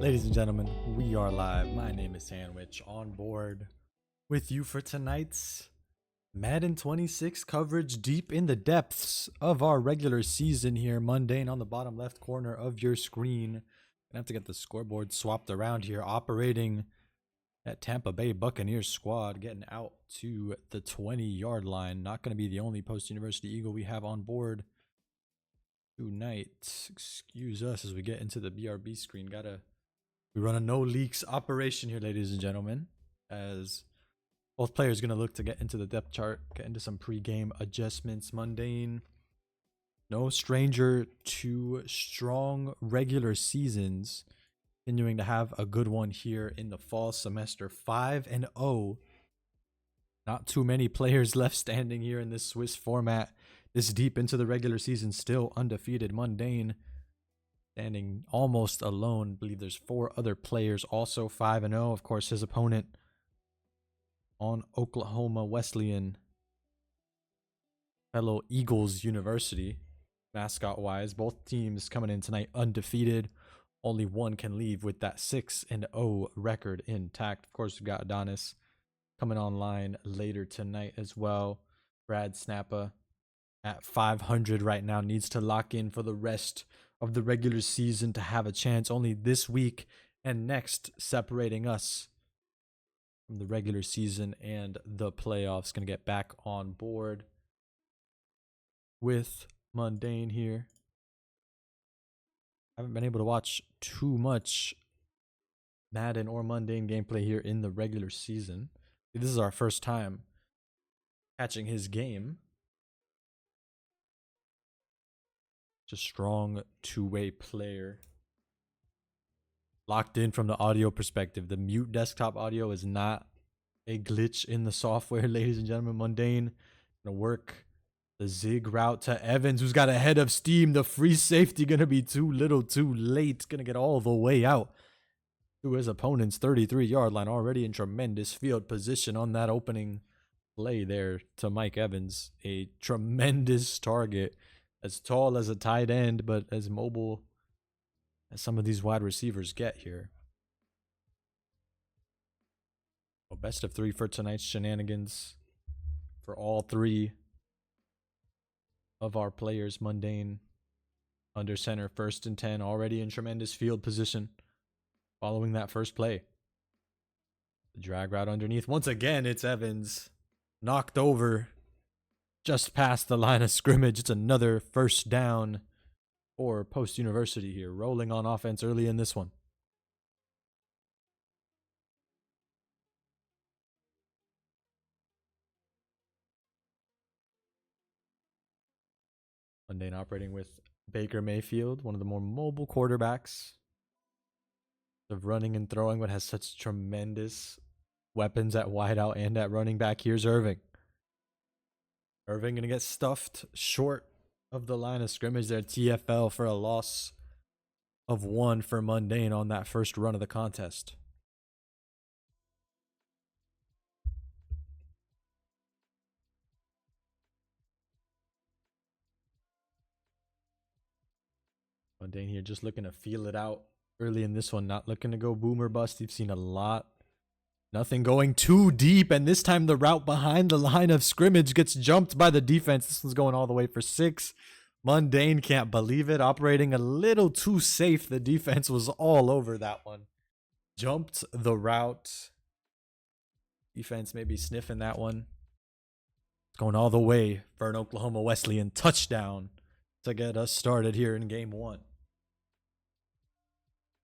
Ladies and gentlemen, we are live. My name is Sandwich, on board with you for tonight's Madden 26 coverage, deep in the depths of our regular season here. MunDayne on the bottom left corner of your screen. Gonna have to get the scoreboard swapped around here, operating that Tampa Bay Buccaneers squad, getting out to the 20-yard line. Not going to be the only post-University Eagle we have on board tonight. Excuse us as we get into the BRB screen. We run a no leaks operation here, ladies and gentlemen, as both players going to look to get into the depth chart, get into some pre-game adjustments. MunDayne, no stranger to strong regular seasons, continuing to have a good one here in the fall semester. 5-0. Not too many players left standing here in this Swiss format this deep into the regular season, still undefeated. MunDayne standing almost alone. I believe there's 4 other players also 5-0. Of course, his opponent on Oklahoma Wesleyan, fellow Eagles University, mascot-wise. Both teams coming in tonight undefeated. Only one can leave with that 6-0 record intact. Of course, we've got Adonis coming online later tonight as well. BradSnappa at 500 right now, needs to lock in for the rest of the regular season to have a chance. Only this week and next separating us from the regular season and the playoffs. Going to get back on board with MunDayne here. Haven't been able to watch too much Madden or MunDayne gameplay here in the regular season. This is our first time catching his game. A strong two-way player. Locked in from the audio perspective. The mute desktop audio is not a glitch in the software, ladies and gentlemen. MunDayne gonna work the zig route to Evans, who's got a head of steam. The free safety gonna be too little too late. Gonna get all the way out to his opponent's 33-yard line. Already in tremendous field position on that opening play there to Mike Evans. A tremendous target. As tall as a tight end, but as mobile as some of these wide receivers get here. Well, best of 3 for tonight's shenanigans for all 3 of our players. MunDayne under center, 1st and 10, already in tremendous field position following that first play. The drag route underneath. Once again, it's Evans knocked over just past the line of scrimmage. It's another first down for Post University here, rolling on offense early in this one. MunDayne operating with Baker Mayfield, one of the more mobile quarterbacks of running and throwing, but has such tremendous weapons at wideout and at running back. Here's Irving. Irving going to get stuffed short of the line of scrimmage there. TFL for a loss of 1 for MunDayne on that first run of the contest. MunDayne here just looking to feel it out early in this one. Not looking to go boom or bust. You've seen a lot. Nothing going too deep, and this time the route behind the line of scrimmage gets jumped by the defense. This one's going all the way for 6. MunDayne can't believe it. Operating a little too safe. The defense was all over that one. Jumped the route. Defense maybe sniffing that one. Going all the way for an Oklahoma Wesleyan touchdown to get us started here in game 1.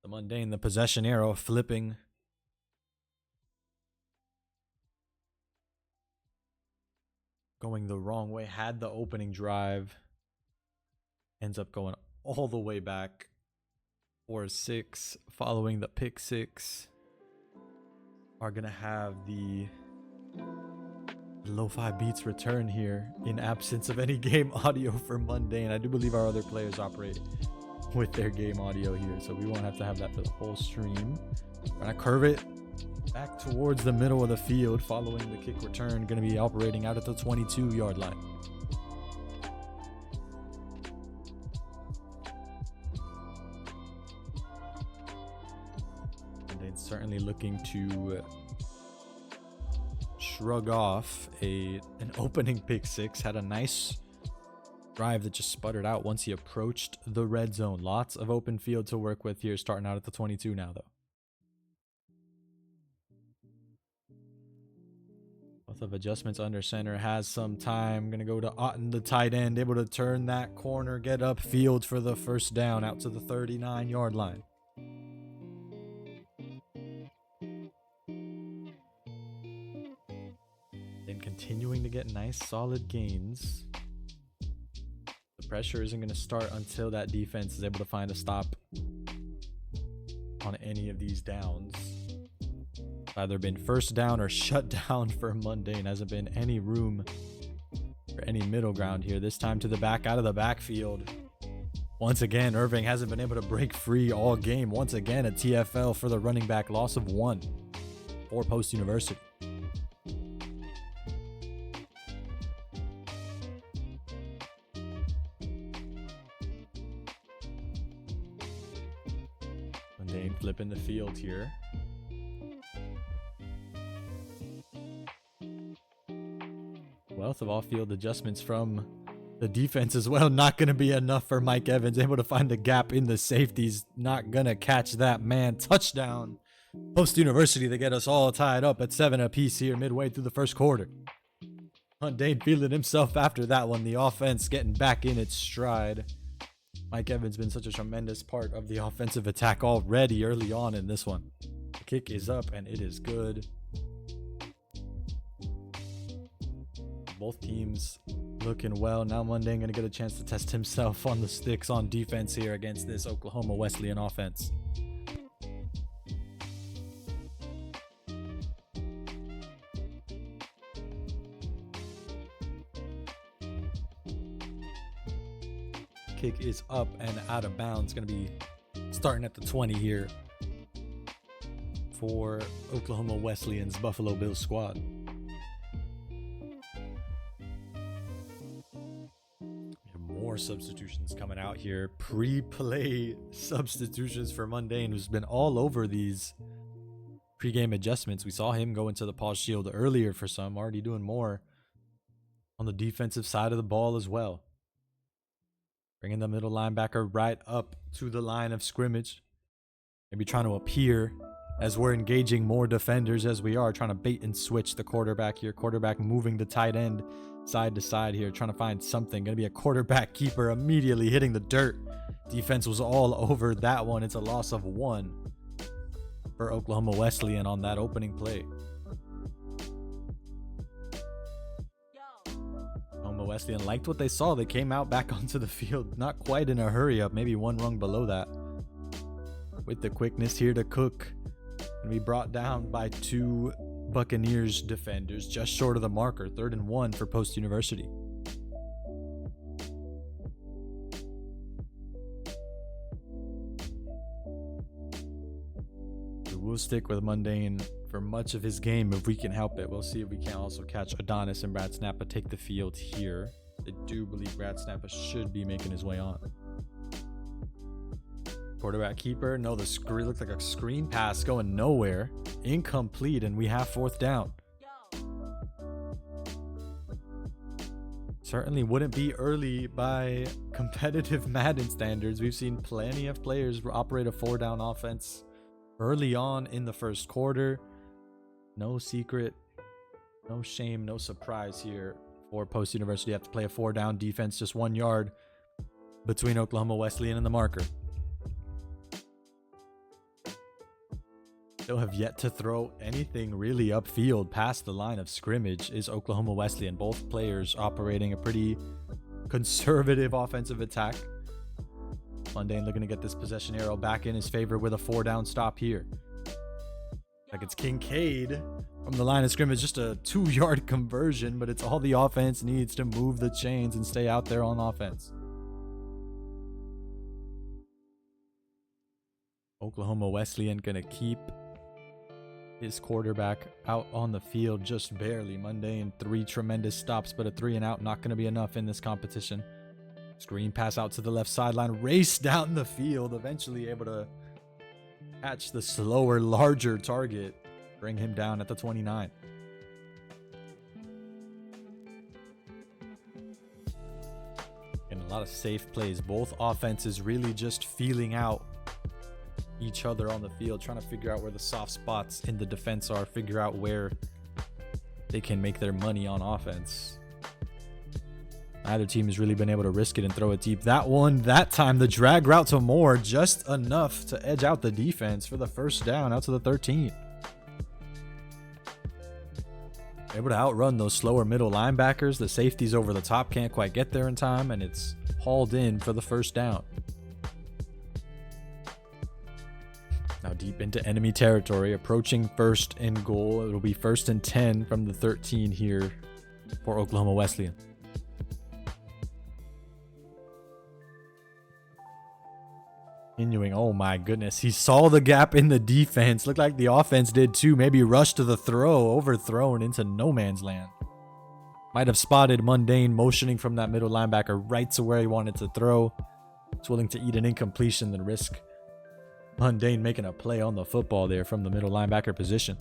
The MunDayne, the possession arrow flipping. Going the wrong way. Had the opening drive. Ends up going all the way back for 6. Following the pick 6. Are going to have the Lo-Fi Beats return here in absence of any game audio for MunDayne. I do believe our other players operate with their game audio here, so we won't have to have that for the whole stream. Gonna curve it back towards the middle of the field following the kick return. Going to be operating out at the 22-yard line. certainly looking to shrug off an opening pick six. Had a nice drive that just sputtered out once he approached the red zone. Lots of open field to work with here, starting out at the 22 now, though. Both of adjustments under center, has some time. Gonna go to Otten, the tight end, able to turn that corner, get upfield for the first down out to the 39-yard line. Then continuing to get nice solid gains. The pressure isn't going to start until that defense is able to find a stop on any of these downs. It's either been first down or shut down for MunDayne. Hasn't been any room for any middle ground here. This time to the back, out of the backfield. Once again, Irving hasn't been able to break free all game. Once again, a TFL for the running back, loss of 1 for Post University. MunDayne flipping the field here. Wealth of off-field adjustments from the defense as well. Not going to be enough for Mike Evans. Able to find the gap in the safeties. Not going to catch that man. Touchdown. Post University to get us all tied up at 7 apiece here midway through the first quarter. MunDayne feeling himself after that one. The offense getting back in its stride. Mike Evans been such a tremendous part of the offensive attack already early on in this one. The kick is up and it is good. Both teams looking well. Now MunDayne gonna get a chance to test himself on the sticks on defense here against this Oklahoma Wesleyan offense. Kick is up and out of bounds. Going to be starting at the 20 here for Oklahoma Wesleyan's Buffalo Bills squad. More substitutions coming out here. Pre-play substitutions for MunDayne, who's been all over these pre-game adjustments. We saw him go into the pause shield earlier for some. Already doing more on the defensive side of the ball as well. Bringing the middle linebacker right up to the line of scrimmage. Maybe trying to appear as we're engaging more defenders as we are. Trying to bait and switch the quarterback here. Quarterback moving the tight end side to side here. Trying to find something. Going to be a quarterback keeper immediately hitting the dirt. Defense was all over that one. It's a loss of 1 for Oklahoma Wesleyan on that opening play. Wesleyan liked what they saw. They came out back onto the field, not quite in a hurry up, maybe one rung below that. With the quickness here to Cook, and be brought down by 2 Buccaneers defenders, just short of the marker. 3rd and 1 for Post University. We'll stick with MunDayne for much of his game if we can help it. We'll see if we can also catch Adonis and BradSnappa take the field here. I do believe BradSnappa should be making his way on. Quarterback keeper. No, the screen looked like a screen pass going nowhere. Incomplete, and we have 4th down. Certainly wouldn't be early by competitive Madden standards. We've seen plenty of players operate a 4-down offense early on in the first quarter. No secret, no shame, no surprise here for Post University. Have to play a 4-down defense, just 1 yard between Oklahoma Wesleyan and the marker. They'll have yet to throw anything really upfield past the line of scrimmage is Oklahoma Wesleyan. Both players operating a pretty conservative offensive attack. MunDayne looking to get this possession arrow back in his favor with a 4-down stop here. Like it's Kincaid from the line of scrimmage, just a 2-yard conversion, but it's all the offense needs to move the chains and stay out there on offense. Oklahoma Wesleyan gonna keep his quarterback out on the field just barely. MunDayne 3 tremendous stops, but a 3 and out not gonna be enough in this competition. Screen pass out to the left sideline, race down the field, eventually able to catch the slower, larger target, bring him down at the 29. And a lot of safe plays. Both offenses really just feeling out each other on the field, trying to figure out where the soft spots in the defense are, figure out where they can make their money on offense. Neither team has really been able to risk it and throw it deep. That time, the drag route to Moore, just enough to edge out the defense for the first down out to the 13. Able to outrun those slower middle linebackers. The safeties over the top can't quite get there in time, and it's hauled in for the first down. Now deep into enemy territory, approaching 1st and goal. It'll be 1st and 10 from the 13 here for Oklahoma Wesleyan. Continuing, oh my goodness. He saw the gap in the defense. Looked like the offense did too. Maybe rushed to the throw, overthrown into no man's land. Might have spotted MunDayne motioning from that middle linebacker right to where he wanted to throw. He's willing to eat an incompletion than risk MunDayne making a play on the football there from the middle linebacker position.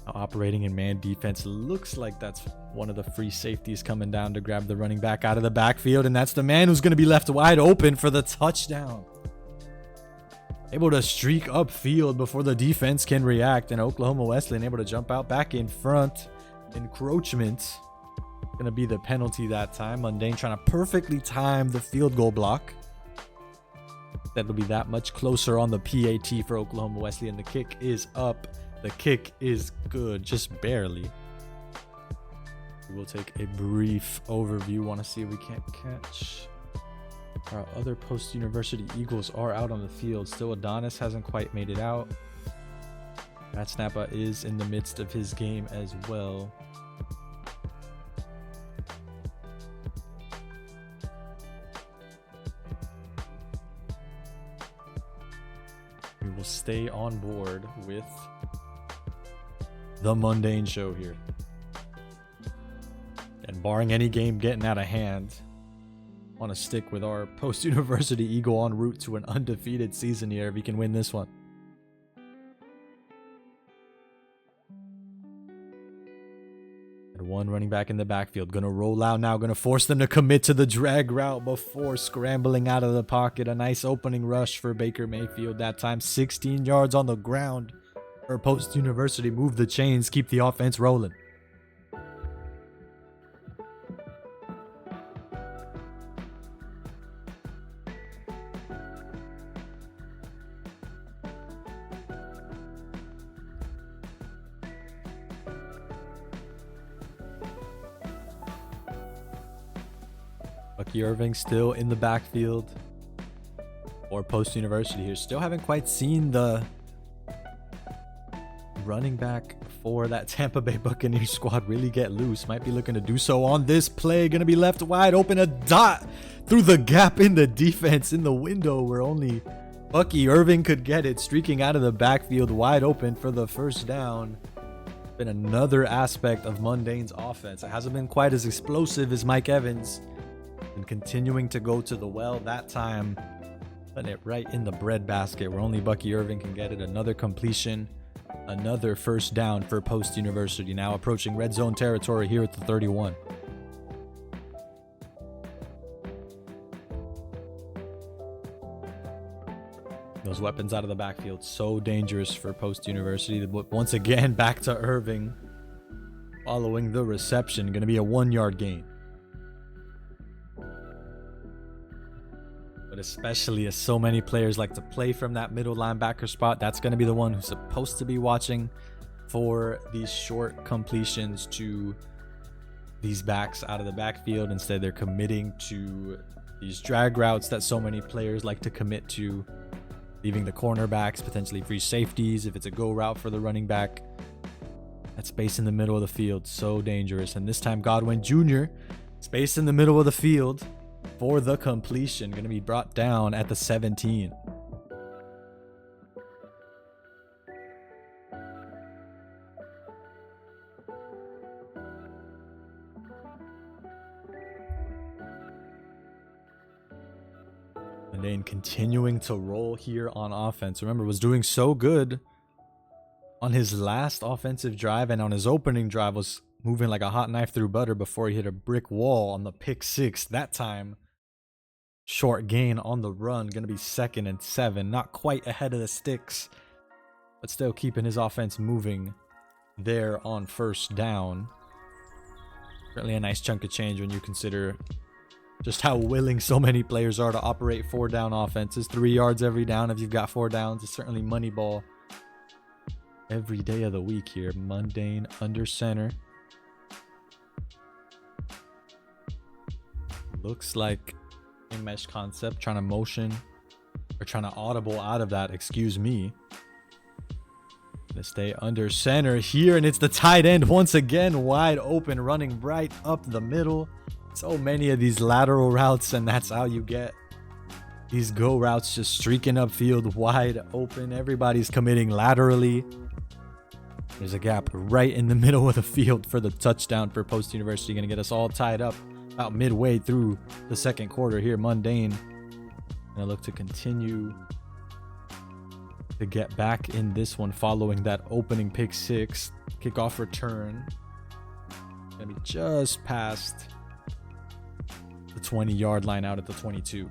Now operating in man defense, looks like that's one of the free safeties coming down to grab the running back out of the backfield, and that's the man who's going to be left wide open for the touchdown. Able to streak upfield before the defense can react, and Oklahoma Wesleyan able to jump out back in front. Encroachment going to be the penalty that time. MunDayne trying to perfectly time the field goal block. That'll be that much closer on the PAT for Oklahoma Wesleyan. The kick is up. The kick is good, just barely. We'll take a brief overview. Want to see if we can't catch our other post-university Eagles are out on the field. Still, Adonis hasn't quite made it out. BradSnappa is in the midst of his game as well. We will stay on board with the MunDayne show here. And barring any game getting out of hand, want to stick with our post-university Eagle en route to an undefeated season here if he can win this one. And one running back in the backfield. Going to roll out now. Going to force them to commit to the drag route before scrambling out of the pocket. A nice opening rush for Baker Mayfield that time. 16 yards on the ground for post-university. Move the chains. Keep the offense rolling. Bucky Irving still in the backfield or post-university here. Still haven't quite seen the running back for that Tampa Bay Buccaneers squad really get loose. Might be looking to do so on this play. Going to be left wide open. A dot through the gap in the defense in the window where only Bucky Irving could get it. Streaking out of the backfield wide open for the first down. Been another aspect of MunDayne's offense. It hasn't been quite as explosive as Mike Evans. And continuing to go to the well that time, putting it right in the breadbasket where only Bucky Irving can get it. Another completion, another first down for post-university. Now approaching red zone territory here at the 31. Those weapons out of the backfield, so dangerous for post-university. Once again, back to Irving following the reception. Going to be a 1-yard gain. But especially as so many players like to play from that middle linebacker spot, that's going to be the one who's supposed to be watching for these short completions to these backs out of the backfield. Instead, they're committing to these drag routes that so many players like to commit to, leaving the cornerbacks, potentially free safeties if it's a go route for the running back. That space in the middle of the field, so dangerous. And this time, Godwin Jr., space in the middle of the field for the completion. Going to be brought down at the 17. MunDayne continuing to roll here on offense. Remember, was doing so good on his last offensive drive, and on his opening drive was moving like a hot knife through butter before he hit a brick wall on the pick 6. That time, short gain on the run, going to be 2nd and 7. Not quite ahead of the sticks, but still keeping his offense moving there on 1st down. Certainly a nice chunk of change when you consider just how willing so many players are to operate 4-down offenses. 3 yards every down if you've got 4 downs. It's certainly money ball every day of the week here. MunDayne under center. Looks like a mesh concept, trying to motion or trying to audible out of that, excuse me. Gonna stay under center here, and it's the tight end once again, wide open, running right up the middle. So many of these lateral routes, and that's how you get these go routes, just streaking upfield wide open. Everybody's committing laterally. There's a gap right in the middle of the field for the touchdown for Post University. Gonna get us all tied up about midway through the 2nd quarter here. MunDayne gonna look to continue to get back in this one following that opening pick 6. Kickoff return. Gonna be just past the 20-yard line out at the 22.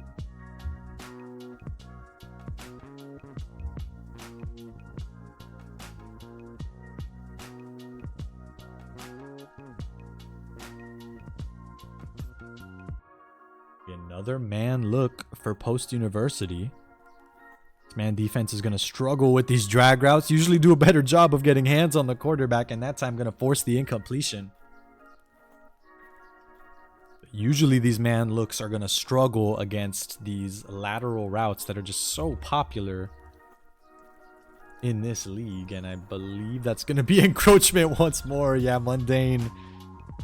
Another man look for Post University. This man defense is going to struggle with these drag routes. Usually do a better job of getting hands on the quarterback, and that time going to force the incompletion. Usually these man looks are going to struggle against these lateral routes that are just so popular in this league, and I believe that's going to be encroachment once more. Yeah, MunDayne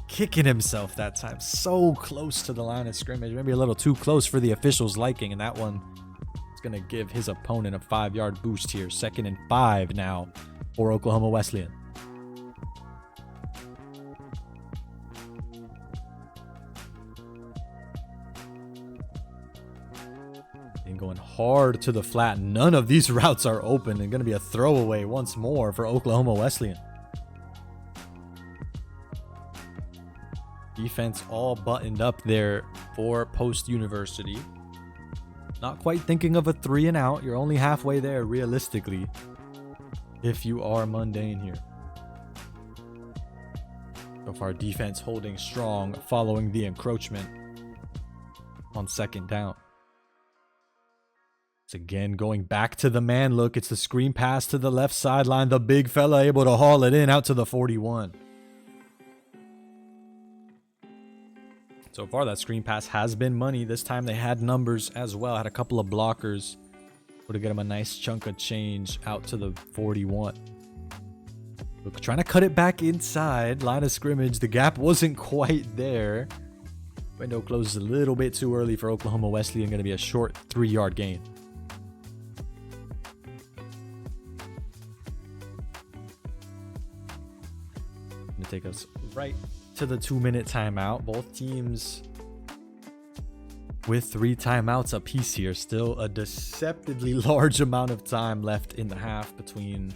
kicking himself that time. So close to the line of scrimmage. Maybe a little too close for the officials' liking, and that one is going to give his opponent a 5-yard boost here. 2nd and 5 now for Oklahoma Wesleyan. And going hard to the flat. None of these routes are open, and going to be a throwaway once more for Oklahoma Wesleyan. Defense all buttoned up there for Post University. Not quite thinking of a 3 and out. You're only halfway there realistically if you are MunDayne here. So far, defense holding strong following the encroachment on 2nd down. It's again going back to the man look. It's the screen pass to the left sideline. The big fella able to haul it in out to the 41. So far, that screen pass has been money. This time they had numbers as well. Had a couple of blockers. Would have get him a nice chunk of change out to the 41. Look, trying to cut it back inside. Line of scrimmage. The gap wasn't quite there. Window closes a little bit too early for Oklahoma Wesleyan. Going to be a short 3-yard gain. Going to take us right to the 2-minute timeout. Both teams with 3 timeouts apiece here. Still a deceptively large amount of time left in the half between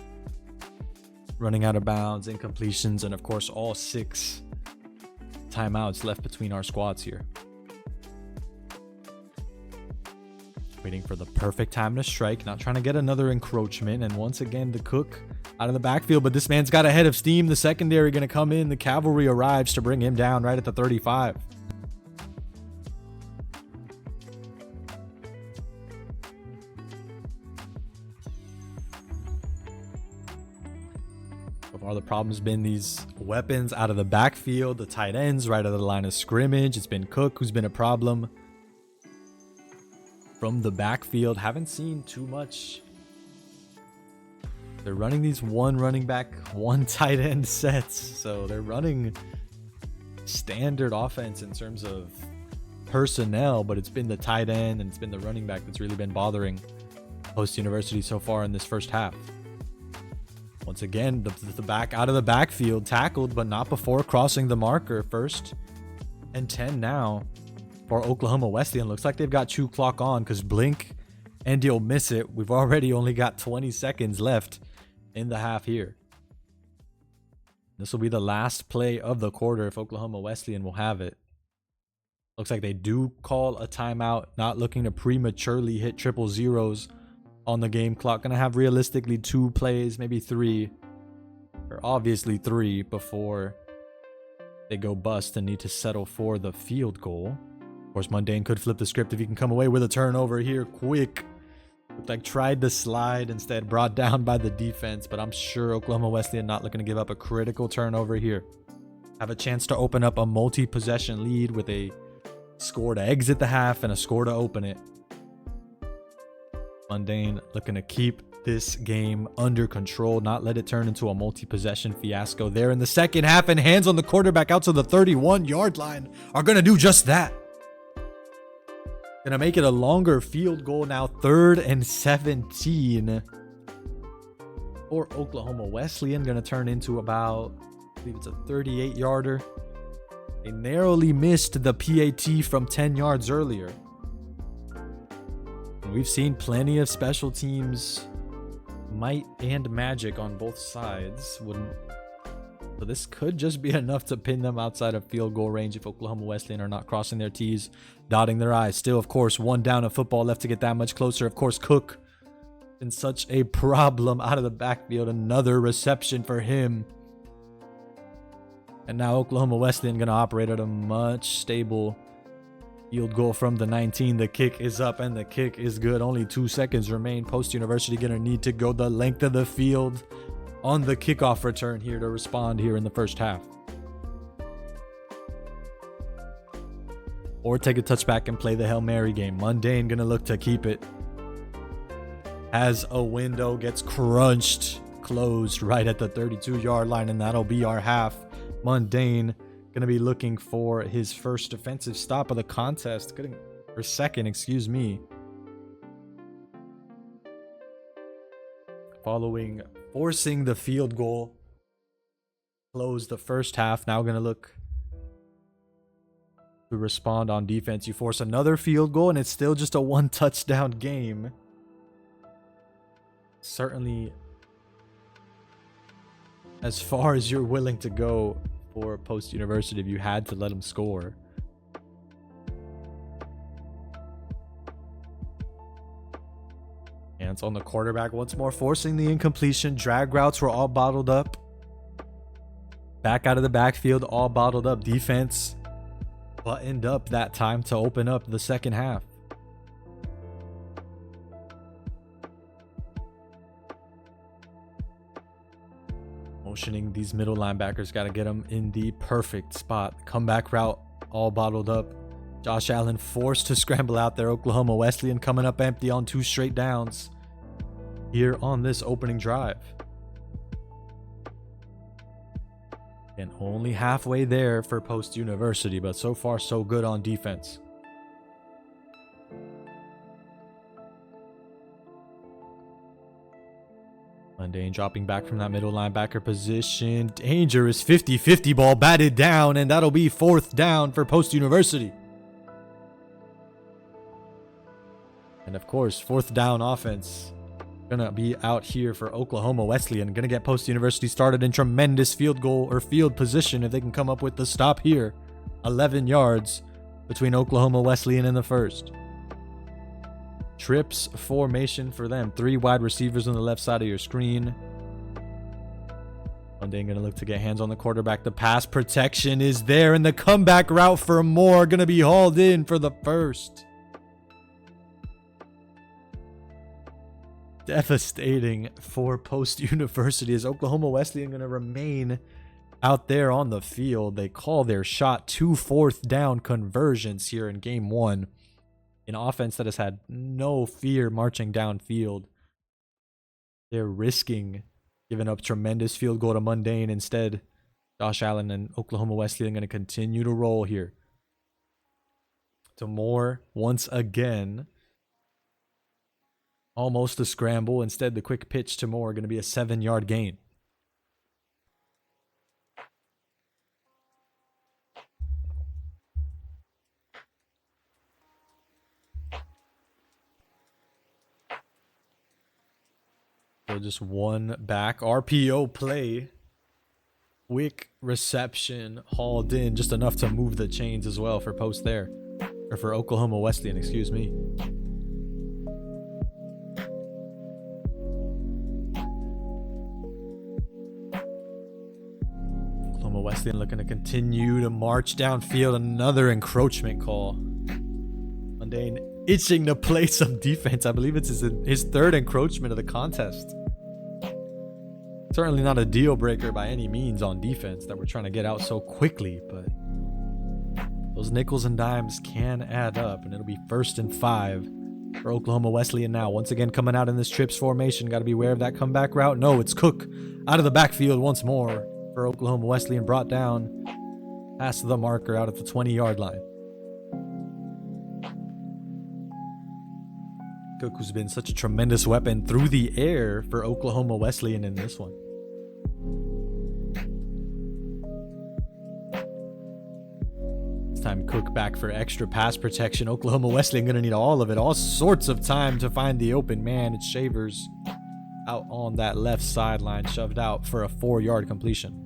running out of bounds, incompletions, and of course all 6 timeouts left between our squads here. Waiting for the perfect time to strike, not trying to get another encroachment, and once again the cook out of the backfield, but this man's got a head of steam. The secondary going to come in. The cavalry arrives to bring him down right at the 35. So far, the problem's been these weapons out of the backfield, the tight ends right out of the line of scrimmage. It's been Cook who's been a problem from the backfield. Haven't seen too much. They're running these 1 running back, 1 tight end sets. So they're running standard offense in terms of personnel, but it's been the tight end and it's been the running back that's really been bothering Post University so far in this first half. Once again, the back out of the backfield, tackled, but not before crossing the marker. 1st and 10 now for Oklahoma Wesleyan. Looks like they've got Chew Clock on because blink and you'll miss it. We've already only got 20 seconds left in the half here. This will be the last play of the quarter if Oklahoma Wesleyan will have it. Looks like they do call a timeout, not looking to prematurely hit triple zeros on the game clock. Gonna have realistically 2 plays, maybe 3, or obviously 3 before they go bust and need to settle for the field goal. Of course, MunDayne could flip the script if he can come away with a turnover here quick. Looked like tried to slide, instead brought down by the defense, but I'm sure Oklahoma Wesleyan not looking to give up a critical turnover here. Have a chance to open up a multi-possession lead with a score to exit the half and a score to open it. MunDayne looking to keep this game under control, not let it turn into a multi-possession fiasco there in the second half, and hands on the quarterback out to the 31-yard line are going to do just that. Going to make it a longer field goal now, 3rd and 17 for Oklahoma Wesleyan. Going to turn into about, I believe it's a 38-yarder. They narrowly missed the PAT from 10 yards earlier. And we've seen plenty of special teams might and magic on both sides. So this could just be enough to pin them outside of field goal range if Oklahoma Wesleyan are not crossing their T's, dotting their I's. Still, of course, 1 down of football left to get that much closer. Of course, Cook been such a problem out of the backfield. Another reception for him. And now Oklahoma Wesleyan going to operate at a much stable field goal from the 19. The kick is up and the kick is good. Only 2 seconds remain. Post University going to need to go the length of the field on the kickoff return here to respond here in the first half. Or take a touchback and play the Hail Mary game. MunDayne going to look to keep it. Has a window, gets crunched, closed right at the 32-yard line, and that'll be our half. MunDayne going to be looking for his first defensive stop of the contest. Or second, excuse me. Following forcing the field goal. Close the first half. Now going to look to respond on defense. You force another field goal and it's still just a 1 touchdown game. Certainly as far as you're willing to go for Post University if you had to let them score. Hands on the quarterback once more, forcing the incompletion. Drag routes were all bottled up. Back out of the backfield, all bottled up. Defense buttoned up that time to open up the second half. Motioning these middle linebackers, got to get them in the perfect spot. Comeback route, all bottled up. Josh Allen forced to scramble out there. Oklahoma Wesleyan coming up empty on 2 straight downs here on this opening drive. And only halfway there for Post University, but so far so good on defense. MunDayne dropping back from that middle linebacker position. Dangerous 50-50 ball batted down, and that'll be 4th down for Post University. And of course, 4th down offense gonna be out here for Oklahoma Wesleyan. Gonna get Post University started in tremendous field goal or field position if they can come up with the stop here. 11 yards between Oklahoma Wesleyan and the first. Trips formation for them. 3 wide receivers on the left side of your screen. MunDayne gonna look to get hands on the quarterback. The pass protection is there, and the comeback route for Moore gonna be hauled in for the first. Devastating for Post University as Oklahoma Wesleyan going to remain out there on the field. They call their shot. 2 4th down conversions here in game 1. An offense that has had no fear marching downfield. They're risking giving up tremendous field goal to MunDayne. Instead, Josh Allen and Oklahoma Wesleyan going to continue to roll here. To Moore once again. Almost a scramble. Instead, the quick pitch to Moore going to be a 7-yard gain. So just one back. RPO play. Quick reception. Hauled in. Just enough to move the chains as well for post there. Or for Oklahoma Wesleyan, excuse me. Oklahoma Wesleyan looking to continue to march downfield. Another encroachment call. MunDayne itching to play some defense. I believe it's his third encroachment of the contest. Certainly not a deal breaker by any means on defense that we're trying to get out so quickly, but those nickels and dimes can add up, and it'll be 1st and 5 for Oklahoma Wesleyan now. Once again, coming out in this trips formation. Got to be aware of that comeback route. No, it's Cook out of the backfield once more for Oklahoma Wesleyan, brought down past the marker out at the 20-yard line. Cook, who's been such a tremendous weapon through the air for Oklahoma Wesleyan in this one. This time Cook back for extra pass protection. Oklahoma Wesleyan going to need all of it. All sorts of time to find the open man. It's Shavers out on that left sideline, shoved out for a 4-yard completion.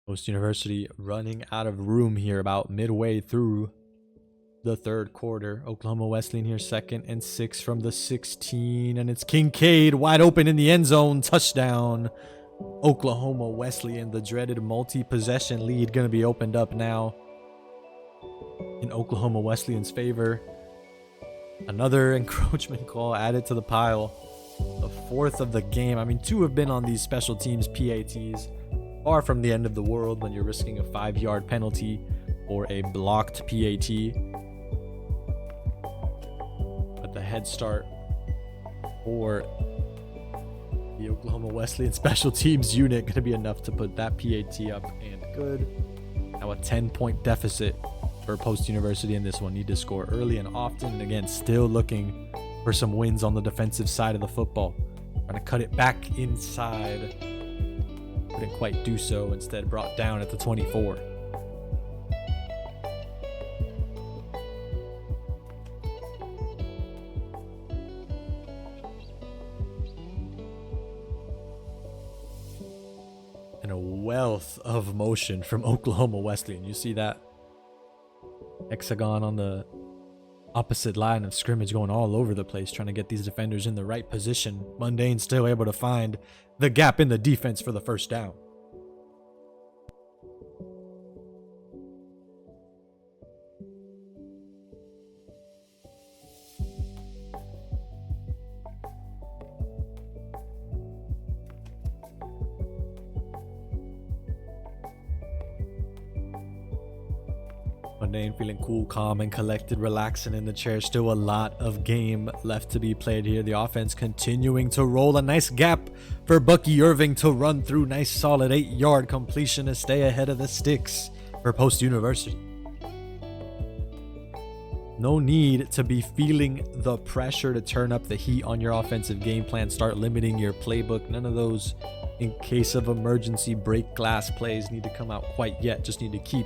Post University running out of room here about midway through the third quarter. Oklahoma Wesleyan here 2nd and 6 from the 16, and it's Kincaid wide open in the end zone. Touchdown Oklahoma Wesleyan. The dreaded multi-possession lead going to be opened up now in Oklahoma Wesleyan's favor. Another encroachment call added to the pile, the 4th of the game. I mean, 2 have been on these special teams PATs. Far from the end of the world when you're risking a 5-yard penalty or a blocked PAT. But the head start for the Oklahoma Wesleyan special teams unit going to be enough to put that PAT up and good. Now a 10-point deficit for Post University in this one. Need to score early and often. And again, still looking for some wins on the defensive side of the football. Trying to cut it back inside. Couldn't quite do so, instead brought down at the 24. And a wealth of motion from Oklahoma Wesleyan. You see that hexagon on the opposite line of scrimmage going all over the place, trying to get these defenders in the right position. MunDayne still able to find the gap in the defense for the first down. MunDayne feeling cool, calm, and collected, relaxing in the chair. Still a lot of game left to be played here. The offense continuing to roll. A nice gap for Bucky Irving to run through. Nice solid 8-yard completion to stay ahead of the sticks for Post University. No need to be feeling the pressure to turn up the heat on your offensive game plan. Start limiting your playbook. None of those in case of emergency break glass plays need to come out quite yet. Just need to keep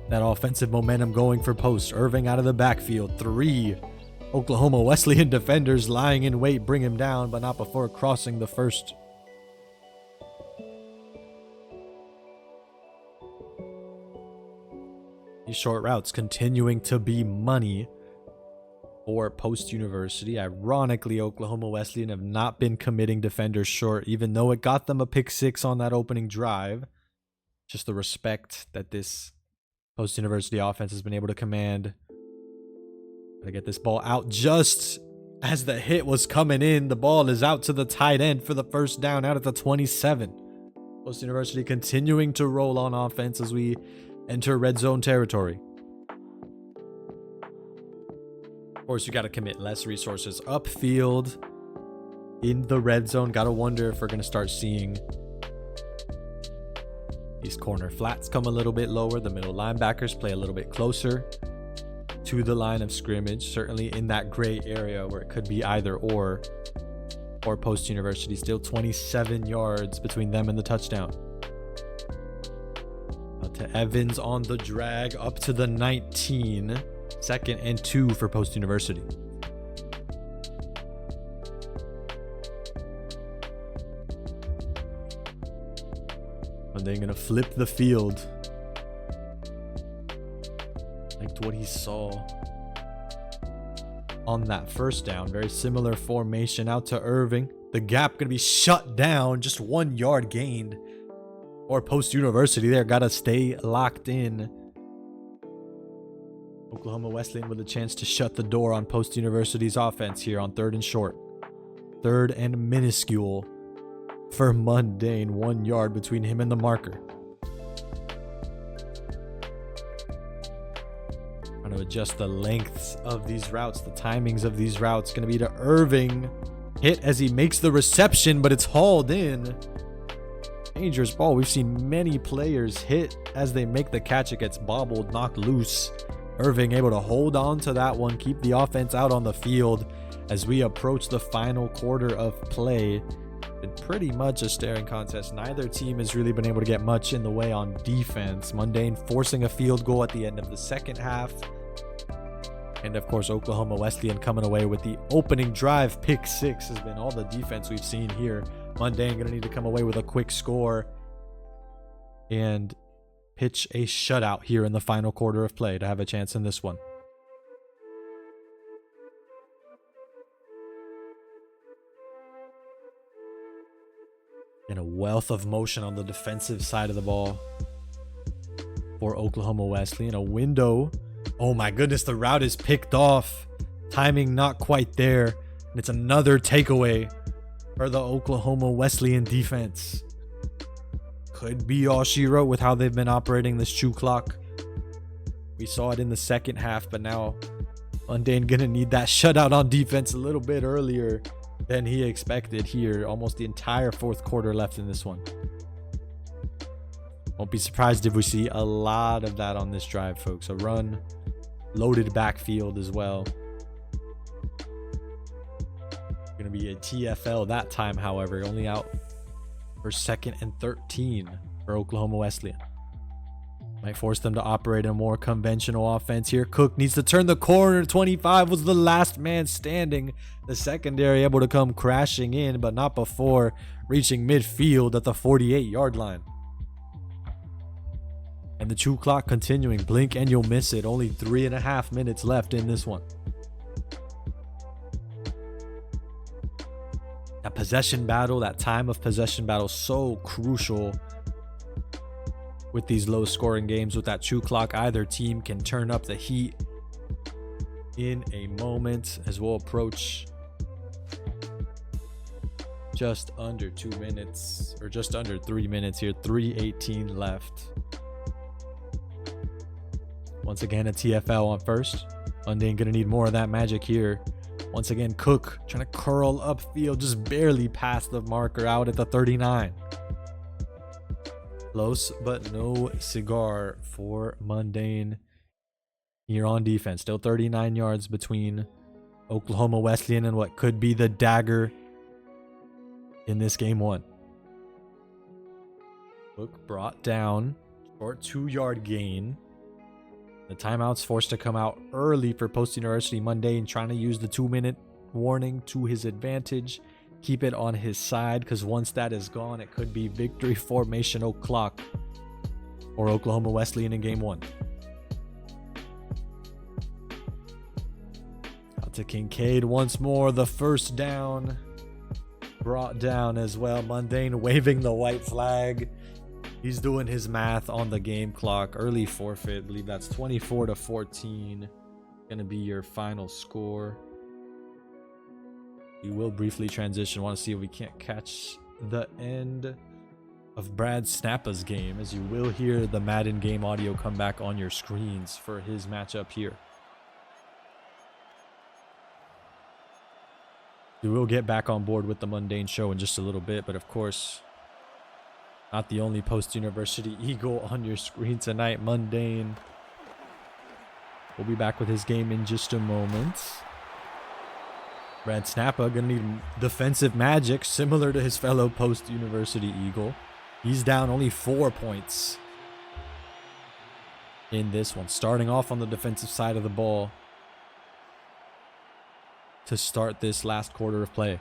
that offensive momentum going for Post. Irving out of the backfield. 3 Oklahoma Wesleyan defenders lying in wait, bring him down, but not before crossing the first. These short routes continuing to be money for Post University. Ironically, Oklahoma Wesleyan have not been committing defenders short, even though it got them a pick 6 on that opening drive. Just the respect that this Post University offense has been able to command. Gotta get this ball out just as the hit was coming in. The ball is out to the tight end for the first down out at the 27. Post University continuing to roll on offense as we enter red zone territory. Of course, you got to commit less resources upfield in the red zone. Got to wonder if we're going to start seeing these corner flats come a little bit lower. The middle linebackers play a little bit closer to the line of scrimmage. Certainly in that gray area where it could be either or. for Post University. Still 27 yards between them and the touchdown. Out to Evans on the drag up to the 19. 2nd and 2 for Post University. And they're going to flip the field. Liked what he saw on that first down. Very similar formation out to Irving. The gap going to be shut down. Just 1 yard gained. Or Post University there. Got to stay locked in. Oklahoma Wesleyan with a chance to shut the door on Post University's offense here on 3rd and short. 3rd and minuscule for MunDayne. 1 yard between him and the marker. Trying to adjust the lengths of these routes, the timings of these routes. Going to be to Irving. Hit as he makes the reception, but it's hauled in. Dangerous ball. We've seen many players hit as they make the catch. It gets bobbled, knocked loose. Irving able to hold on to that one, keep the offense out on the field as we approach the final quarter of play. Been pretty much a staring contest. Neither team has really been able to get much in the way on defense. MunDayne forcing a field goal at the end of the second half. And of course, Oklahoma Wesleyan coming away with the opening drive. Pick 6 has been all the defense we've seen here. MunDayne going to need to come away with a quick score and pitch a shutout here in the final quarter of play to have a chance in this one. And a wealth of motion on the defensive side of the ball for Oklahoma Wesleyan. A window. Oh my goodness, the route is picked off. Timing not quite there. And it's another takeaway for the Oklahoma Wesleyan defense. Could be all she wrote with how they've been operating this chew clock. We saw it in the second half, but now MunDayne gonna need that shutout on defense a little bit earlier than he expected here. Almost the entire 4th quarter left in this one. Won't be surprised if we see a lot of that on this drive, folks. A run, loaded backfield as well. Gonna be a TFL that time, however, only out for 2nd and 13 for Oklahoma Wesleyan. Might force them to operate a more conventional offense here. Cook needs to turn the corner. 25 was the last man standing. The secondary able to come crashing in, but not before reaching midfield at the 48-yard line. And the chew clock continuing. Blink and you'll miss it. Only 3.5 minutes left in this one. That possession battle, that time of possession battle, so crucial with these low scoring games. With that chew clock, either team can turn up the heat in a moment as we'll approach just under 2 minutes, or just under 3 minutes here. 3:18 left. Once again, a TFL on first. MunDayne gonna need more of that magic here. Once again, Cook trying to curl upfield, just barely past the marker, out at the 39. Close, but no cigar for MunDayne here on defense. Still 39 yards between Oklahoma Wesleyan and what could be the dagger in this game 1. Cook brought down, short 2-yard gain. The timeout's forced to come out early for Post University. MunDayne trying to use the 2-minute warning to his advantage. Keep it on his side, because once that is gone, it could be victory formation o'clock for Oklahoma Wesleyan in game 1. Out to Kincaid once more. The first down brought down as well. MunDayne waving the white flag. He's doing his math on the game clock. Early forfeit. I believe that's 24-14. Going to be your final score. We will briefly transition. Want to see if we can't catch the end of BradSnappa's game, as you will hear the Madden game audio come back on your screens for his matchup here. We will get back on board with the MunDayne show in just a little bit, but of course, not the only Post University Eagle on your screen tonight. MunDayne will be back with his game in just a moment. BradSnappa gonna need defensive magic similar to his fellow post-university Eagle. He's down only 4 points in this one. Starting off on the defensive side of the ball to start this last quarter of play.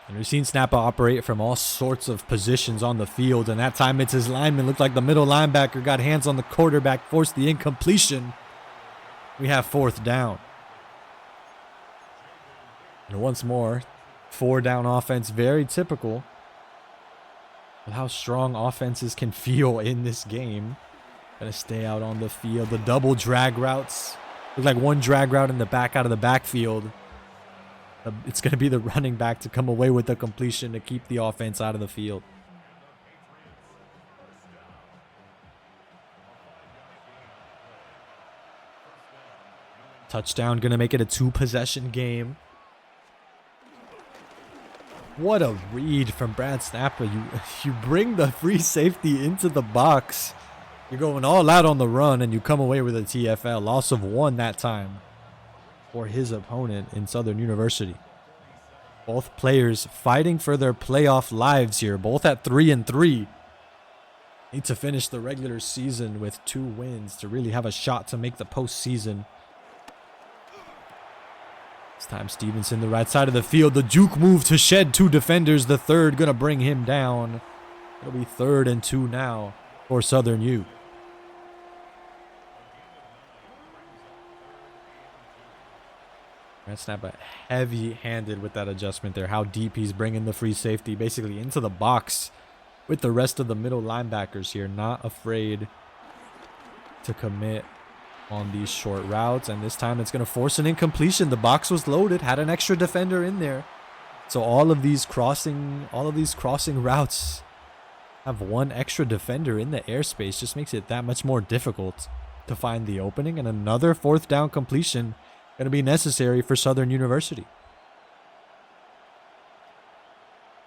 And we've seen Snappa operate from all sorts of positions on the field. And that time it's his lineman. Looked like the middle linebacker got hands on the quarterback, forced the incompletion. We have 4th down. And once more, 4-down offense, very typical of how strong offenses can feel in this game. Gonna stay out on the field. The double drag routes. Look like one drag route in the back out of the backfield. It's going to be the running back to come away with the completion to keep the offense out of the field. Touchdown, going to make it a 2-possession game. What a read from BradSnappa. You bring the free safety into the box. You're going all out on the run, and you come away with a TFL. Loss of 1 that time for his opponent in Southern University. Both players fighting for their playoff lives here, both at 3-3. Need to finish the regular season with 2 wins to really have a shot to make the postseason. This time Stevenson, the right side of the field. The juke move to shed 2 defenders. The third gonna bring him down. It'll be 3rd and 2 now for Southern U. BradSnappa heavy-handed with that adjustment there. How deep he's bringing the free safety basically into the box with the rest of the middle linebackers here. Not afraid to commit on these short routes. And this time it's going to force an incompletion. The box was loaded, had an extra defender in there. So all of these crossing routes have 1 extra defender in the airspace. Just makes it that much more difficult to find the opening. And another 4th down completion going to be necessary for Southern University.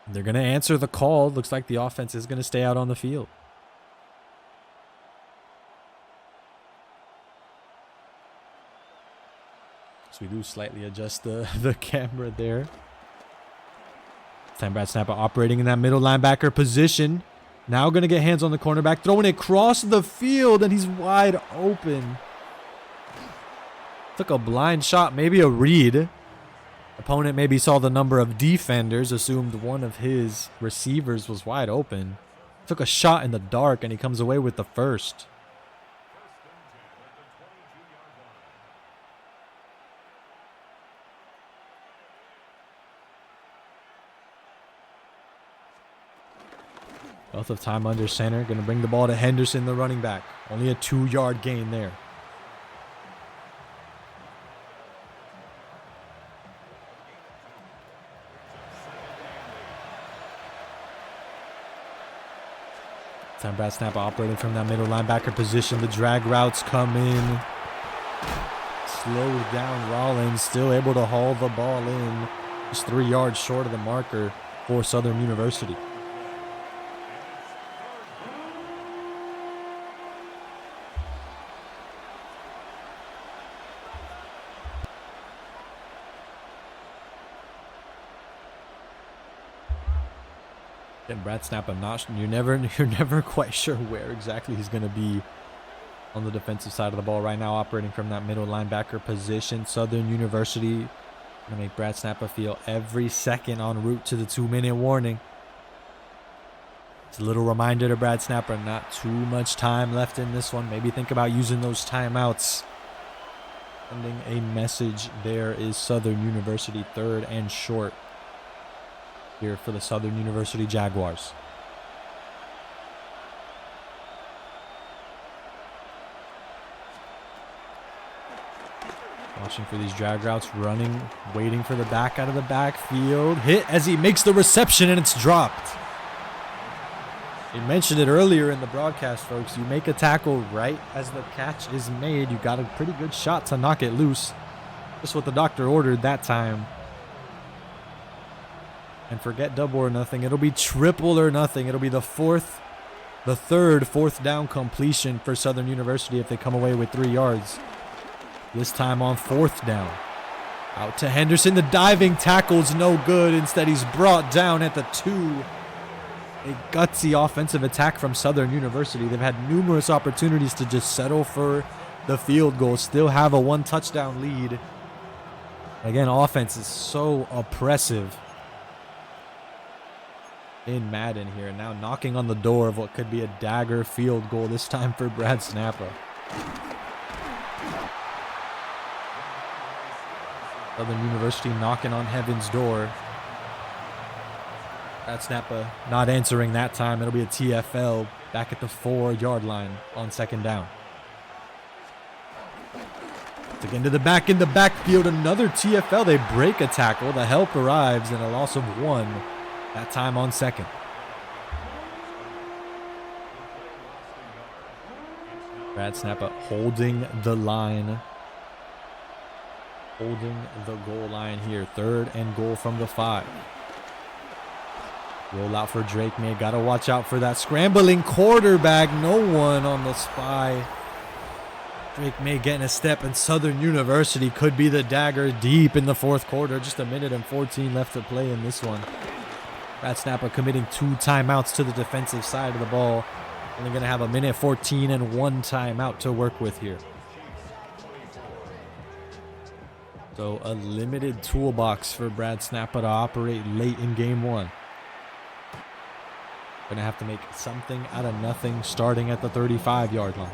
They're going to answer the call. Looks like the offense is going to stay out on the field. So we do slightly adjust the camera there. This time BradSnappa operating in that middle linebacker position. Now going to get hands on the cornerback. Throwing it across the field, and he's wide open. Took a blind shot, maybe a read. Opponent maybe saw the number of defenders, assumed one of his receivers was wide open. Took a shot in the dark, and he comes away with the 1st. Both of time under center. Going to bring the ball to Henderson, the running back. Only a 2-yard gain there. Time BradSnappa operating from that middle linebacker position. The drag routes come in. Slowed down Rollins. Still able to haul the ball in. Just 3 yards short of the marker for Southern University. And BradSnappa, you're never quite sure where exactly he's going to be on the defensive side of the ball right now, operating from that middle linebacker position. Southern University going to make BradSnappa feel every second en route to the 2-minute warning. It's a little reminder to BradSnappa, not too much time left in this one. Maybe think about using those timeouts. Sending a message there is Southern University, 3rd and short here for the Southern University Jaguars. Watching for these drag routes, running, waiting for the back out of the backfield. Hit as he makes the reception, and it's dropped. We mentioned it earlier in the broadcast, folks. You make a tackle right as the catch is made. You got a pretty good shot to knock it loose. Just what the doctor ordered that time. And forget double or nothing. It'll be triple or nothing. It'll be the 4th the third 4th down completion for Southern University if they come away with 3 yards. This time on 4th down. Out to Henderson. The diving tackle's no good. Instead, he's brought down at the 2. A gutsy offensive attack from Southern University. They've had numerous opportunities to just settle for the field goal. Still have a 1 touchdown lead. Again, offense is so oppressive in Madden here. Now knocking on the door of what could be a dagger field goal, this time for BradSnappa. Southern University knocking on heaven's door. BradSnappa not answering that time. It'll be a TFL back at the 4-yard line on 2nd down. Again to the back in the backfield, another TFL. They break a tackle. The help arrives and a loss of 1. That time on 2nd. BradSnappa holding the line. Holding the goal line here. 3rd and goal from the 5. Roll out for Drake May. Got to watch out for that scrambling quarterback. No one on the spy. Drake May getting a step, and Southern University could be the dagger deep in the 4th quarter. Just 1:14 left to play in this one. BradSnappa committing 2 timeouts to the defensive side of the ball. Only going to have 1:14 and 1 timeout to work with here. So a limited toolbox for BradSnappa to operate late in game 1. Going to have to make something out of nothing starting at the 35-yard line.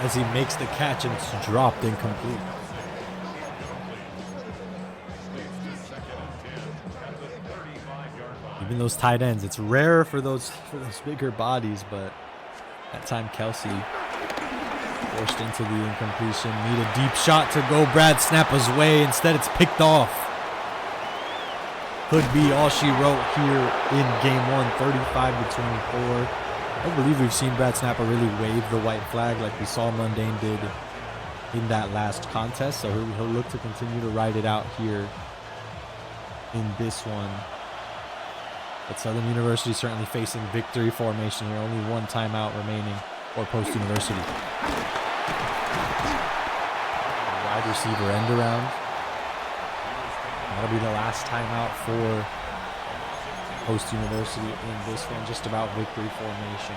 As he makes the catch and it's dropped incomplete. Even those tight ends, it's rare for those bigger bodies, but that time Kelsey forced into the incompletion. Need a deep shot to go BradSnappa's way. Instead, it's picked off. Could be all she wrote here in game 1, 35-24. I don't believe we've seen BradSnappa really wave the white flag like we saw MunDayne did in that last contest. So he'll look to continue to ride it out here in this one. But Southern University certainly facing victory formation here. Only 1 timeout remaining for Post University. Wide receiver end around. That'll be the last timeout for Post University in this one. Just about victory formation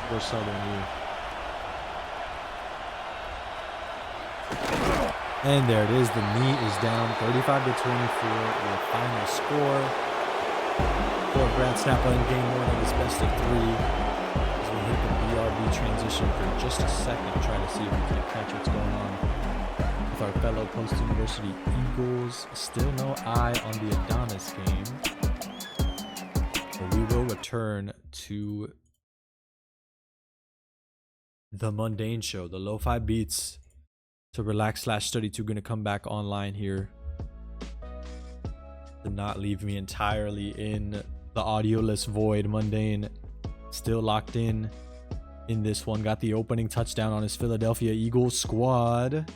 for Southern U. And there it is. The knee is down. 35-24. Your final score for BradSnappa in game 1 of his best of 3. As we hit the BRB transition for just a second, try to see if we can catch what's going on with our fellow Post University Eagles. Still no eye on the Adonis game. We will return to the MunDayne show. The lo-fi beats to relax/study 2 going to come back online here to not leave me entirely in the audioless void. MunDayne still locked in this one. Got the opening touchdown on his Philadelphia Eagles squad.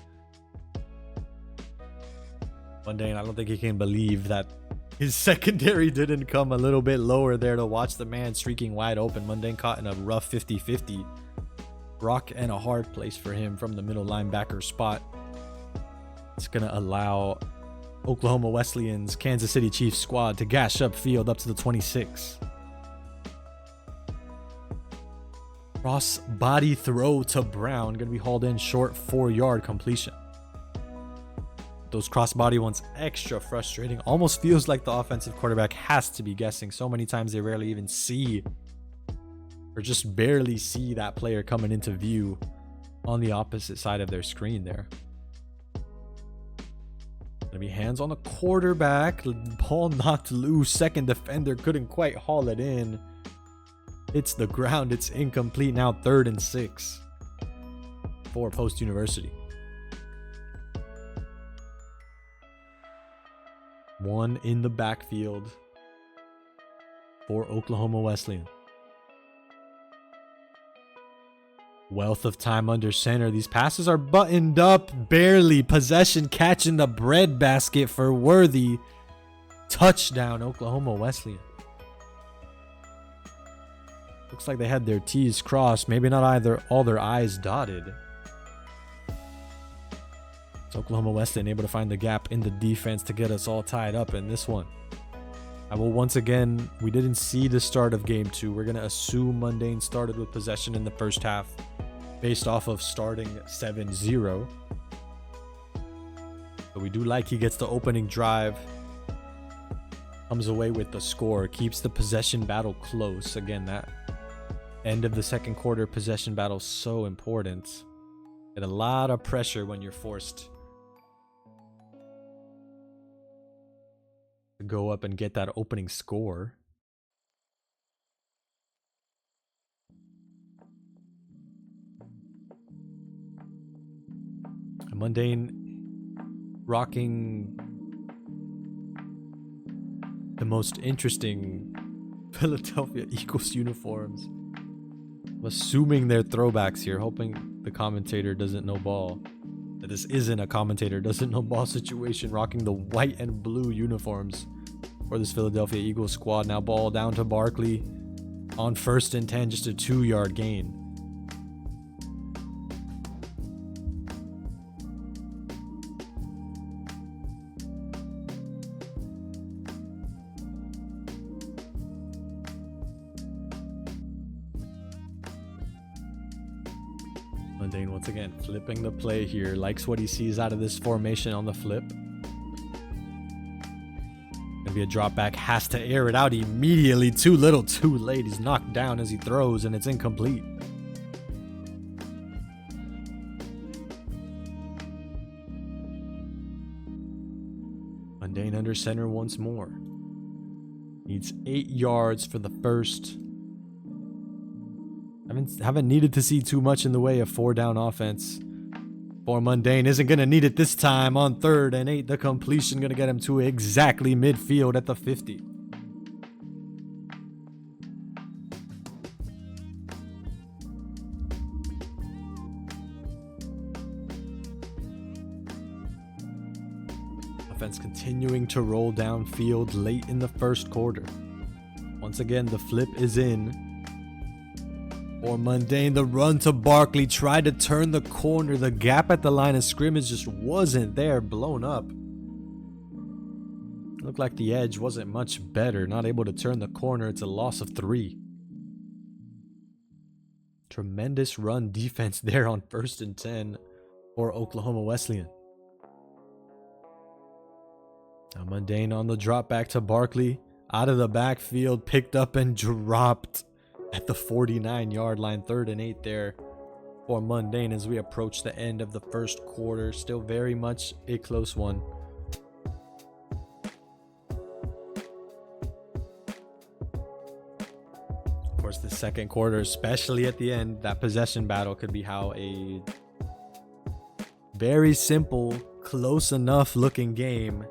MunDayne, I don't think he can believe that his secondary didn't come a little bit lower there to watch the man streaking wide open. MunDayne caught in a rough 50-50. Rock and a hard place for him from the middle linebacker spot. It's going to allow Oklahoma Wesleyan's Kansas City Chiefs squad to gash up field up to the 26. Cross body throw to Brown. Going to be hauled in short 4-yard completion. Those crossbody ones extra frustrating. Almost feels like the offensive quarterback has to be guessing. So many times they rarely even see or just barely see that player coming into view on the opposite side of their screen there. Gonna be hands on the quarterback. Ball knocked loose. Second defender couldn't quite haul it in. It's the ground. It's incomplete. Now 3rd and 6 for Post University. 1 in the backfield for Oklahoma Wesleyan. Wealth of time under center. These passes are buttoned up barely. Possession catching the breadbasket for Worthy. Touchdown, Oklahoma Wesleyan. Looks like they had their T's crossed. Maybe not either all their I's dotted. It's Oklahoma Wesleyan able to find the gap in the defense to get us all tied up in this one. I will once again, we didn't see the start of game 2. We're going to assume MunDayne started with possession in the first half based off of starting 7-0. But we do like he gets the opening drive. Comes away with the score. Keeps the possession battle close. Again, that end of the second quarter possession battle is so important. Get a lot of pressure when you're forced to go up and get that opening score. And MunDayne rocking the most interesting Philadelphia Eagles uniforms. I'm assuming they're throwbacks here, hoping the commentator doesn't know ball. That this isn't a commentator doesn't know ball situation, rocking the white and blue uniforms for this Philadelphia Eagles squad. Now ball down to Barkley on 1st and 10, just a 2-yard gain. MunDayne once again flipping the play here. Likes what he sees out of this formation on the flip. Gonna be a drop back. Has to air it out immediately. Too little, too late. He's knocked down as he throws, and it's incomplete. MunDayne under center once more. Needs 8 yards for the first. Haven't needed to see too much in the way of 4-down offense for MunDayne. Isn't going to need it this time on 3rd and 8. The completion going to get him to exactly midfield at the 50. Offense continuing to roll downfield late in the first quarter. Once again, the flip is in. For MunDayne, the run to Barkley, tried to turn the corner. The gap at the line of scrimmage just wasn't there, blown up. Looked like the edge wasn't much better, not able to turn the corner. It's a loss of 3. Tremendous run defense there on 1st and 10 for Oklahoma Wesleyan. Now MunDayne on the drop back to Barkley, out of the backfield, picked up and dropped at the 49-yard line. 3rd and 8 there for MunDayne as we approach the end of the first quarter. Still very much a close one. Of course, the second quarter, especially at the end, that possession battle could be how a very simple, close enough looking game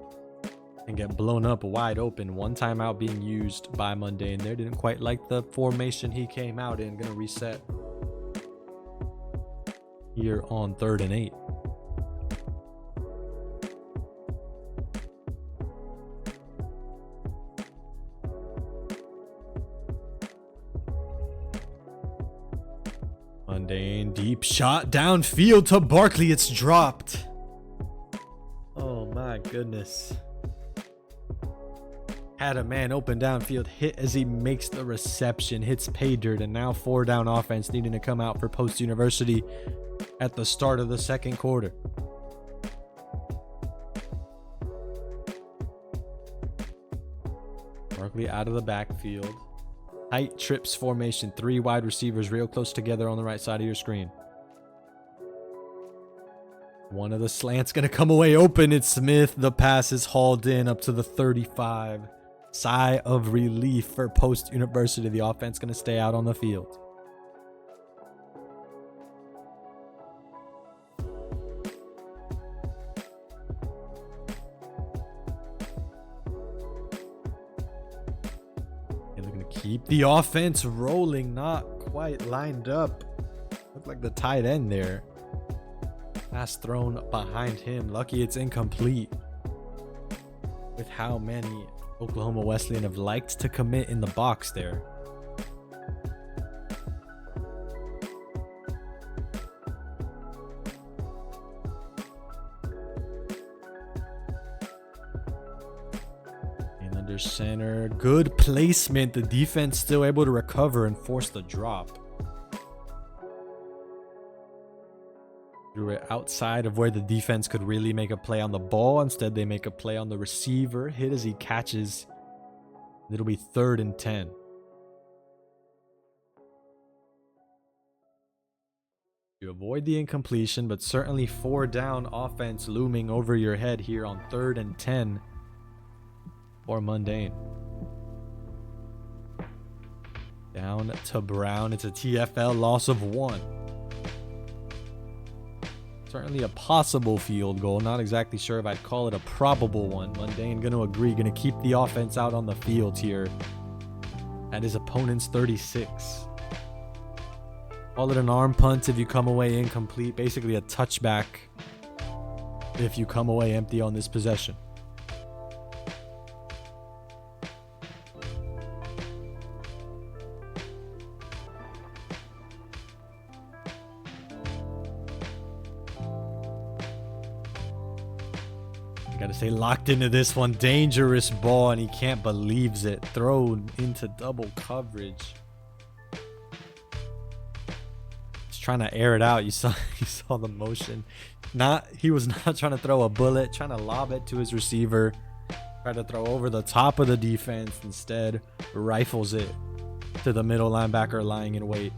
and get blown up wide open. One timeout being used by MunDayne there. Didn't quite like the formation he came out in. Gonna reset here on 3rd and 8. MunDayne, deep shot downfield to Barkley. It's dropped. Oh my goodness. Had a man open downfield, hit as he makes the reception, hits pay dirt, and now 4-down offense needing to come out for Post University at the start of the second quarter. Barkley out of the backfield. Tight trips formation, 3 wide receivers real close together on the right side of your screen. One of the slants going to come away open. It's Smith. The pass is hauled in up to the 35. Sigh of relief for Post University. The offense going to stay out on the field. And they're going to keep the offense rolling. Not quite lined up. Looked like the tight end there. Pass thrown behind him. Lucky it's incomplete. With how many Oklahoma Wesleyan have liked to commit in the box there. And under center, good placement. The defense still able to recover and force the drop. Threw it outside of where the defense could really make a play on the ball. Instead, they make a play on the receiver. Hit as he catches. It'll be 3rd and 10. You avoid the incompletion, but certainly 4 down offense looming over your head here on 3rd and 10 for MunDayne. Down to Brown. It's a TFL loss of 1. Certainly a possible field goal. Not exactly sure if I'd call it a probable one. MunDayne going to agree. Going to keep the offense out on the field here at his opponent's 36. Call it an arm punt if you come away incomplete. Basically a touchback if you come away empty on this possession. Gotta stay locked into this one. Dangerous ball, and he can't believes it. Thrown into double coverage. He's trying to air it out. You saw the motion. He was not trying to throw a bullet, trying to lob it to his receiver. Tried to throw over the top of the defense. Instead, rifles it to the middle linebacker lying in wait.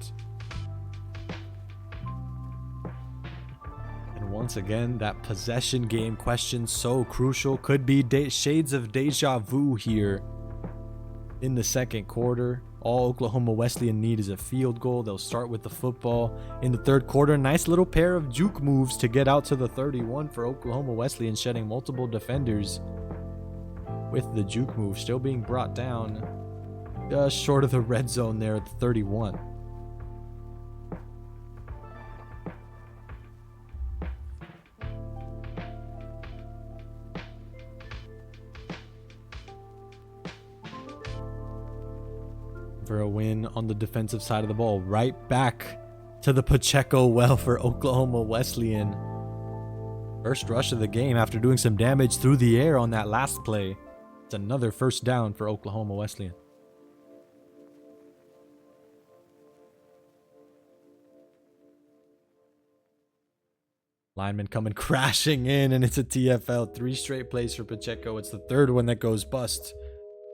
Once again, that possession game question so crucial. Could be shades of deja vu here in the second quarter. All Oklahoma Wesleyan need is a field goal. They'll start with the football in the third quarter. Nice little pair of juke moves to get out to the 31 for Oklahoma Wesleyan, shedding multiple defenders with the juke move. Still being brought down just short of the red zone there at the 31. For a win on the defensive side of the ball. Right back to the Pacheco well for Oklahoma Wesleyan. First rush of the game after doing some damage through the air on that last play. It's another first down for Oklahoma Wesleyan. Lineman coming crashing in, and it's a TFL. 3 straight plays for Pacheco. It's the 3rd one that goes bust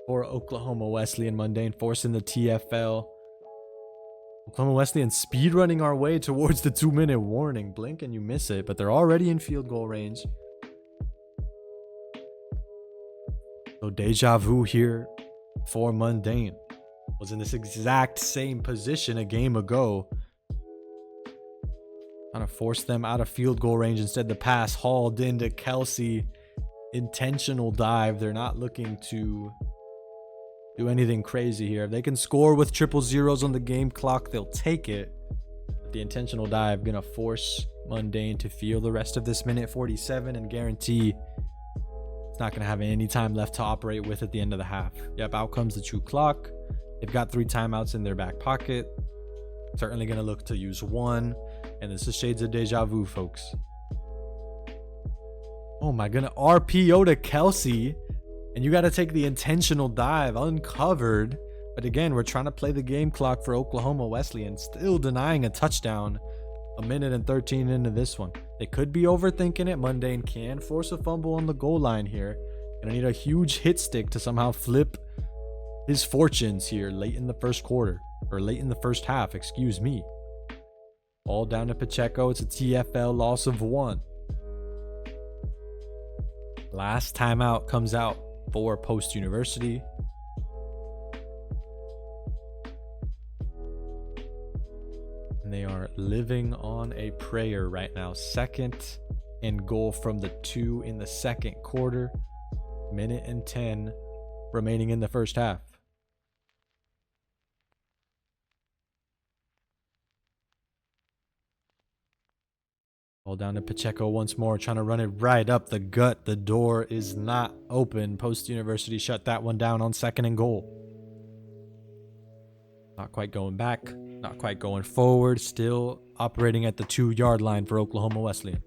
for Oklahoma Wesleyan. MunDayne forcing the TFL. Oklahoma Wesleyan speed running our way towards the 2-minute warning. Blink and you miss it, but they're already in field goal range. So deja vu here for MunDayne. Was in this exact same position a game ago. Trying to force them out of field goal range. Instead, the pass hauled into Kelsey. Intentional dive. They're not looking to do anything crazy here. If they can score with 000s on the game clock, they'll take it. But the intentional dive gonna force MunDayne to feel the rest of this minute 47 and guarantee it's not gonna have any time left to operate with at the end of the half. Yep, out comes the true clock. They've got 3 timeouts in their back pocket. Certainly gonna look to use 1, and this is shades of deja vu, folks. Oh my goodness, RPO to Kelsey. And you got to take the intentional dive uncovered. But again, we're trying to play the game clock for Oklahoma Wesleyan. Still denying a touchdown. 1:13 into this one. They could be overthinking it. MunDayne can force a fumble on the goal line here. Gonna need a huge hit stick to somehow flip his fortunes here late in the first quarter. Or late in the first half, excuse me. All down to Pacheco. It's a TFL loss of 1. Last timeout comes out for Post University. And they are living on a prayer right now. 2nd and goal from the 2 in the second quarter. 1:10 remaining in the first half. Ball down to Pacheco once more, trying to run it right up the gut. The door is not open. Post University shut that one down on 2nd and goal. Not quite going back, not quite going forward. Still operating at the 2-yard line for Oklahoma Wesleyan.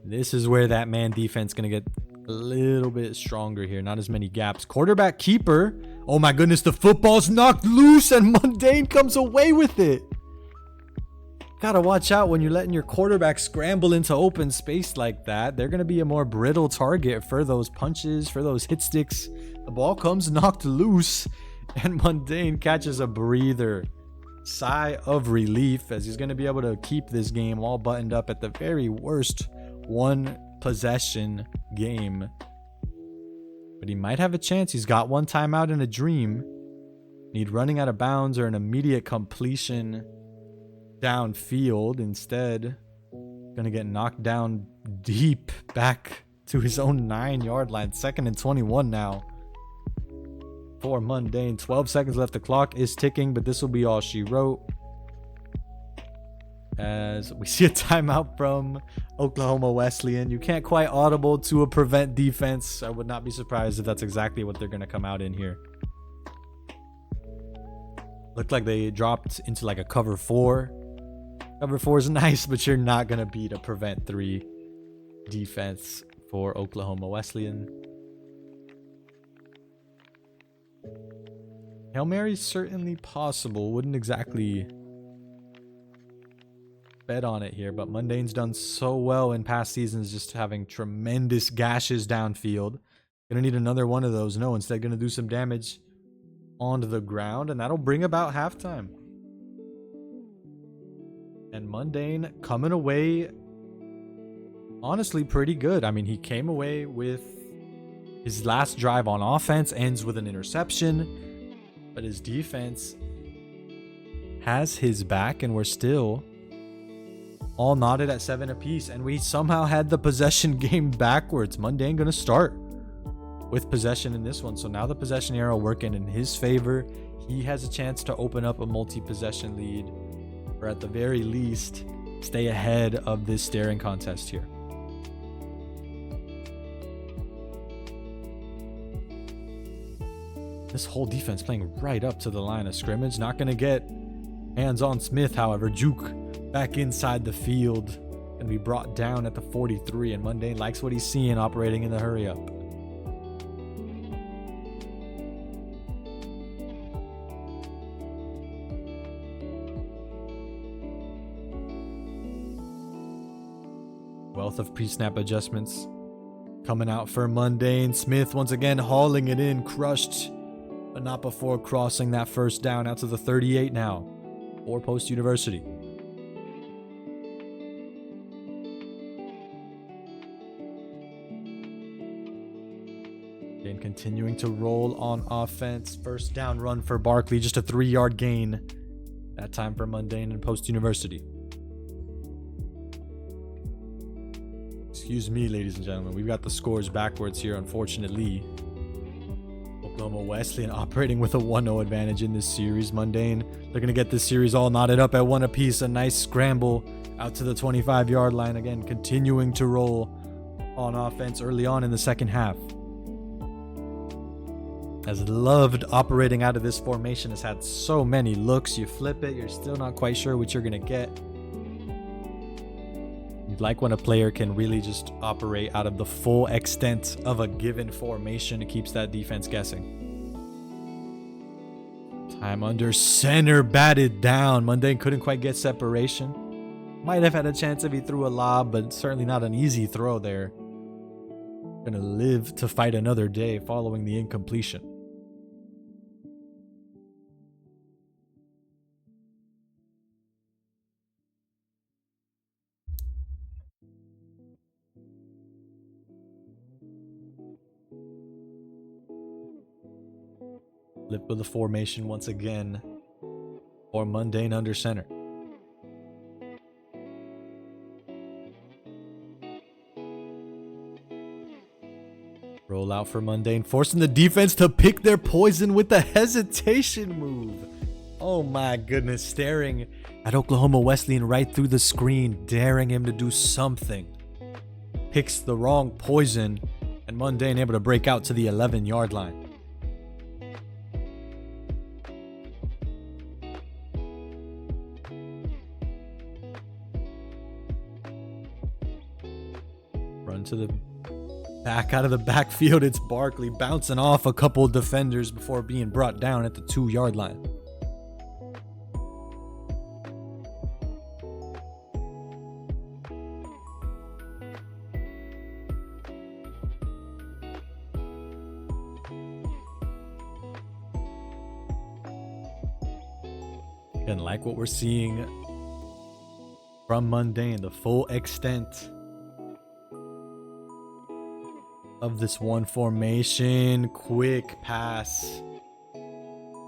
This is where that man defense going to get a little bit stronger here. Not as many gaps. Quarterback keeper. Oh my goodness, the football's knocked loose and MunDayne comes away with it. Gotta watch out when you're letting your quarterback scramble into open space like that. They're going to be a more brittle target for those punches, for those hit sticks. The ball comes knocked loose and MunDayne catches a breather. Sigh of relief as he's going to be able to keep this game all buttoned up at the very worst one possession game. But he might have a chance. He's got one timeout in a dream. Need running out of bounds or an immediate completion downfield. Instead, gonna get knocked down deep back to his own 9-yard line. 2nd and 21 now for MunDayne. 12 seconds left. The clock is ticking, but this will be all she wrote. As we see a timeout from Oklahoma Wesleyan. You can't quite audible to a prevent defense. I would not be surprised if that's exactly what they're going to come out in here. Looked like they dropped into like a cover 4. Cover 4 is nice, but you're not going to beat a prevent 3 defense for Oklahoma Wesleyan. Hail Mary certainly possible. Wouldn't exactly bet on it here, but MunDayne's done so well in past seasons, just having tremendous gashes downfield. Gonna need another one of those. No, instead gonna do some damage onto the ground, and that'll bring about halftime. And MunDayne coming away honestly pretty good. I mean, he came away with his last drive on offense, ends with an interception, but his defense has his back, and we're still all knotted at 7 apiece, and we somehow had the possession game backwards. MunDayne gonna start with possession in this one, so now the possession arrow working in his favor. He has a chance to open up a multi-possession lead, or at the very least stay ahead of this staring contest here. This whole defense playing right up to the line of scrimmage. Not gonna get hands on Smith, however. Juke back inside the field and be brought down at the 43, and MunDayne likes what he's seeing operating in the hurry up. Wealth of pre-snap adjustments coming out for MunDayne. Smith once again hauling it in, crushed, but not before crossing that first down out to the 38 now for Post University. And continuing to roll on offense. First down run for Barkley, just a 3-yard gain. That time for MunDayne and Post University. Excuse me, ladies and gentlemen. We've got the scores backwards here, unfortunately. Oklahoma Wesleyan operating with a 1-0 advantage in this series. MunDayne, they're going to get this series all knotted up at 1 apiece. A nice scramble out to the 25-yard line. Again, continuing to roll on offense early on in the second half. Has loved operating out of this formation. Has had so many looks. You flip it, you're still not quite sure what you're going to get. You'd like when a player can really just operate out of the full extent of a given formation. It keeps that defense guessing. Time under center, batted down. MunDayne couldn't quite get separation. Might have had a chance if he threw a lob, but certainly not an easy throw there. Gonna live to fight another day following the incompletion. Flip with the formation once again for MunDayne under center. Roll out for MunDayne, forcing the defense to pick their poison with the hesitation move. Oh my goodness, staring at Oklahoma Wesleyan right through the screen, daring him to do something. Picks the wrong poison, and MunDayne able to break out to the 11-yard line. Run to the back out of the backfield. It's Barkley bouncing off a couple defenders before being brought down at the 2-yard line. And like what we're seeing from MunDayne, the full extent of this one formation. Quick pass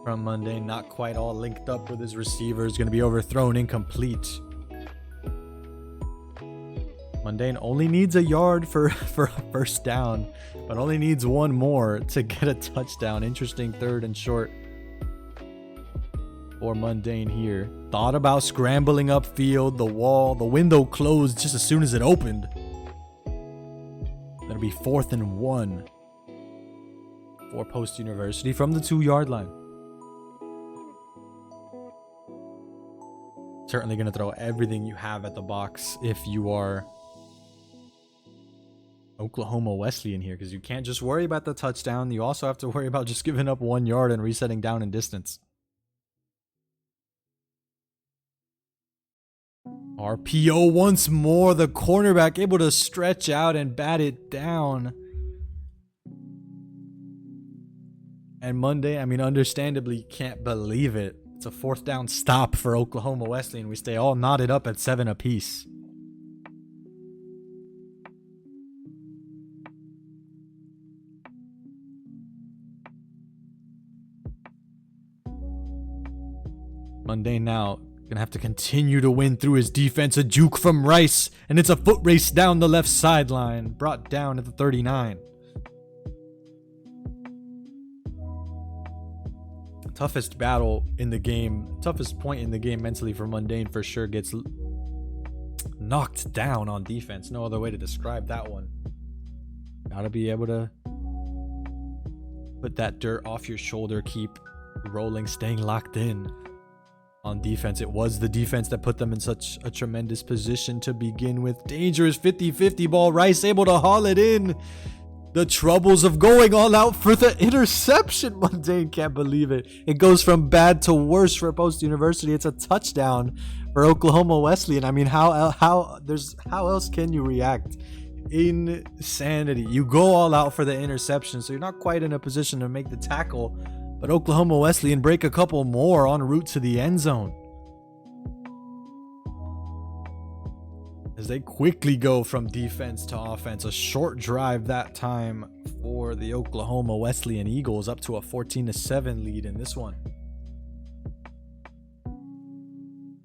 from MunDayne, not quite all linked up with his receivers. Going to be overthrown, incomplete. MunDayne only needs a yard for a first down, but only needs one more to get a touchdown. Interesting 3rd and short for MunDayne here. Thought about scrambling upfield. The window closed just as soon as it opened. That'll be 4th and 1 for Post University from the 2-yard line. Certainly going to throw everything you have at the box if you are Oklahoma Wesleyan here, because you can't just worry about the touchdown. You also have to worry about just giving up 1 yard and resetting down in distance. RPO once more. The cornerback able to stretch out and bat it down. And MunDayne, I mean, understandably, can't believe it. It's a 4th down stop for Oklahoma Wesleyan. We stay all knotted up at 7 apiece. MunDayne now gonna have to continue to win through his defense. A juke from Rice, and it's a foot race down the left sideline. Brought down at the 39. Toughest battle in the game, toughest point in the game mentally for MunDayne for sure. Gets knocked down on defense. No other way to describe that one. Gotta be able to put that dirt off your shoulder, keep rolling, staying locked in. On defense, it was the defense that put them in such a tremendous position to begin with. Dangerous 50-50 ball. Rice able to haul it in. The troubles of going all out for the interception. MunDayne can't believe it. It goes from bad to worse for Post University. It's a touchdown for Oklahoma Wesleyan. I mean, how else can you react? Insanity. You go all out for the interception, so you're not quite in a position to make the tackle. But Oklahoma Wesleyan break a couple more en route to the end zone, as they quickly go from defense to offense. A short drive that time for the Oklahoma Wesleyan Eagles, up to a 14-7 lead in this one.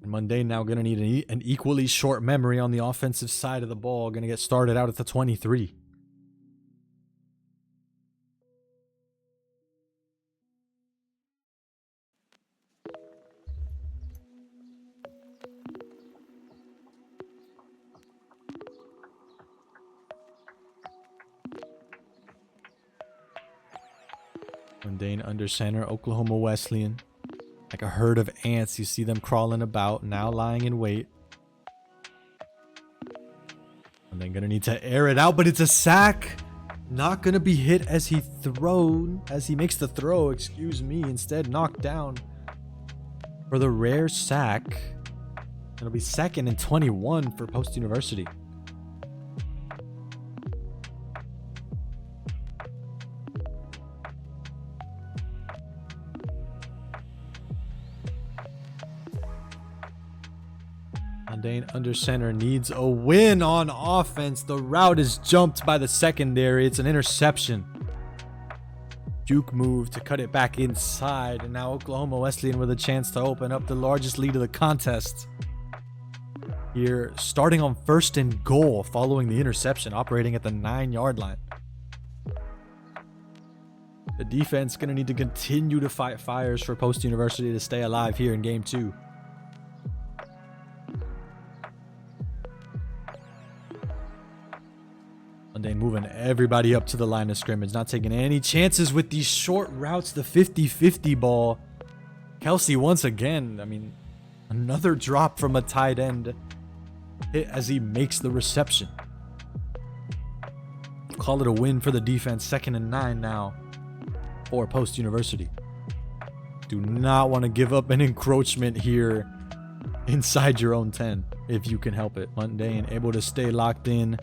And MunDayne now going to need an equally short memory on the offensive side of the ball. Going to get started out at the 23. MunDayne under center, Oklahoma Wesleyan. Like a herd of ants, you see them crawling about, now lying in wait. And then gonna need to air it out, but it's a sack. Not gonna be hit as he makes the throw, excuse me. Instead, knocked down for the rare sack. It'll be 2nd and 21 for Post University. MunDayne under center needs a win on offense. The route is jumped by the secondary. It's an interception. Juke move to cut it back inside. And now Oklahoma Wesleyan with a chance to open up the largest lead of the contest. Here, starting on 1st and goal following the interception, operating at the 9-yard line. The defense going to need to continue to fight fires for Post University to stay alive here in game 2. MunDayne moving everybody up to the line of scrimmage, not taking any chances with these short routes, the 50-50 ball. Kelsey once again, I mean, another drop from a tight end hit as he makes the reception. Call it a win for the defense. 2nd and 9 now for Post University. Do not want to give up an encroachment here inside your own 10 if you can help it. MunDayne able to stay locked in.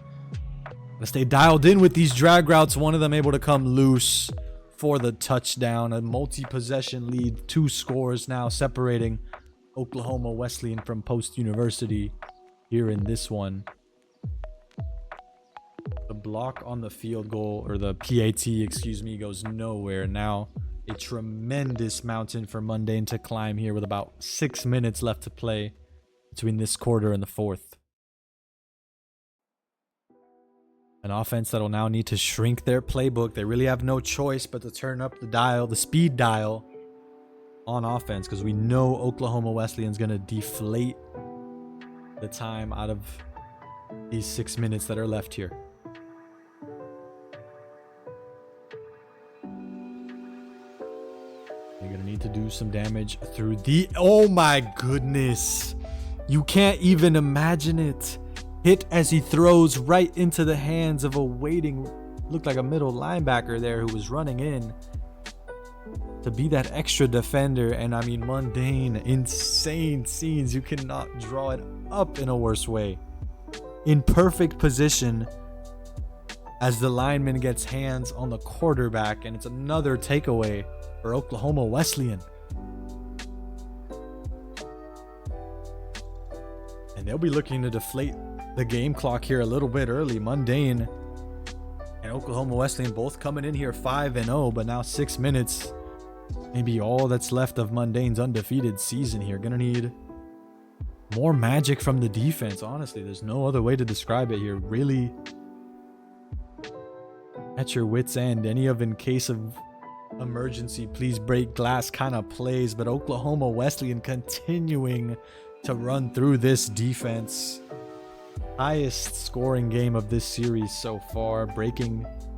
Stay dialed in with these drag routes. One of them able to come loose for the touchdown. A multi-possession lead. 2 scores now separating Oklahoma Wesleyan from Post University here in this one. The block on the field goal, or the PAT, excuse me, goes nowhere. Now a tremendous mountain for MunDayne to climb here with about 6 minutes left to play between this quarter and the 4th. An offense that'll now need to shrink their playbook. They really have no choice but to turn up the dial, the speed dial on offense, because we know Oklahoma Wesleyan's going to deflate the time out of these 6 minutes that are left here. You're going to need to do some damage through the... Oh my goodness. You can't even imagine it. Hit as he throws right into the hands of a waiting, looked like a middle linebacker there who was running in to be that extra defender. And I mean, MunDayne, insane scenes. You cannot draw it up in a worse way. In perfect position as the lineman gets hands on the quarterback, and it's another takeaway for Oklahoma Wesleyan. And they'll be looking to deflate the game clock here a little bit early. MunDayne and Oklahoma Wesleyan both coming in here 5-0, but now 6 minutes, maybe all that's left of MunDayne's undefeated season here. Gonna need more magic from the defense. Honestly, there's no other way to describe it here. Really at your wits' end. Any of in case of emergency, please break glass kind of plays, but Oklahoma Wesleyan continuing to run through this defense. Highest scoring game of this series so far,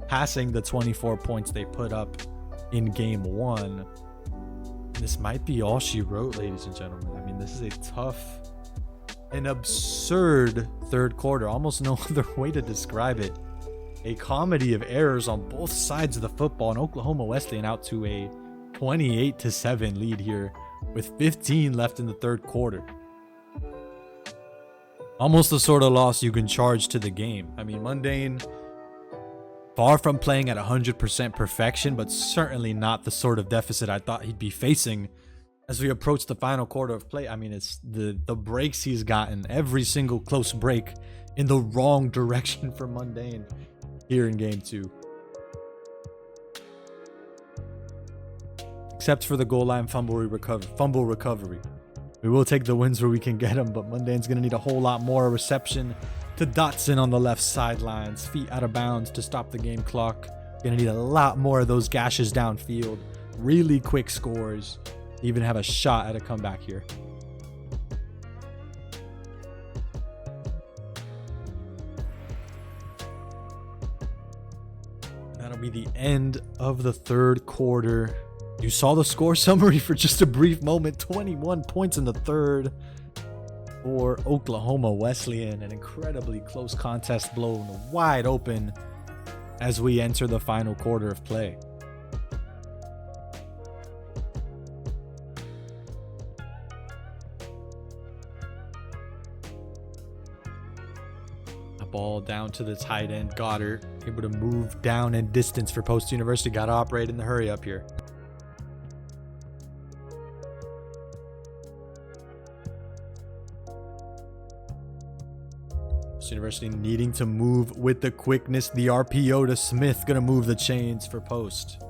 passing the 24 points they put up in game 1. This might be all she wrote, ladies and gentlemen. I mean, this is a tough and absurd third quarter. Almost no other way to describe it. A comedy of errors on both sides of the football, and Oklahoma Wesleyan out to a 28-7 lead here with 15 left in the third quarter. Almost the sort of loss you can charge to the game. I mean, MunDayne, far from playing at 100% perfection, but certainly not the sort of deficit I thought he'd be facing as we approach the final quarter of play. I mean, it's the breaks he's gotten, every single close break in the wrong direction for MunDayne here in game 2. Except for the goal line fumble recovery. We will take the wins where we can get them, but MunDayne's going to need a whole lot more. Reception to Dotson on the left sidelines. Feet out of bounds to stop the game clock. Going to need a lot more of those gashes downfield. Really quick scores. Even have a shot at a comeback here. That'll be the end of the third quarter. You saw the score summary for just a brief moment. 21 points in the third for Oklahoma Wesleyan. An incredibly close contest blown wide open as we enter the final quarter of play. A ball down to the tight end, Goddard. Able to move down in distance for Post University. Got to operate in the hurry up here. University needing to move with the quickness. The RPO to Smith, gonna move the chains for Post.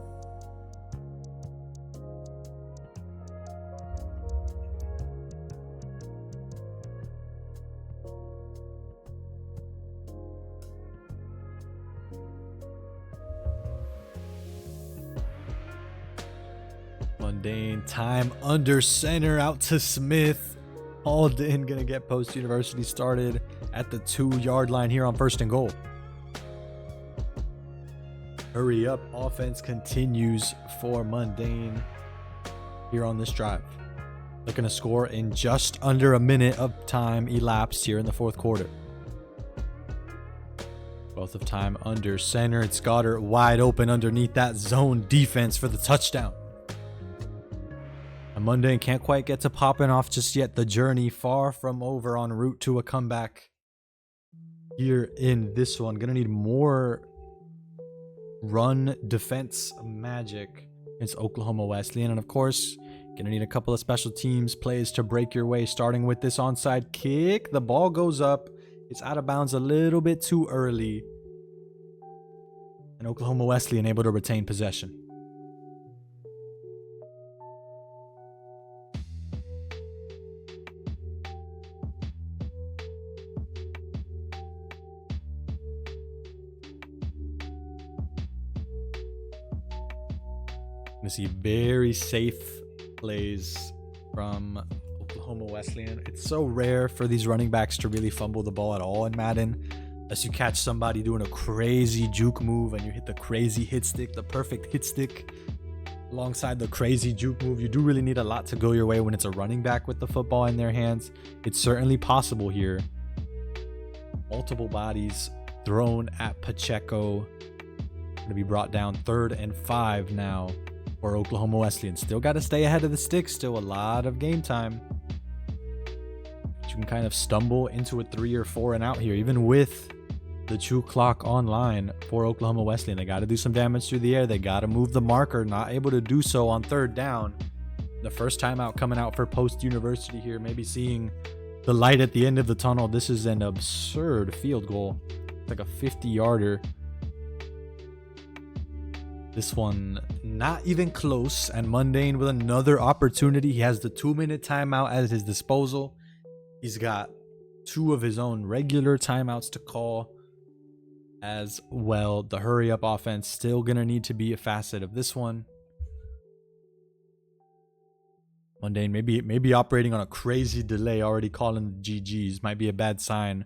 MunDayne. Time under center out to Smith. Alden gonna get Post University started at the 2-yard line here on 1st and goal. Hurry up offense continues for MunDayne here on this drive. Looking to score in just under a minute of time elapsed here in the 4th quarter. Both of time under center. It's Goddard wide open underneath that zone defense for the touchdown. And MunDayne can't quite get to popping off just yet. The journey far from over en route to a comeback here in this one. Gonna need more run defense magic against Oklahoma Wesleyan. And of course, gonna need a couple of special teams plays to break your way, starting with this onside kick. The ball goes up. It's out of bounds a little bit too early. And Oklahoma Wesleyan able to retain possession. You see very safe plays from Oklahoma Wesleyan. It's so rare for these running backs to really fumble the ball at all in Madden, unless you catch somebody doing a crazy juke move and you hit the crazy hit stick, the perfect hit stick alongside the crazy juke move. You do really need a lot to go your way when it's a running back with the football in their hands. It's certainly possible here. Multiple bodies thrown at Pacheco. Going to be brought down 3rd and 5 now for Oklahoma Wesleyan. Still got to stay ahead of the sticks. Still a lot of game time. You can kind of stumble into a 3 or 4 and out here, even with the 2 clock online for Oklahoma Wesleyan. They got to do some damage through the air. They got to move the marker. Not able to do so on 3rd down. The first timeout coming out for Post University here. Maybe seeing the light at the end of the tunnel. This is an absurd field goal. It's like a 50-yarder. This one not even close, and MunDayne with another opportunity. He has the 2-minute timeout at his disposal. He's got 2 of his own regular timeouts to call as well. The hurry up offense still gonna need to be a facet of this one. MunDayne maybe operating on a crazy delay, already calling the GGs. Might be a bad sign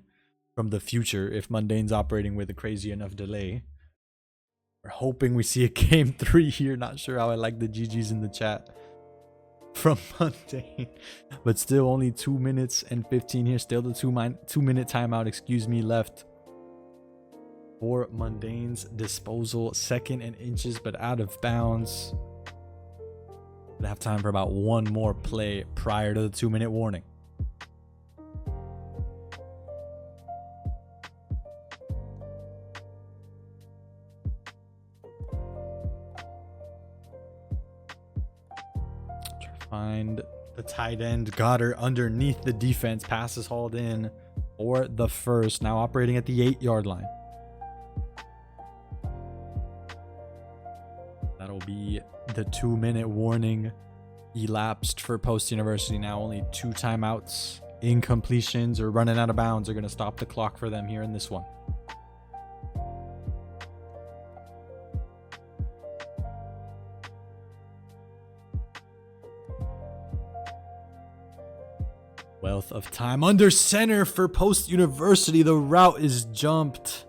from the future if MunDayne's operating with a crazy enough delay. We're hoping we see a game 3 here. Not sure how I like the GGs in the chat from MunDayne. But still only 2 minutes and 15 here. Still the 2-minute timeout, left for MunDayne's disposal. 2nd and inches, but out of bounds. We'll have time for about 1 more play prior to the 2-minute warning. Find the tight end Goddard underneath the defense. Passes hauled in for the first. Now operating at the 8-yard line. That'll be the 2-minute warning elapsed for Post University. Now only 2 timeouts. Incompletions or running out of bounds are going to stop the clock for them here in this one. Wealth of time under center for Post University. The route is jumped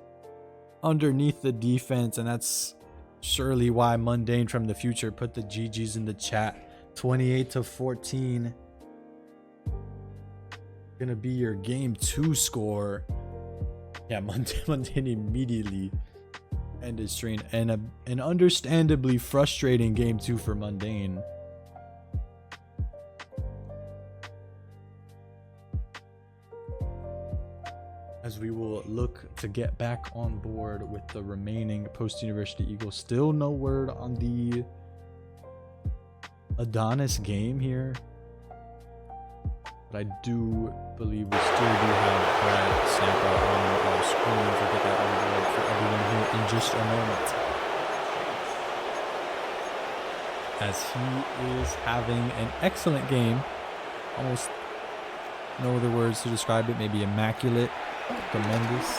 underneath the defense, and that's surely why MunDayne from the future put the GGs in the chat. 28-14. Gonna be your game 2 score. Yeah, MunDayne immediately ended stream, and an understandably frustrating game 2 for MunDayne. As we will look to get back on board with the remaining Post University Eagles. Still no word on the Adonis game here. But I do believe we still do have BradSnappa on our screen. We'll get that on board for everyone here in just a moment. As he is having an excellent game. Almost no other words to describe it. Maybe immaculate. Tremendous.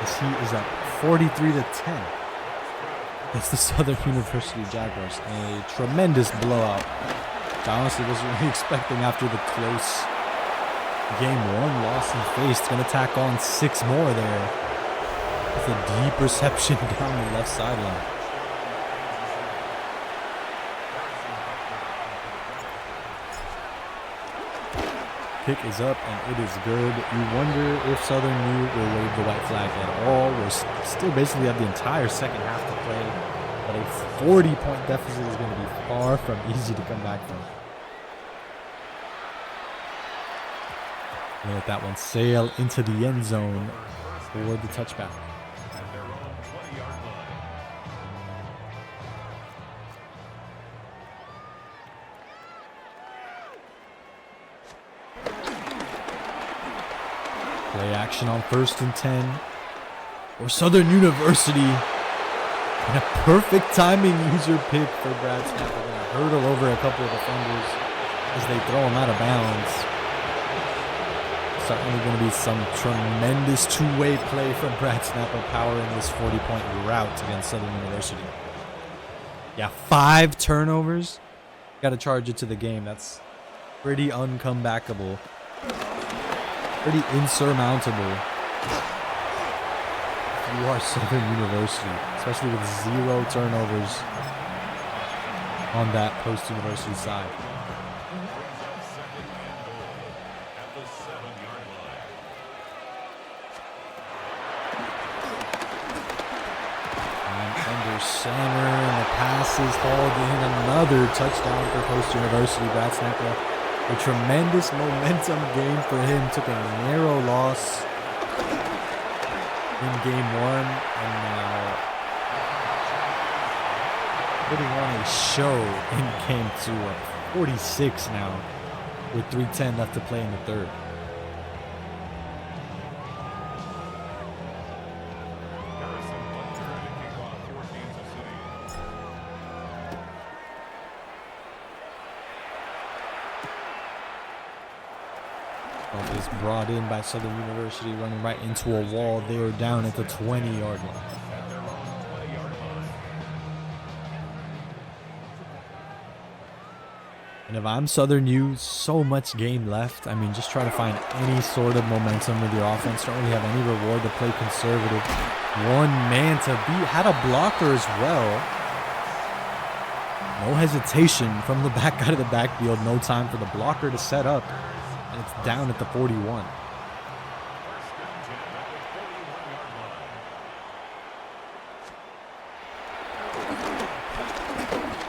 As he is up 43-10. It's the Southern University Jaguars. A tremendous blowout. I honestly wasn't really expecting after the close game 1 loss he faced. Going to tack on 6 more there with a deep reception down the left sideline. Kick is up and it is good. You wonder if Southern U will wave the white flag at all. We're still basically have the entire second half to play, but a 40-point deficit is going to be far from easy to come back from. We'll let that one sail into the end zone for the touchback. Play action on 1st and 10 for Southern University. And a perfect timing user pick for BradSnappa. Going to hurdle over a couple of defenders as they throw him out of bounds. Certainly going to be some tremendous two-way play from BradSnappa powering this 40-point rout against Southern University. Yeah, 5 turnovers. Got to charge it to the game. That's pretty uncomebackable. Pretty insurmountable if you are Southern University, especially with 0 turnovers on that post-university side. And under center, and the pass is hauled in. Another touchdown for post-university. BradSnappa. A tremendous momentum gain for him. Took a narrow loss in game 1 and now putting on a show in game 2 at 46 now with 3:10 left to play in the third. Is brought in by Southern University, running right into a wall. They were down at the 20-yard line. And if I'm Southern U, so much game left. I mean, just try to find any sort of momentum with your offense. Don't really have any reward to play conservative. One man to beat. Had a blocker as well. No hesitation from the back out of the backfield. No time for the blocker to set up. And it's down at the 41.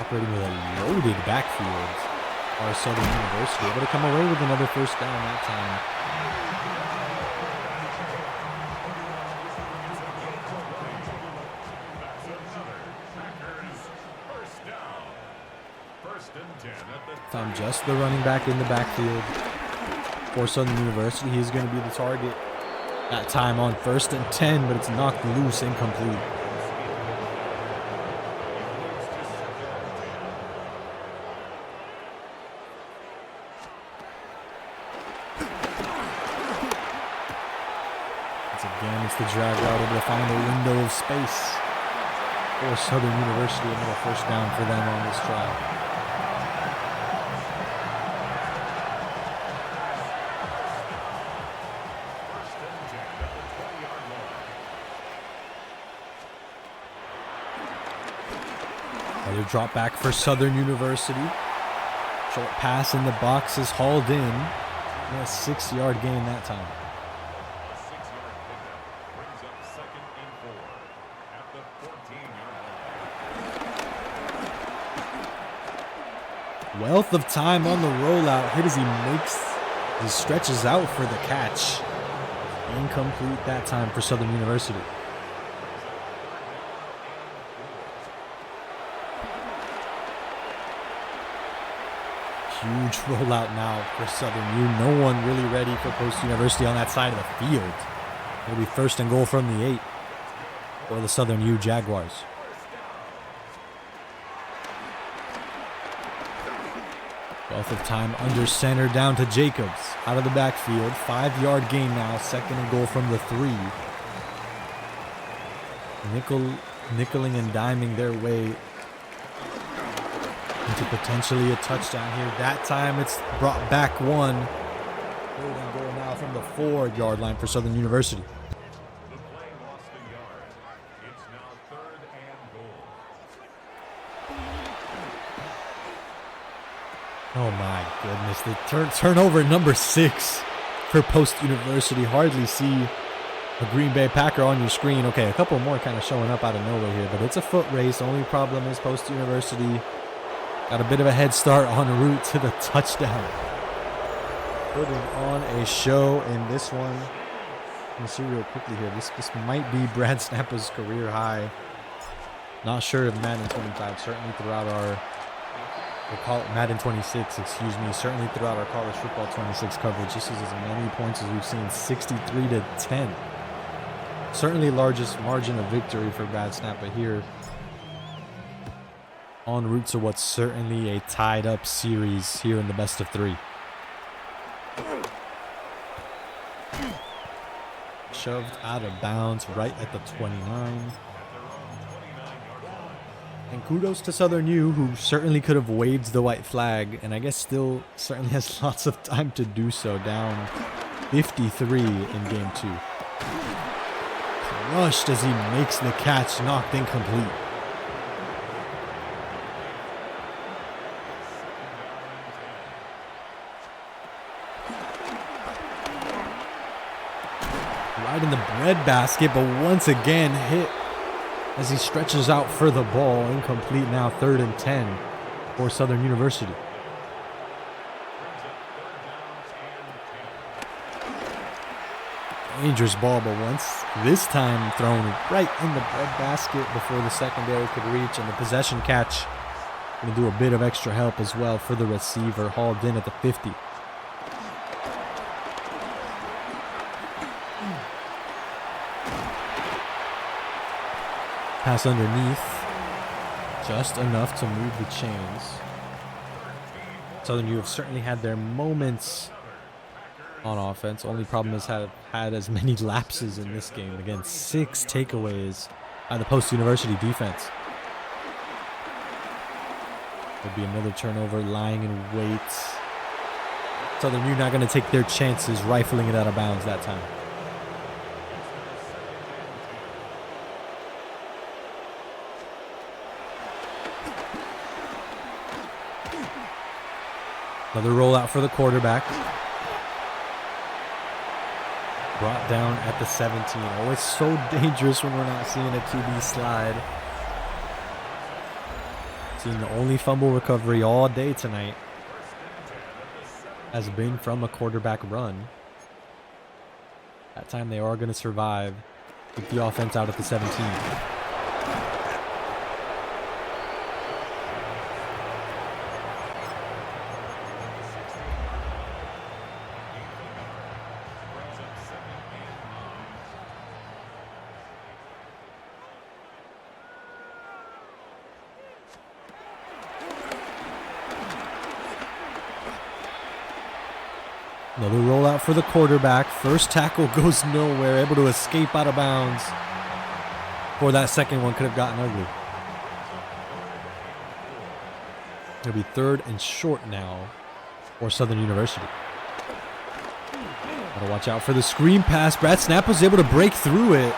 Operating with a loaded backfield. Our Southern University able to come away with another first down that time. Found just the running back in the backfield for Southern University. He's going to be the target that time on 1st and 10, but it's knocked loose, incomplete. Again, it's the drag route, able to find a window of space for Southern University. Another first down for them on this drive. Another drop back for Southern University. Short pass in the box is hauled in. And a 6-yard gain that time. Wealth of time on the rollout. Hit as he stretches out for the catch. Incomplete that time for Southern University. Huge rollout now for Southern U. No one really ready for Post University on that side of the field. It'll be 1st and goal from the 8 for the Southern U Jaguars. Wealth of time under center down to Jacobs. Out of the backfield. 5-yard gain now. 2nd and goal from the 3. nickeling and diming their way into potentially a touchdown here. That time it's brought back one. Third and goal now from the 4-yard line for Southern University. The play lost a yard. It's now 3rd and goal. Oh my goodness. The turnover number 6 for Post University. Hardly see a Green Bay Packer on your screen. Okay, a couple more kind of showing up out of nowhere here, but it's a foot race. Only problem is Post University got a bit of a head start en route to the touchdown. Putting on a show in this one. Let me see real quickly here. This might be BradSnappa's career high. Not sure if Madden 25, certainly throughout Madden 26, excuse me, certainly throughout our college football 26 coverage. This is as many points as we've seen, 63-10. Certainly largest margin of victory for BradSnappa here. En route to what's certainly a tied up series here in the best of 3. Shoved out of bounds right at the 29. And kudos to Southern U, who certainly could have waved the white flag, and I guess still certainly has lots of time to do so, down 53 in game 2. Crushed as he makes the catch, knocked incomplete. Right in the breadbasket, but once again hit as he stretches out for the ball. Incomplete now, 3rd and 10 for Southern University. Dangerous ball, but once this time thrown right in the breadbasket before the secondary could reach, and the possession catch going to do a bit of extra help as well for the receiver, hauled in at the 50. Pass underneath, just enough to move the chains. Southern U have certainly had their moments on offense. Only problem is have had as many lapses in this game. Again, 6 takeaways by the Post University defense. There'll be another turnover, lying in wait. Southern U not going to take their chances, rifling it out of bounds that time. Another rollout for the quarterback. Brought down at the 17. Oh, it's so dangerous when we're not seeing a QB slide. Seeing the only fumble recovery all day tonight has been from a quarterback run. That time they are going to survive. Keep the offense out at the 17. Another rollout for the quarterback. First tackle goes nowhere. Able to escape out of bounds. Or that second one could have gotten ugly. It'll be 3rd and short now for Southern University. Gotta watch out for the screen pass. BradSnappa was able to break through it.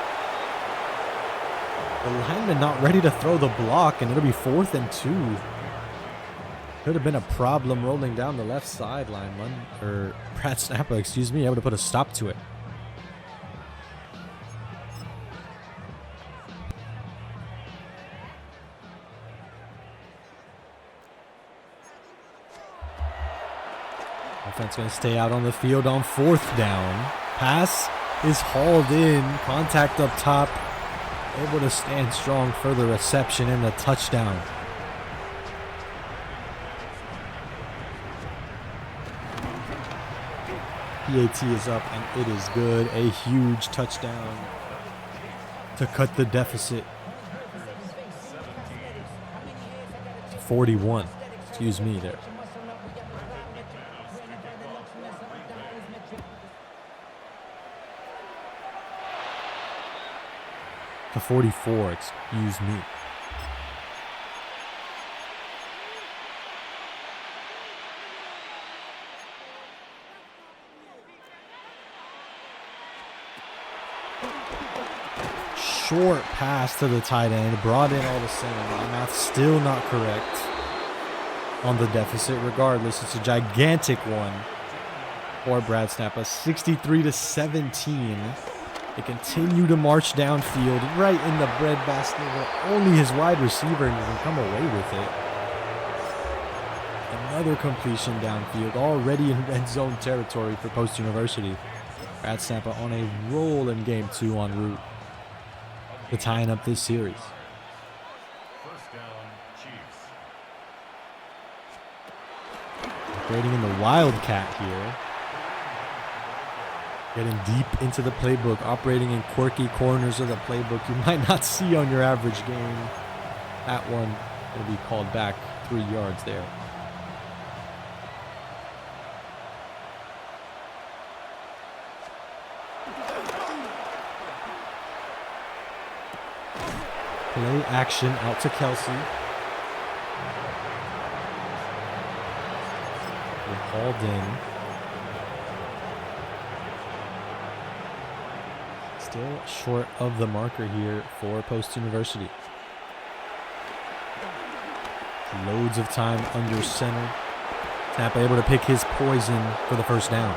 The lineman not ready to throw the block, and it'll be 4th and 2. Could have been a problem rolling down the left sideline. BradSnappa, excuse me, able to put a stop to it. Offense going to stay out on the field on 4th down. Pass is hauled in. Contact up top. Able to stand strong for the reception and the touchdown. PAT is up, and it is good. A huge touchdown to cut the deficit to 41. Excuse me there. To 44, excuse me. Short pass to the tight end, brought in all the center. My math's still not correct on the deficit. Regardless, it's a gigantic one for BradSnappa, 63-17. They continue to march downfield right in the breadbasket where only his wide receiver can come away with it. Another completion downfield, already in red zone territory for Post University. BradSnappa on a roll in game 2 en route to tying up this series. First down, Chiefs. Operating in the Wildcat here. Getting deep into the playbook, operating in quirky corners of the playbook you might not see on your average game. That one will be called back 3 yards there. Play action out to Kelsey. We're hauled in. Still short of the marker here for Post University. Loads of time under center. Snappa able to pick his poison for the first down.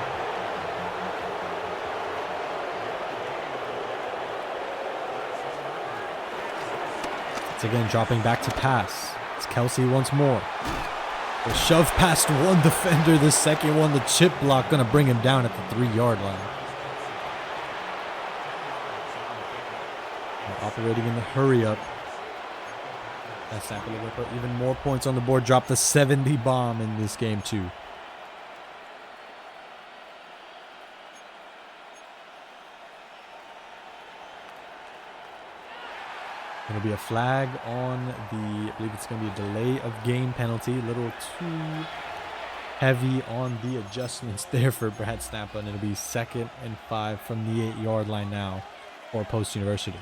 It's again dropping back to pass. It's Kelsey once more. The shove past one defender. The second one, the chip block, going to bring him down at the 3-yard line. Operating in the hurry up. That's not going to put even more points on the board. Drop the 70 bomb in this game too. Going to be a flag on the, I believe it's going to be a delay of game penalty. A little too heavy on the adjustments there for BradSnappa, and it'll be 2nd and 5 from the 8-yard line now for Post University.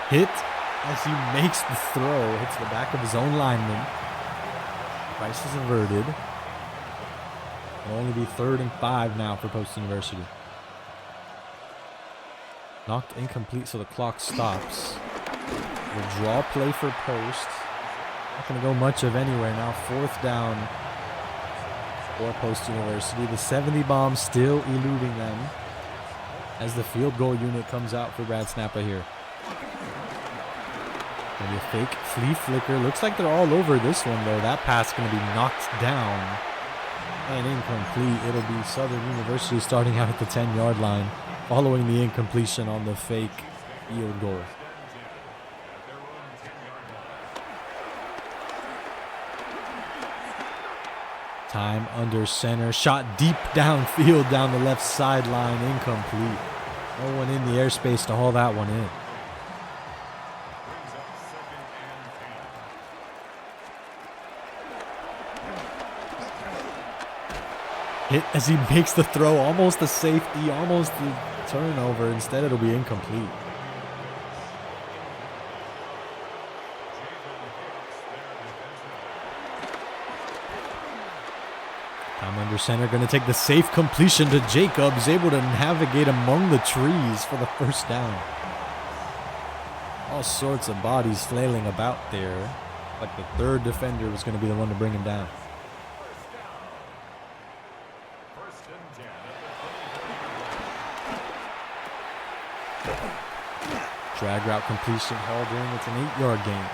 Hit as he makes the throw, hits the back of his own lineman. Price is averted. It'll only be 3rd and 5 now for Post University. Knocked incomplete, so the clock stops. The draw play for Post. Not going to go much of anywhere now. 4th down for Post University. The 70 bomb still eluding them as the field goal unit comes out for BradSnappa here. Maybe a fake flea flicker. Looks like they're all over this one, though. That pass going to be knocked down and incomplete. It'll be Southern University starting out at the 10-yard line following the incompletion on the fake field goal. Time under center. Shot deep downfield down the left sideline. Incomplete. No one in the airspace to haul that one in. Hit as he makes the throw, almost a safety, almost the turnover. Instead, it'll be incomplete. Time under center, going to take the safe completion to Jacobs, able to navigate among the trees for the first down. All sorts of bodies flailing about there, but the 3rd defender was going to be the one to bring him down. Drag route completion hauled in. It's an 8-yard gain.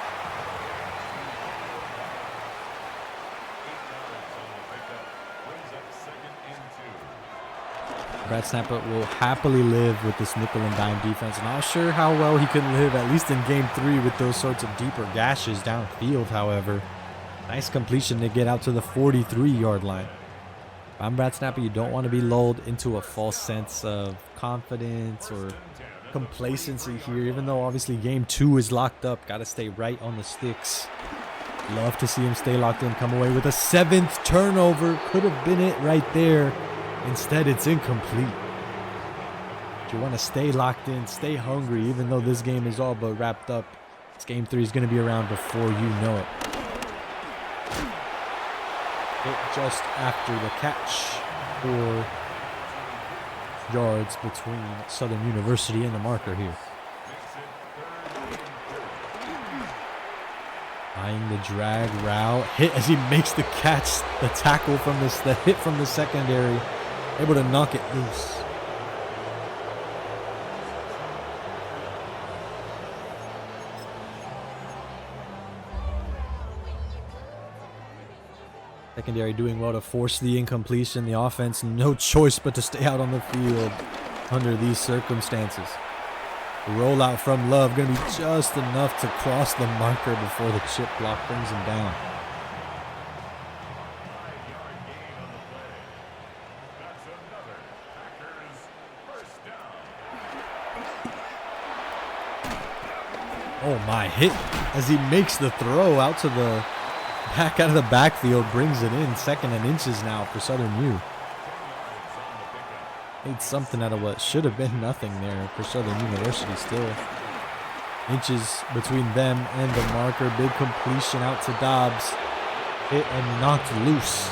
BradSnappa will happily live with this nickel and dime defense. Not sure how well he could live, at least in game 3, with those sorts of deeper gashes downfield, however. Nice completion to get out to the 43-yard line. If I'm BradSnappa, you don't want to be lulled into a false sense of confidence or complacency here, even though obviously game 2 is locked up. Got to stay right on the sticks. Love to see him stay locked in, come away with a 7th turnover. Could have been it right there. Instead, it's incomplete. But you want to stay locked in, stay hungry, even though this game is all but wrapped up. This game 3 is going to be around before you know it. Hit just after the catch for yards between Southern University and the marker here. Eyeing the drag route, hit as he makes the catch, the tackle from the hit from the secondary, able to knock it loose. Secondary doing well to force the incompletion. The offense, no choice but to stay out on the field under these circumstances. The rollout from Love going to be just enough to cross the marker before the chip block brings him down. Oh my, hit as he makes the throw out to the back out of the backfield, brings it in. 2nd and inches now for Southern U. Made something out of what should have been nothing there for Southern University still. Inches between them and the marker. Big completion out to Dobbs. Hit and knocked loose.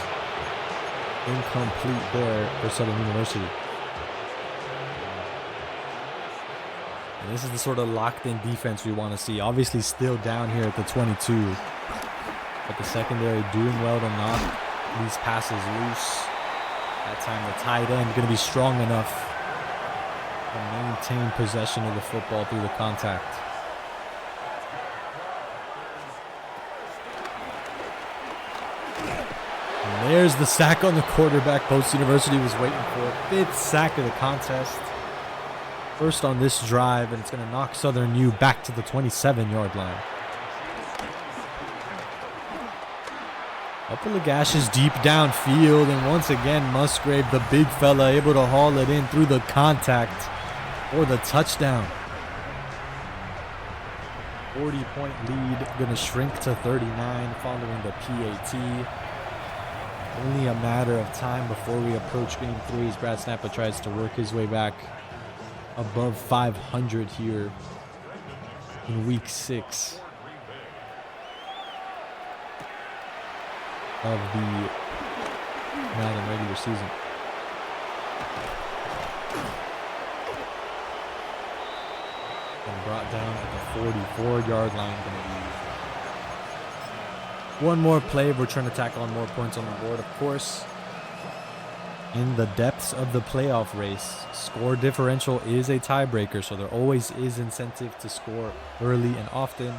Incomplete there for Southern University. And this is the sort of locked-in defense we want to see. Obviously still down here at the 22. But the secondary doing well to knock these passes loose. That time the tight end going to be strong enough to maintain possession of the football through the contact. And there's the sack on the quarterback. Post University was waiting for it. 5th sack of the contest. First on this drive, and it's going to knock Southern U back to the 27-yard line. Couple of gashes deep downfield, and once again Musgrave, the big fella, able to haul it in through the contact for the touchdown. 40-point lead going to shrink to 39 following the PAT. Only a matter of time before we approach game 3 as BradSnappa tries to work his way back above 500 here in week 6 of the Madden regular season. And brought down at the 44-yard line. Gonna be one more play. We're trying to tack on more points on the board, of course. In the depths of the playoff race, score differential is a tiebreaker, so there always is incentive to score early and often.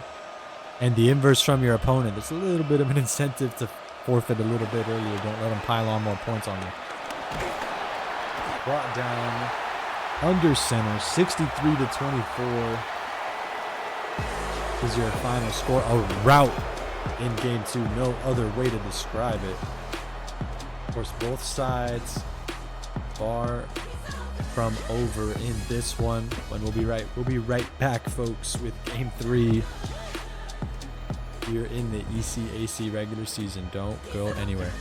And the inverse from your opponent, it's a little bit of an incentive to forfeit a little bit earlier. Don't let them pile on more points on you. Brought down under center, 63-24 is your final score. A rout in game 2, no other way to describe it. Of course, both sides far from over in this one, but we'll be right back, folks, with game 3 here in the ECAC regular season. Don't go anywhere.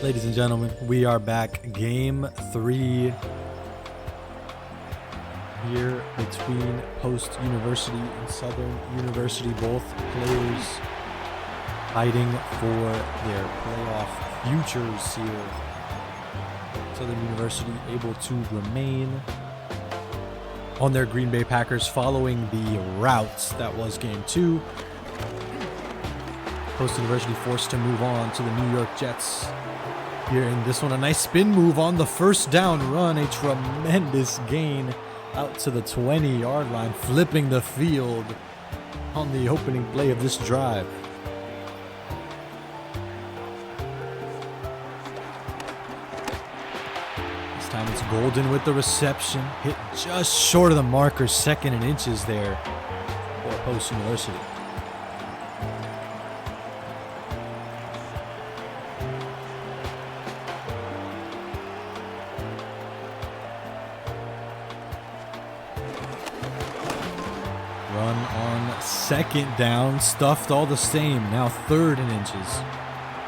Ladies and gentlemen, we are back. Game 3 here between Post University and Southern University. Both players fighting for their playoff futures here. Southern University able to remain on their Green Bay Packers following the routes that was Game 2. Post University forced to move on to the New York Jets. Here in this one, a nice spin move on the first down run, a tremendous gain out to the 20-yard line, flipping the field on the opening play of this drive. This time it's Golden with the reception, hit just short of the marker, 2nd and inches there for Post University. Run on 2nd down, stuffed all the same. Now 3rd and inches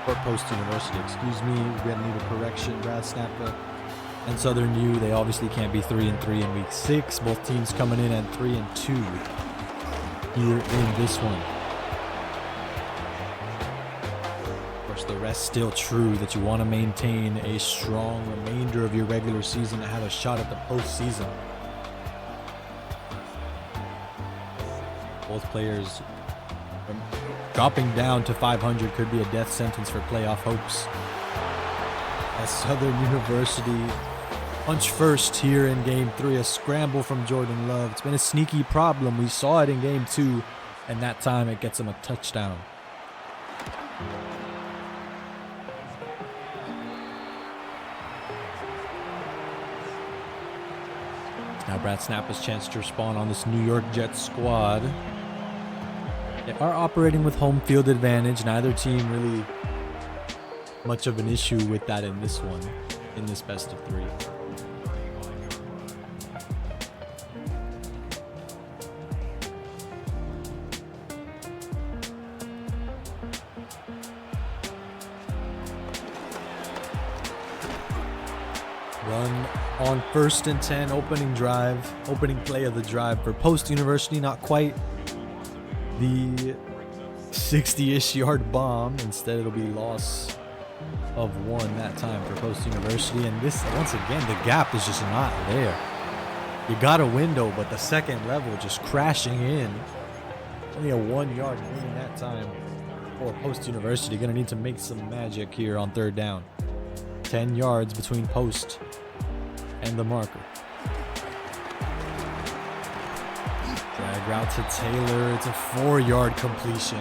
for Post University. Excuse me, we're going to need a correction. BradSnappa and Southern U, they obviously can't be 3-3 in week 6. Both teams coming in at 3-2 here in this one. Of course, the rest still true that you want to maintain a strong remainder of your regular season to have a shot at the postseason. Both players dropping down to 500 could be a death sentence for playoff hopes. As Southern University punch first here in Game 3, a scramble from Jordan Love. It's been a sneaky problem. We saw it in Game 2, and that time it gets him a touchdown. Now BradSnappa's chance to respond on this New York Jets squad. They are operating with home field advantage. Neither team really much of an issue with that in this one, in this best of 3. Run on 1st and 10, opening drive, opening play of the drive for Post University. Not quite the 60-ish yard bomb. Instead, it'll be loss of 1 that time for Post University. And this, once again, the gap is just not there. You got a window, but the 2nd level just crashing in. Only a 1-yard gain that time for Post University. Gonna need to make some magic here on 3rd down. 10 yards between Post and the marker. Drag route to Taylor. It's a 4-yard completion.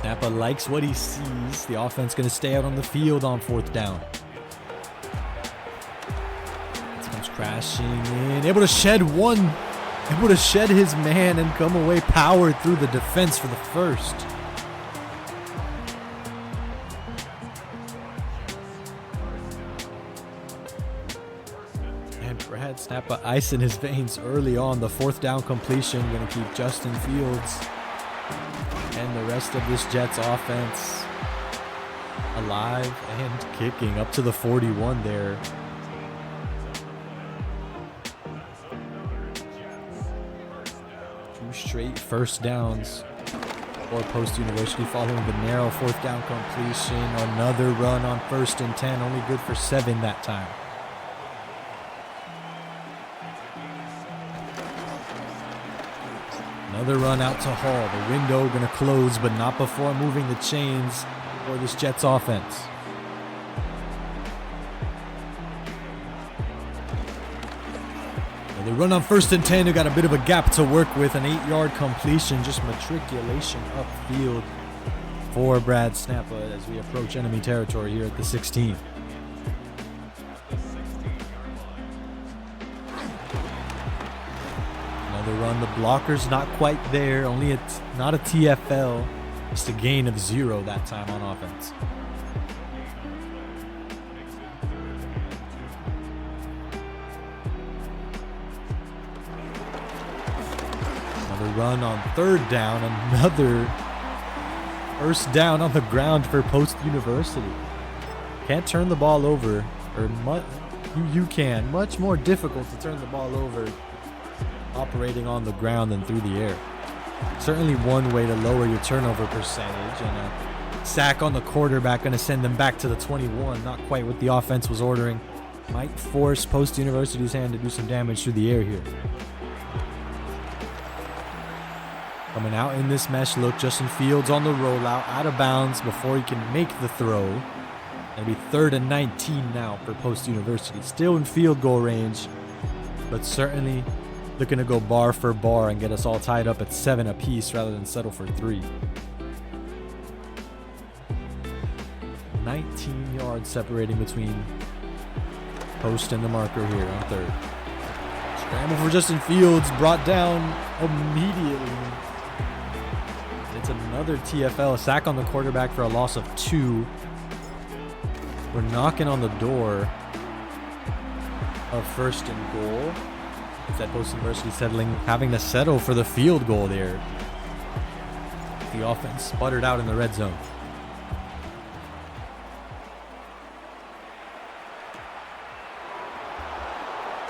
Napa likes what he sees. The offense going to stay out on the field on 4th down. It comes crashing in. Able to shed one. Able to shed his man and come away powered through the defense for the 1st. BradSnappa ice in his veins early on. The 4th down completion going to keep Justin Fields and the rest of this Jets offense alive and kicking up to the 41 there. 2 straight 1st downs for Post University following the narrow 4th down completion. Another run on 1st and 10, only good for 7 that time. Another run out to Hall. The window going to close, but not before moving the chains for this Jets offense. Another run on 1st and 10. Who got a bit of a gap to work with. An 8-yard completion, just matriculation upfield for BradSnappa as we approach enemy territory here at the 16. Another run, the blocker's not quite there, only not a TFL, just a gain of 0 that time on offense. Another run on 3rd down, another 1st down on the ground for Post University. Can't turn the ball over, or you can. Much more difficult to turn the ball over operating on the ground than through the air. Certainly one way to lower your turnover percentage, and a sack on the quarterback going to send them back to the 21. Not quite what the offense was ordering. Might force Post University's hand to do some damage through the air here. Coming out in this mesh look, Justin Fields on the rollout, out of bounds before he can make the throw. It'll be 3rd and 19 now for Post University. Still in field goal range, but certainly looking to go bar for bar and get us all tied up at 7 apiece rather than settle for 3. 19 yards separating between Post and the marker here on 3rd. Scramble for Justin Fields, brought down immediately. It's another TFL, a sack on the quarterback for a loss of 2. We're knocking on the door of 1st and goal. It's that Post University having to settle for the field goal there. The offense sputtered out in the red zone.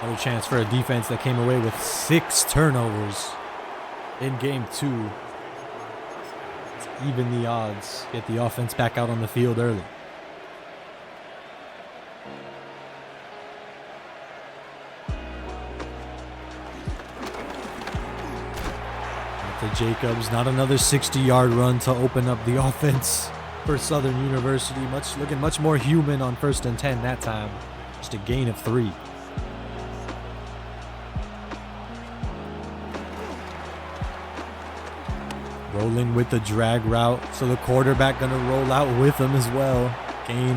Another chance for a defense that came away with 6 turnovers in game 2. Let's even the odds. Get the offense back out on the field early. To Jacobs, not another 60-yard run to open up the offense for Southern University. Looking much more human on 1st and 10 that time. Just a gain of 3. Rolling with the drag route, so the quarterback gonna roll out with him as well. Gain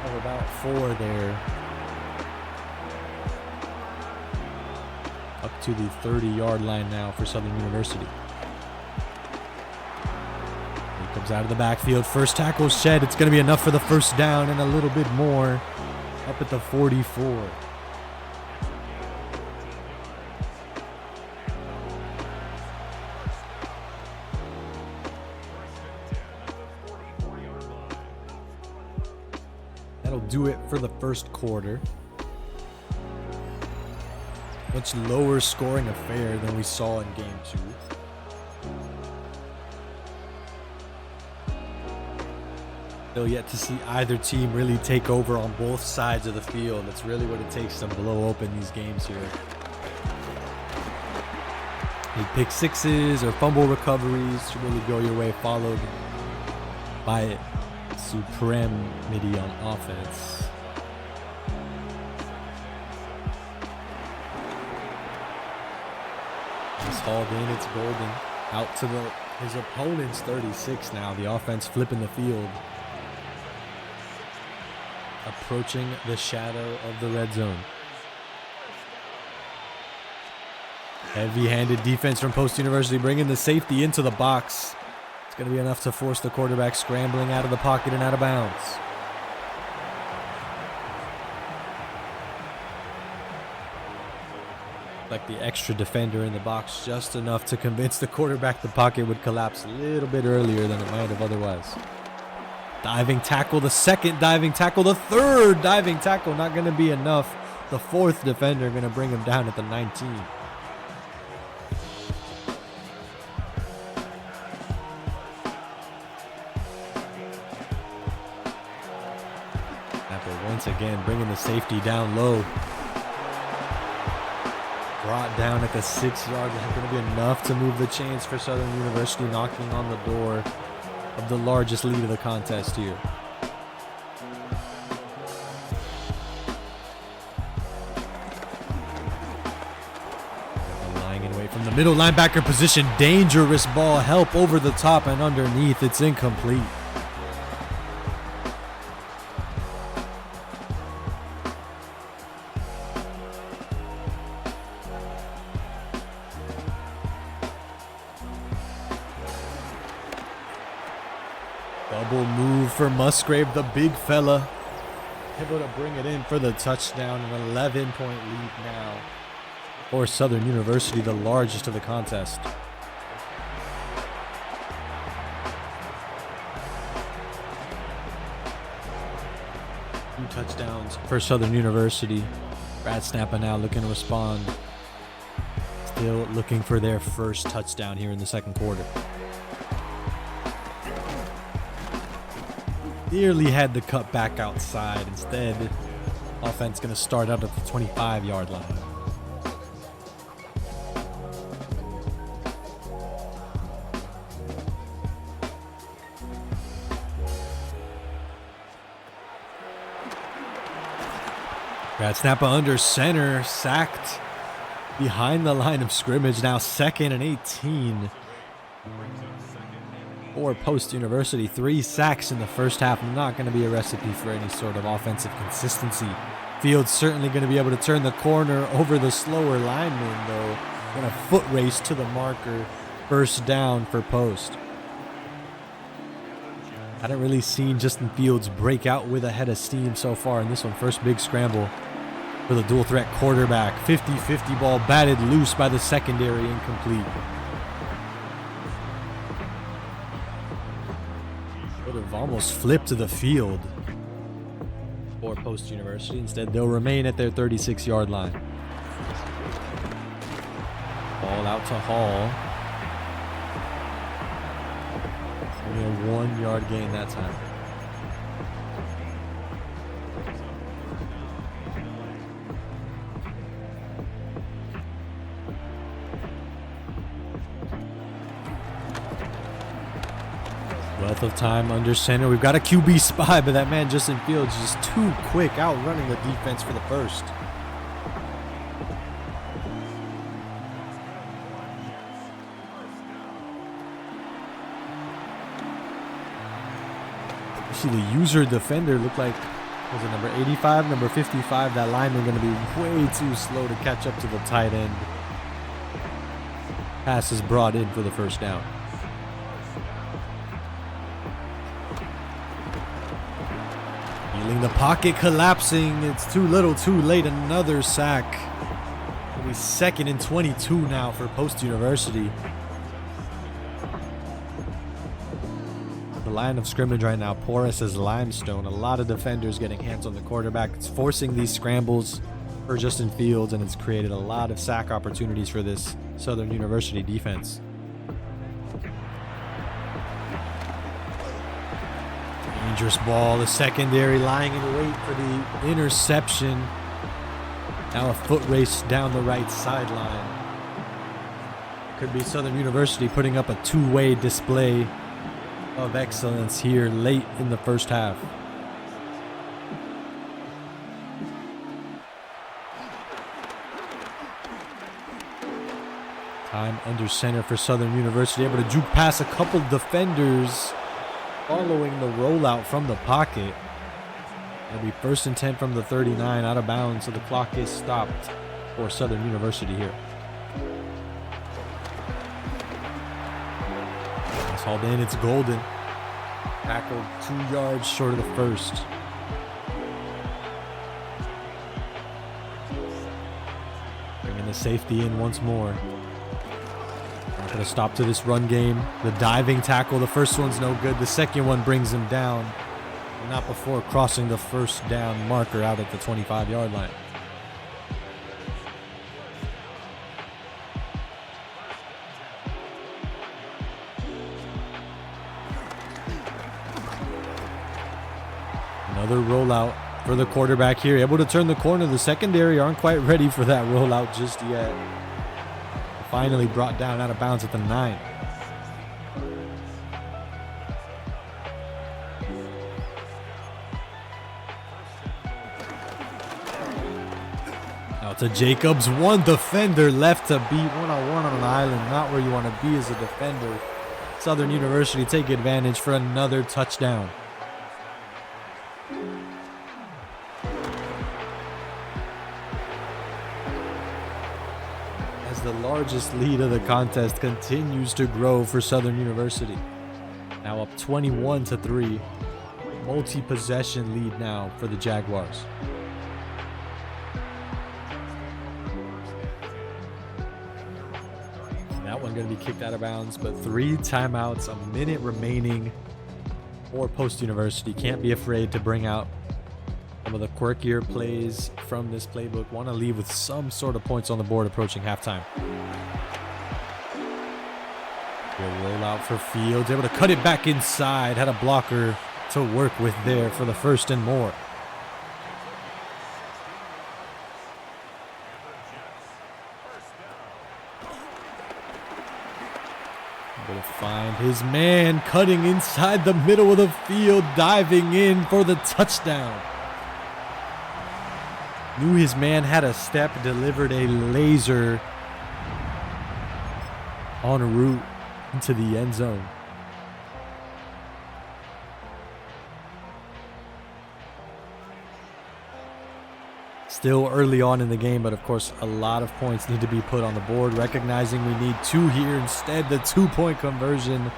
of about 4 there. Up to the 30-yard line now for Southern University. He comes out of the backfield. First tackle shed. It's going to be enough for the first down and a little bit more. Up at the 44. That'll do it for the first quarter. Much lower scoring affair than we saw in game 2. Still yet to see either team really take over on both sides of the field. That's really what it takes to blow open these games here. Big pick sixes or fumble recoveries to really go your way, followed by supremacy on offense. Hauled in, it's Golden out to his opponent's 36 now. The offense flipping the field, approaching the shadow of the red zone. Heavy-handed defense from Post University, bringing the safety into the box. It's going to be enough to force the quarterback scrambling out of the pocket and out of bounds. Like the extra defender in the box, just enough to convince the quarterback the pocket would collapse a little bit earlier than it might have otherwise. Diving tackle, the second diving tackle, the third diving tackle, not going to be enough. The 4th defender going to bring him down at the 19. Snapper once again bringing the safety down low. Brought down at the 6-yard line. Going to be enough to move the chains for Southern University, knocking on the door of the largest lead of the contest here. Lying in wait from the middle linebacker position. Dangerous ball. Help over the top and underneath. It's incomplete. Double move for Musgrave, the big fella. Able to bring it in for the touchdown. An 11-point lead now for Southern University, the largest of the contest. 2 touchdowns for Southern University. BradSnappa now looking to respond. Still looking for their first touchdown here in the second quarter. Nearly had the cut back outside. Instead, offense going to start out at the 25-yard line. BradSnappa under center, sacked behind the line of scrimmage. Now 2nd and 18 for Post University. 3 sacks in the first half. Not going to be a recipe for any sort of offensive consistency. Fields certainly going to be able to turn the corner over the slower lineman, though. In a foot race to the marker. First down for Post. Hadn't really seen Justin Fields break out with a head of steam so far in this one. First big scramble for the dual threat quarterback. 50-50 ball batted loose by the secondary, incomplete. Would have almost flipped to the field for Post University. Instead, they'll remain at their 36-yard line. Ball out to Hall. Only a 1-yard gain that time. Wealth of time under center. We've got a QB spy, but that man Justin Fields just too quick, outrunning the defense for the first. See the user defender looked like, was it number 85, number 55? That lineman going to be way too slow to catch up to the tight end. Pass is brought in for the first down. Feeling the pocket collapsing. It's too little, too late. Another sack. It'll be 2nd and 22 now for Post University. The line of scrimmage right now, porous as limestone. A lot of defenders getting hands on the quarterback. It's forcing these scrambles for Justin Fields, and it's created a lot of sack opportunities for this Southern University defense. Dangerous ball. The secondary lying in wait for the interception. Now a foot race down the right sideline. Could be Southern University putting up a 2-way display of excellence here late in the first half. Time under center for Southern University, able to juke past a couple defenders following the rollout from the pocket. It'll be 1st and 10 from the 39, out of bounds, so the clock is stopped for Southern University here. It's hauled in, it's Golden. Tackled 2 yards short of the first. Bringing the safety in once more. Not going to stop to this run game. The diving tackle, the first one's no good. The second one brings him down. Not before crossing the first down marker out at the 25-yard line. Another rollout for the quarterback here. Able to turn the corner. The secondary aren't quite ready for that rollout just yet. Finally brought down out of bounds at the 9. Now to Jacobs. One defender left to beat. One-on-one on an island. Not where you want to be as a defender. Southern University take advantage for another touchdown. The largest lead of the contest continues to grow for Southern University. Now up 21-3. Multi-possession lead now for the Jaguars. That one going to be kicked out of bounds, but 3 timeouts, a minute remaining for Post University. Can't be afraid to bring out Some of the quirkier plays from this playbook want to leave with some sort of points on the board approaching halftime. Good rollout for Fields, able to cut it back inside. Had a blocker to work with there for the first and more. Able to find his man, cutting inside the middle of the field, diving in for the touchdown. Knew his man had a step, delivered a laser en route into the end zone. Still early on in the game, but of course a lot of points need to be put on the board. Recognizing we need 2 here. Instead, the 2-point conversion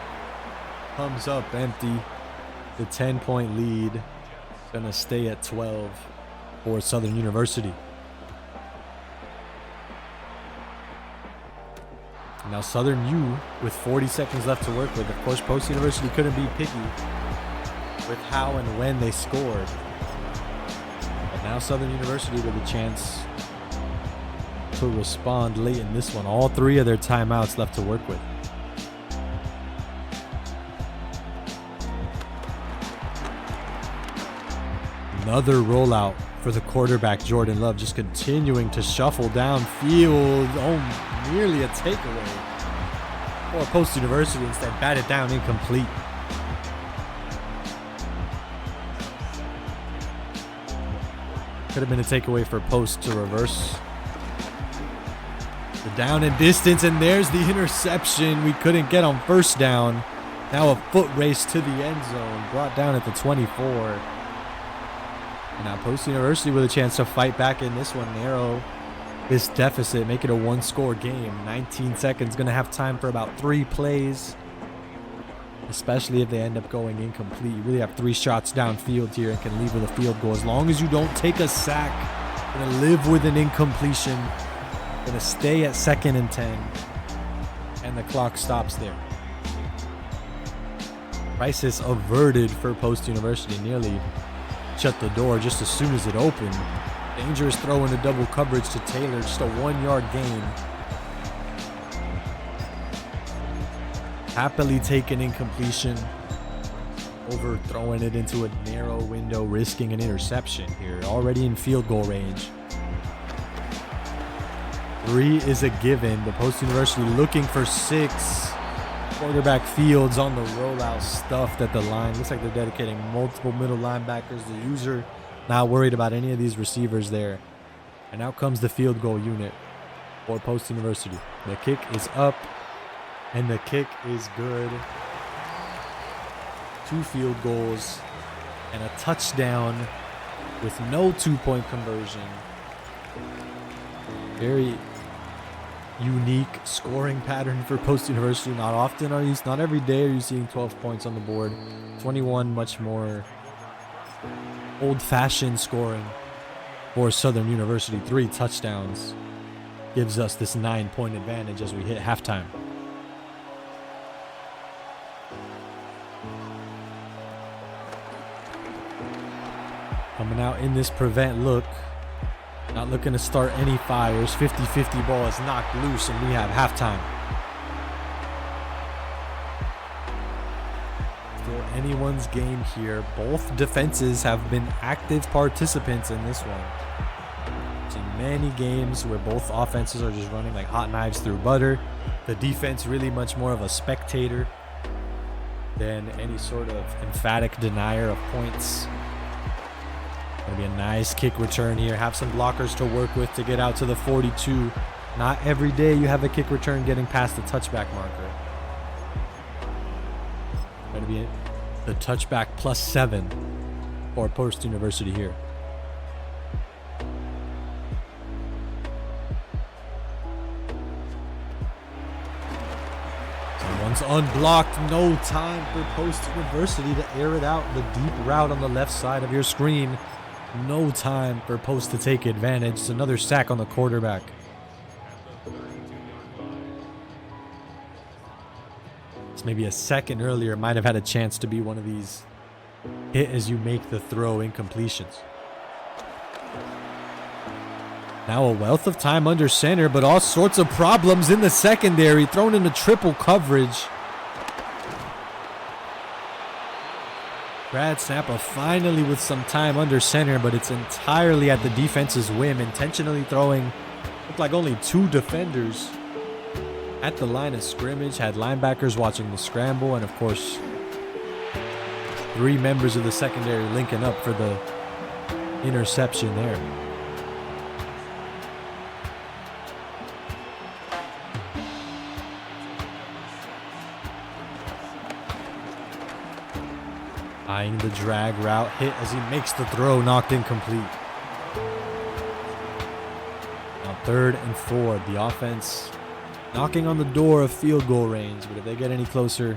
comes up empty. The 10-point lead gonna stay at 12 for Southern University. Now Southern U with 40 seconds left to work with. Of course, Post University couldn't be picky with how and when they scored. But now Southern University with a chance to respond late in this one. All 3 of their timeouts left to work with. Another rollout for the quarterback, Jordan Love, just continuing to shuffle downfield. Oh, nearly a takeaway. Or Post University instead batted down, incomplete. Could have been a takeaway for Post to reverse the down and distance, and there's the interception. We couldn't get on first down. Now a foot race to the end zone, brought down at the 24. And now Post University with a chance to fight back in this one, narrow this deficit, make it a 1-score game. 19 seconds, gonna have time for about 3 plays, especially if they end up going incomplete. You really have 3 shots downfield here and can leave with a field goal. As long as you don't take a sack, gonna live with an incompletion, gonna stay at 2nd and 10, and the clock stops there. Crisis averted for Post University. Nearly shut the door just as soon as it opened. Dangerous throw into double coverage to Taylor, just a 1-yard gain. Happily taken incompletion, overthrowing it into a narrow window, risking an interception here. Already in field goal range. 3 is a given. The Post University looking for 6. Quarterback Fields on the rollout, stuffed at the line. Looks like they're dedicating multiple middle linebackers. The user not worried about any of these receivers there. And out comes the field goal unit for Post University. The kick is up, and the kick is good. 2 field goals and a touchdown with no 2-point conversion. Very unique scoring pattern for Post University. Not every day are you seeing 12 points on the board. 21, much more old-fashioned scoring for Southern University. 3 touchdowns gives us this 9-point advantage as we hit halftime. Coming out in this prevent look. Not looking to start any fires. 50-50 ball is knocked loose, and we have halftime. Still anyone's game here. Both defenses have been active participants in this one. Seen many games where both offenses are just running like hot knives through butter. The defense really much more of a spectator than any sort of emphatic denier of points. Gonna be a nice kick return here. Have some blockers to work with to get out to the 42. Not every day you have a kick return getting past the touchback marker. Gonna be the touchback +7 for Post University here. Someone's unblocked. No time for Post University to air it out. The deep route on the left side of your screen. No time for Post to take advantage. It's another sack on the quarterback. It's maybe a second earlier. Might have had a chance to be one of these hit as you make the throw incompletions. Now a wealth of time under center, but all sorts of problems in the secondary. Thrown into triple coverage. BradSnappa finally with some time under center, but it's entirely at the defense's whim. Intentionally throwing, looked like only 2 defenders at the line of scrimmage. Had linebackers watching the scramble, and of course 3 members of the secondary linking up for the interception there. Eyeing the drag route, hit as he makes the throw, knocked incomplete. Now 3rd and 4, the offense knocking on the door of field goal range, but if they get any closer,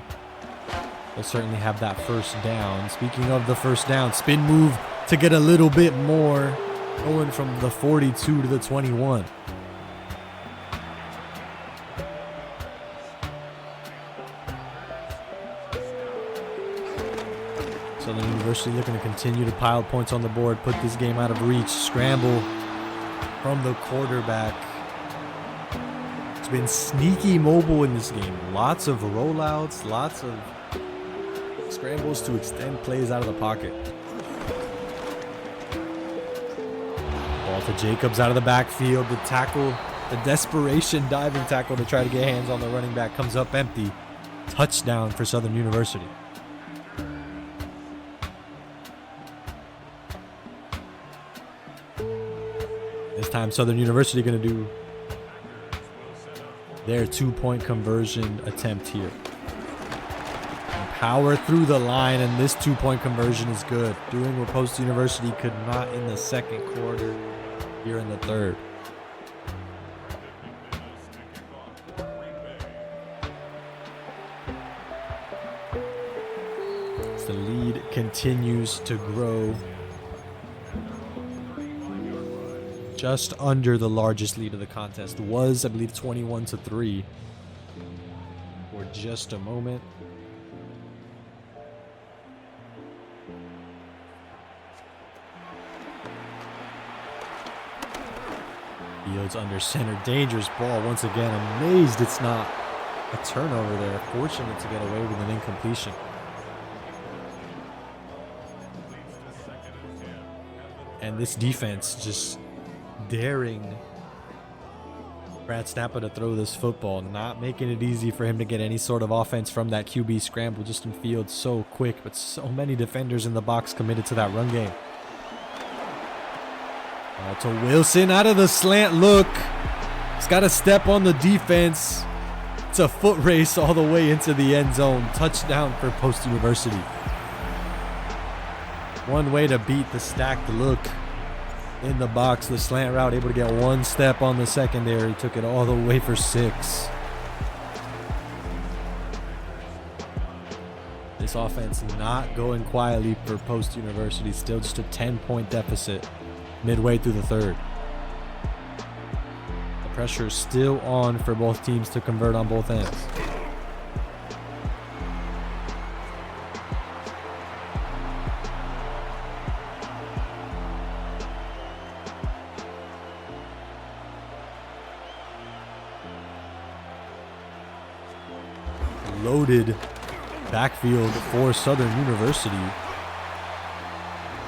they'll certainly have that first down. Speaking of the first down, spin move to get a little bit more, going from the 42 to the 21. Southern University looking to continue to pile points on the board, put this game out of reach. Scramble from the quarterback. It's been sneaky mobile in this game. Lots of rollouts, lots of scrambles to extend plays out of the pocket. Ball to Jacobs out of the backfield. The tackle, the desperation diving tackle to try to get hands on the running back comes up empty. Touchdown for Southern University. This time Southern University going to do their 2-point conversion attempt here. And power through the line, and this 2-point conversion is good. Doing what Post University could not in the second quarter, here in the third. As the lead continues to grow. Just under the largest lead of the contest. Was, I believe, 21-3 for just a moment. Fields under center. Dangerous ball once again. Amazed it's not a turnover there. Fortunate to get away with an incompletion. And this defense just daring BradSnappa to throw this football, not making it easy for him to get any sort of offense from that QB scramble. Justin Fields so quick, but so many defenders in the box committed to that run game. To Wilson out of the slant look. He's got to step on the defense. It's a foot race all the way into the end zone. Touchdown for Post University. One way to beat the stacked look in the box, the slant route, able to get one step on the secondary, took it all the way for 6. This offense not going quietly for Post University, still just a 10-point deficit midway through the third. The pressure is still on for both teams to convert on both ends. Loaded backfield for Southern University.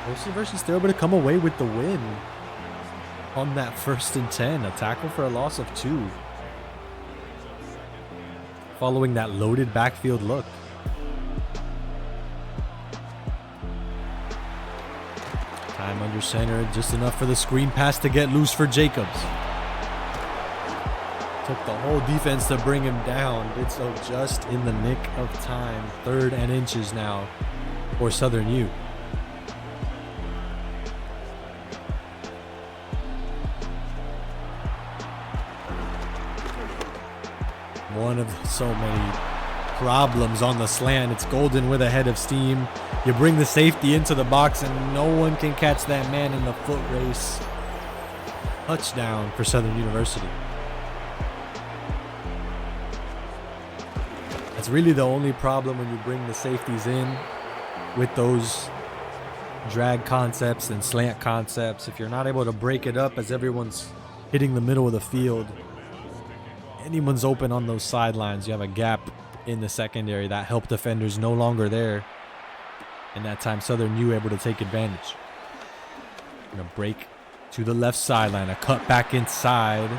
Post University still able to come away with the win on that 1st and 10. A tackle for a loss of 2. Following that loaded backfield look. Time under center, just enough for the screen pass to get loose for Jacobs. Took the whole defense to bring him down. Did so just in the nick of time. 3rd and inches now for Southern U. One of so many problems on the slant. It's Golden with a head of steam. You bring the safety into the box and no one can catch that man in the foot race. Touchdown for Southern University. That's really the only problem when you bring the safeties in with those drag concepts and slant concepts, if you're not able to break it up as everyone's hitting the middle of the field, anyone's open on those sidelines, you have a gap in the secondary. That help defender's no longer there. And that time Southern U able to take advantage. Gonna break to the left sideline, a cut back inside.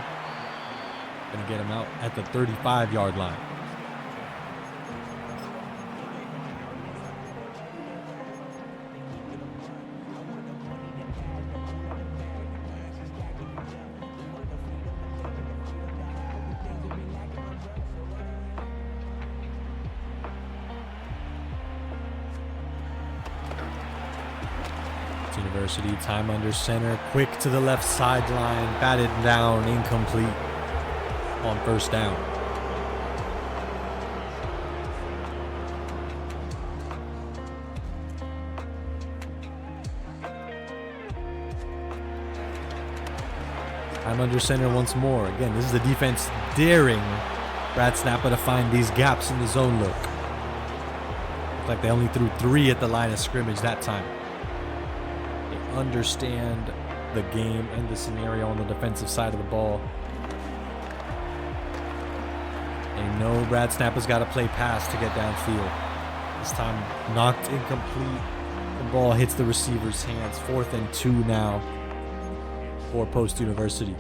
Gonna get him out at the 35-yard line. University, time under center, quick to the left sideline, batted down, incomplete on first down. Time under center once more. Again, this is the defense daring BradSnappa to find these gaps in the zone look. Looks like they only threw 3 at the line of scrimmage that time. Understand the game and the scenario on the defensive side of the ball. They know BradSnappa's got to play pass to get downfield. This time knocked incomplete. The ball hits the receiver's hands. 4th and 2 now for Post University.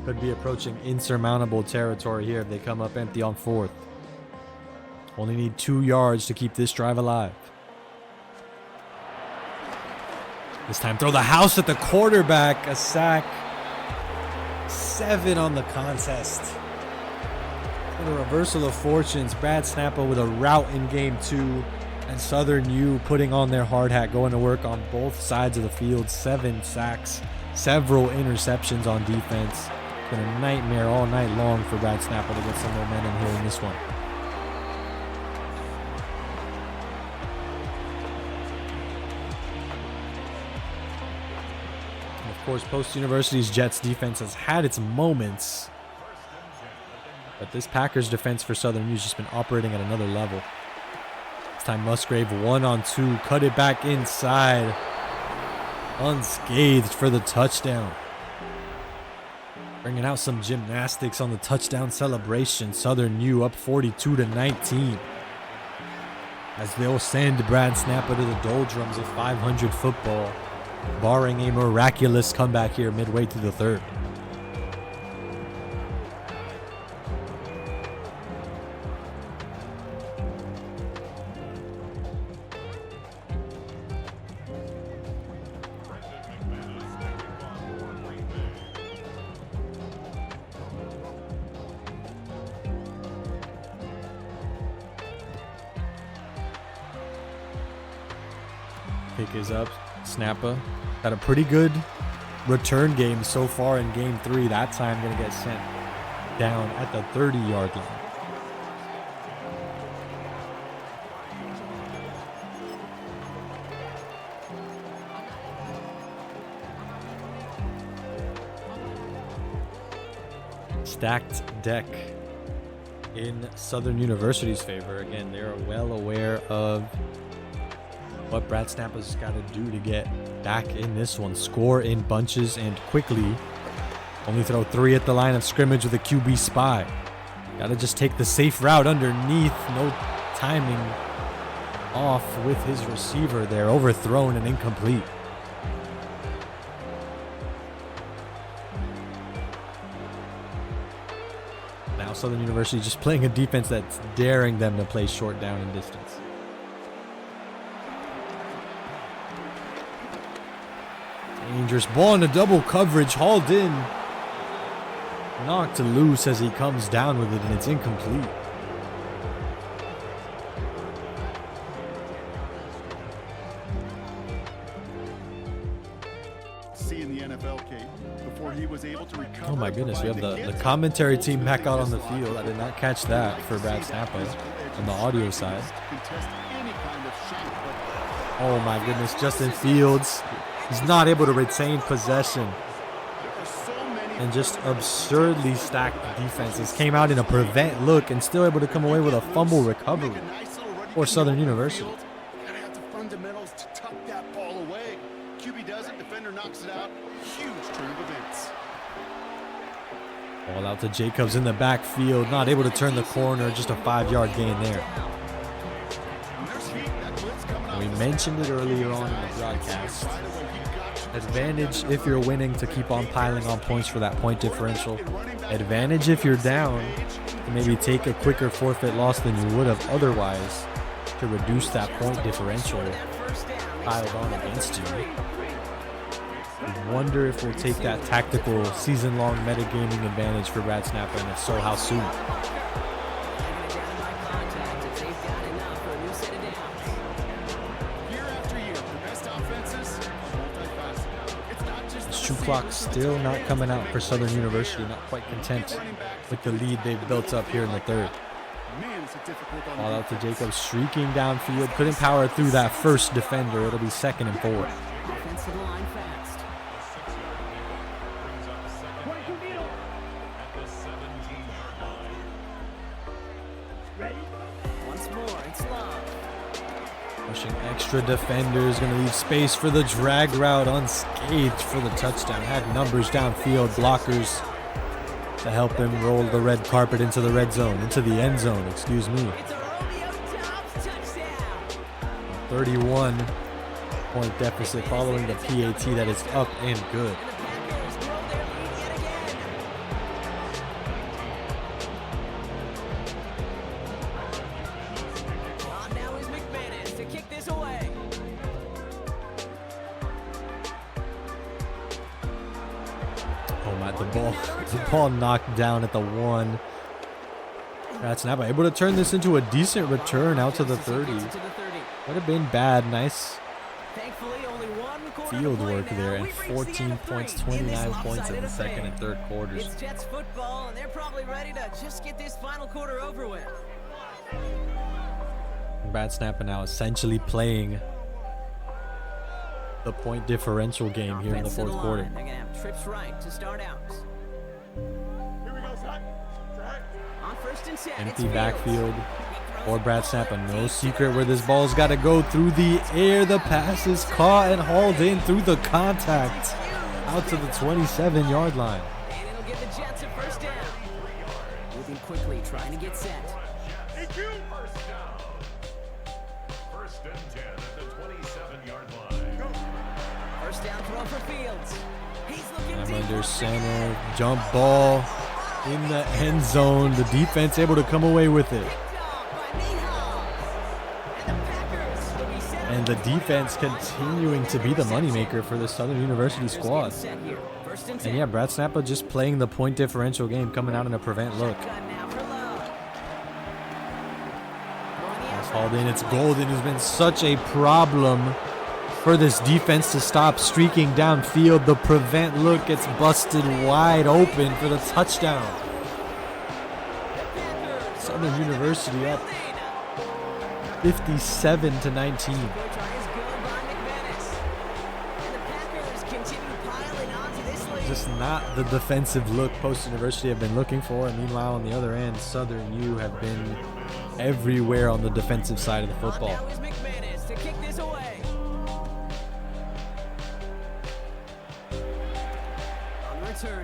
Could be approaching insurmountable territory here if they come up empty on 4th. Only need 2 yards to keep this drive alive. This time throw the house at the quarterback. A sack. 7 on the contest. And a reversal of fortunes. BradSnappa with a rout in game 2. And Southern U putting on their hard hat, going to work on both sides of the field. 7 sacks. Several interceptions on defense. It's been a nightmare all night long for BradSnappa to get some momentum here in this one. Of course, Post University's Jets defense has had its moments, but this Packers defense for Southern U has just been operating at another level. This time Musgrave 1-on-2, cut it back inside, unscathed for the touchdown. Bringing out some gymnastics on the touchdown celebration. Southern U up 42-19. As they'll send BradSnappa to the doldrums of 500 football, barring a miraculous comeback here midway through the 3rd. Pick is up. Snappa had a pretty good return game so far in game 3. That time going to get sent down at the 30-yard line. Stacked deck in Southern University's favor. Again, they're well aware of what BradSnappa's got to do to get back in this one. Score in bunches and quickly. Only throw 3 at the line of scrimmage with a QB spy. Got to just take the safe route underneath. No timing off with his receiver there. Overthrown and incomplete. Now Southern University just playing a defense that's daring them to play short down and distance. Dangerous ball into double coverage, hauled in. Knocked loose as he comes down with it, and it's incomplete. In the NFL, Kate, before he was able to recover. Oh my goodness, we have the commentary team back out on the field. I did not catch that for BradSnappa on the audio side. Oh my goodness, Justin Fields. He's not able to retain possession. And just absurdly stacked defenses. Came out in a prevent look and still able to come away with a fumble recovery for Southern University. fundamentals to tuck that ball away. QB does it, defender knocks it out. Huge turn of events. Ball out to Jacobs in the backfield, not able to turn the corner, just a 5-yard gain there. We mentioned it earlier on in the broadcast. Advantage if you're winning to keep on piling on points for that point differential. Advantage if you're down to maybe take a quicker forfeit loss than you would have otherwise to reduce that point differential piled on against you. I wonder if we'll take that tactical season-long metagaming advantage for BradSnappa, and if so, how soon? The shoe clock still not coming out for Southern University, not quite content with the lead they've built up here in the third. Ball out to Jacobs, streaking downfield, couldn't power through that first defender. It'll be 2nd and 4. Pushing extra defenders, going to leave space for the drag route, unscathed for the touchdown. Had numbers downfield, blockers to help him roll the red carpet into the red zone, into the end zone, excuse me. 31-point deficit following the PAT that is up and good. The ball knocked down at the 1. BradSnappa able to turn this into a decent return out to the 30. Would have been bad. Nice field work there, and 14 points, 29 points in the second and third quarters. It's Jets football, and they're probably ready to just get this final quarter over with. BradSnappa now essentially playing the point differential game here in the fourth quarter. They're gonna have trips right to start out. On 1st and 10, empty backfield for BradSnappa. No secret where this ball's got to go through the air. The pass is caught and hauled in through the contact out to the 27-yard line. And it'll give the Jets a 1st down. Moving quickly, trying to get set. First down. 1st and 10 at the 27-yard line. 1st down throw for Fields. He's looking I'm deep under for center, jump ball in the end zone. The defense able to come away with it. And the defense continuing to be the moneymaker for the Southern University squad. And yeah, BradSnappa just playing the point differential game, coming out in a prevent look. That's hauled in. It's Golden, who's been such a problem for this defense to stop streaking downfield. The prevent look gets busted wide open for the touchdown. Southern University up 57-19. Just not the defensive look Post University have been looking for. And meanwhile, on the other end, Southern U have been everywhere on the defensive side of the football.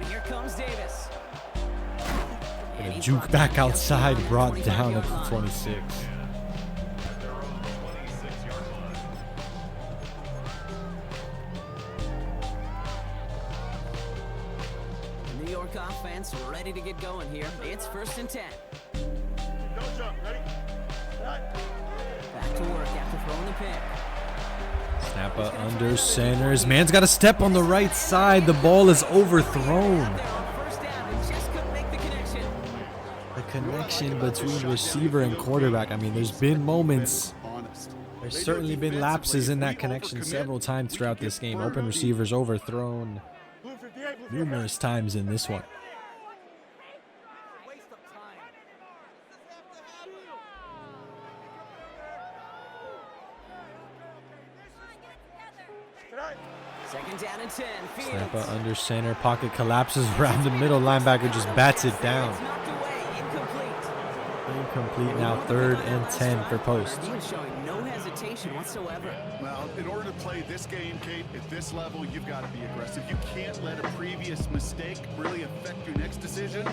Here comes Davis. And a juke back outside, brought down at the 26. The New York offense ready to get going here. It's 1st and 10. Don't jump, ready? Back to work after throwing the pick. Snappa under center. His man's got a step on the right side. The ball is overthrown. The connection between receiver and quarterback. I mean, there's been moments. There's certainly been lapses in that connection several times throughout this game. Open receivers overthrown numerous times in this one. Second down and 10. Snappa under center. Pocket collapses around the middle. Linebacker just bats it down. incomplete now. 3rd and 10 for post. He is showing no hesitation whatsoever. Well, in order to play this game, Kate, at this level, you've got to be aggressive. You can't let a previous mistake really affect your next decision.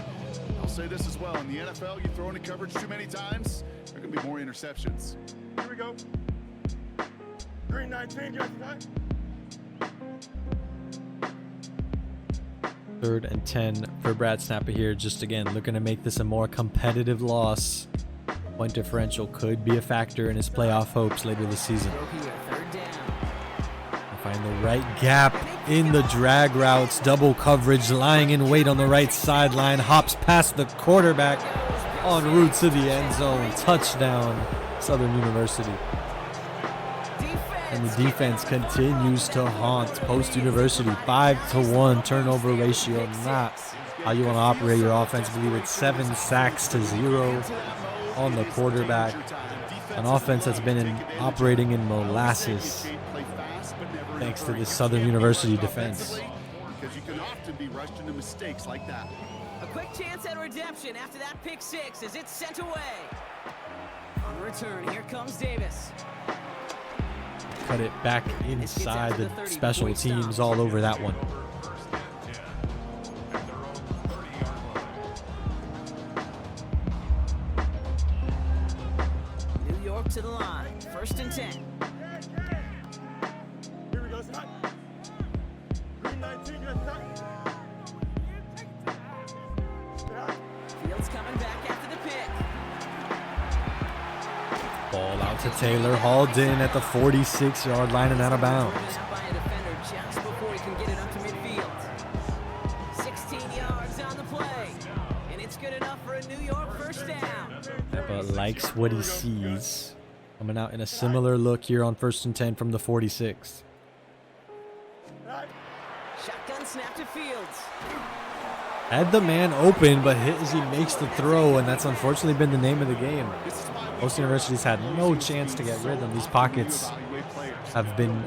I'll say this as well. In the NFL, you throw into coverage too many times, there are going to be more interceptions. Here we go. Green 19, guys, what? 3rd and 10 for BradSnappa here. Just again, looking to make this a more competitive loss. Point differential could be a factor in his playoff hopes later this season. Throw here, 3rd down. Find the right gap in the drag routes. Double coverage, lying in wait on the right sideline. Hops past the quarterback en route to the end zone. Touchdown, Southern University. And the defense continues to haunt Post University. 5-1 turnover ratio. Not how you want to operate your offense. I believe it's 7 sacks to 0 on the quarterback. An offense that's been operating in molasses thanks to this Southern University defense. Because you can often be rushed into mistakes like that. A quick chance at redemption after that pick 6 as it's sent away. On return, here comes Davis. Cut it back inside. The special teams all over that one. New York to the line. 1st and 10. Here we go, Scott. Green 19, guys, Scott. Fields coming back after the pick. Ball out to Taylor. Hauled in at the 46-yard line and out of bounds. By a defender just before he can get it up to midfield. 16 yards on the play. And it's good enough for a New York 1st down. But likes what he sees. Coming out in a similar look here on 1st and 10 from the 46. Shotgun snap to Fields. Had the man open, but hit as he makes the throw, and that's unfortunately been the name of the game. Most universities had no chance to get rhythm. These pockets have been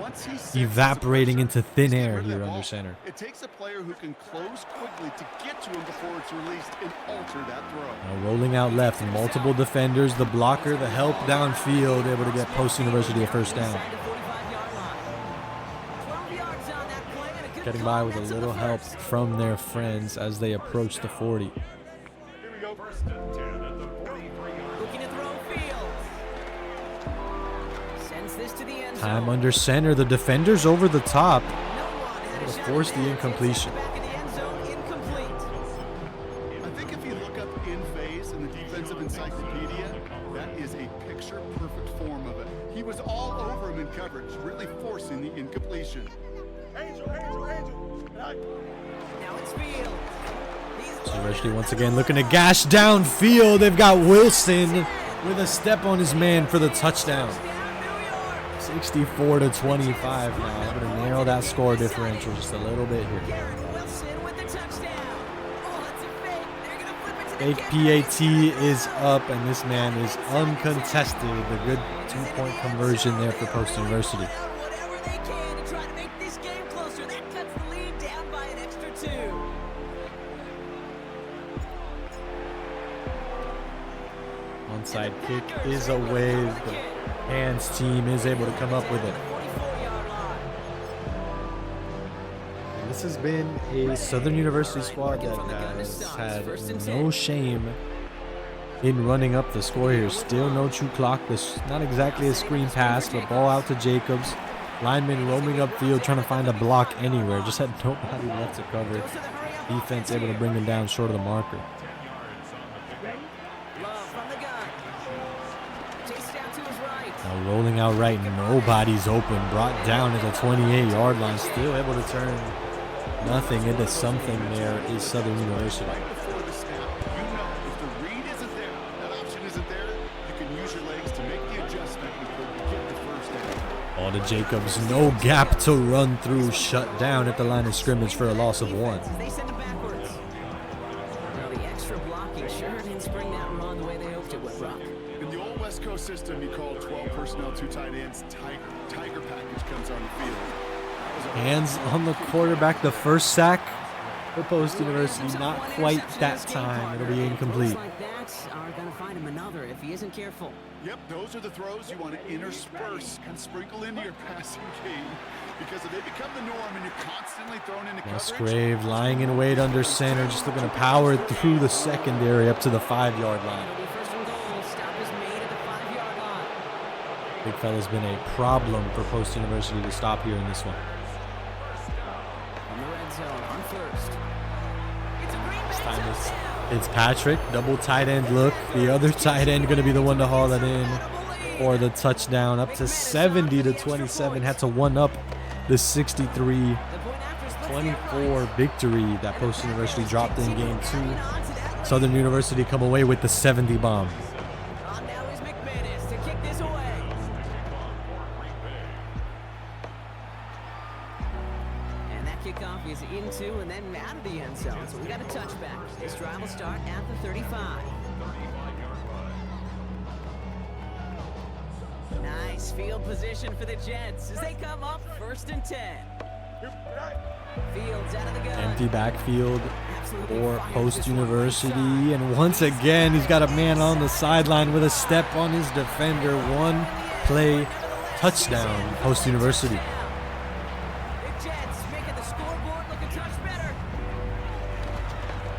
evaporating into thin air here under center. It takes a player who can close quickly to get to him before it's released and alter that throw. Now rolling out left, multiple defenders, the blocker, the help downfield, able to get Post University a 1st down. Getting by with a little help from their friends as they approach the 40. Here we go. 1st and 10 at the 43-yard Looking to throw Fields. Sends this to the end zone. Time under center, the defenders over the top. No one had a Able to shot force at the that. incompletion. Back in the end zone, incomplete. I think if you look up in phase in the defensive encyclopedia, that is a picture-perfect form of it. He was all over him in coverage, really forcing the incompletion. Angel, Angel, Angel. Now it's Fields. University once again looking to gash downfield. They've got Wilson with a step on his man for the touchdown. 64-25 now. Able to narrow that score differential just a little bit here. Wilson with the touchdown. Oh, that's a fake. They're gonna flip it to the Fake PAT is up, and this man is uncontested. The good 2-point conversion there for Post University. whatever they can to try to make this game closer. That cuts the lead down by an extra 2. Onside kick is away. The hands team is able to come up with it. 44-yard line. And this has been a Southern University squad that has had no shame in running up the score here. Still no true clock. This not exactly a screen pass, but ball out to Jacobs. Lineman roaming upfield, trying to find a block anywhere. Just had nobody left to cover. Defense able to bring him down short of the marker. Love from the gun. Chase down to his right. Now rolling out right, nobody's open. Brought down at the 28-yard line. Still able to turn nothing into something there is Southern University. Before the snap, you know if the read isn't there, that option isn't there, you can use your legs to make the adjustment before you get the 1st down. All to Jacobs, no gap to run through. Shut down at the line of scrimmage for a loss of 1. They send it backwards. Well, the extra blocking sure didn't spring that run the way they hoped it would, Brock. In the old West Coast system, you call 12 personnel, 2 tight ends, Tiger package comes on the field. That was a Hands on the quarterback, the first sack for Post University. Not quite that time. It'll be incomplete. Like that are going to find him another if he isn't careful. Yep, those are the throws you want to intersperse and sprinkle into your passing game. Because if they become the norm and you're constantly thrown into coverage. Musgrave lying in wait under center, just looking to power through the secondary up to the 5-yard line. It'll be first and goal. Stop is made at the 5-yard line. Big fella's been a problem for Post University to stop here in this one. From the red zone on first. It's a Green Bay This time it's touchdown. Fitzpatrick, double tight end look. The other tight end going to be the one to haul it in for the touchdown. Up to 70-27. Had to one up the 63-24 victory that Post University dropped in game 2. Southern University come away with the 70 bomb. On now is McManus to kick this away. And that kickoff is into and then out of the end zone. So we got a touchback. This drive will start at the 35. Nice field position for the Jets as they come up first and 10. Fields out of the gun. Empty backfield Absolutely for fires Post this one. University. And once again, he's got a man on the sideline with a step on his defender. One play touchdown, Post University. The Jets making the scoreboard look a touch better.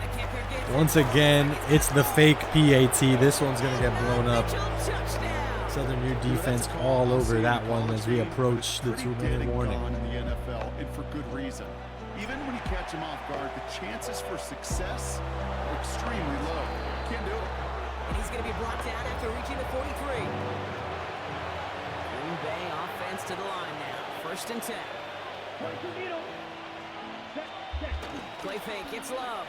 The kicker gets Once again, it's the fake PAT. This one's going to get blown up. touchdown. Southern U defense all over that one as we approach the 2-minute warning. In the NFL, and for good reason. Even when you catch him off guard, the chances for success are extremely low. Can't do it. And he's going to be brought down after reaching the 43. Green Bay offense to the line now. First and 10. Play fake. It's Love.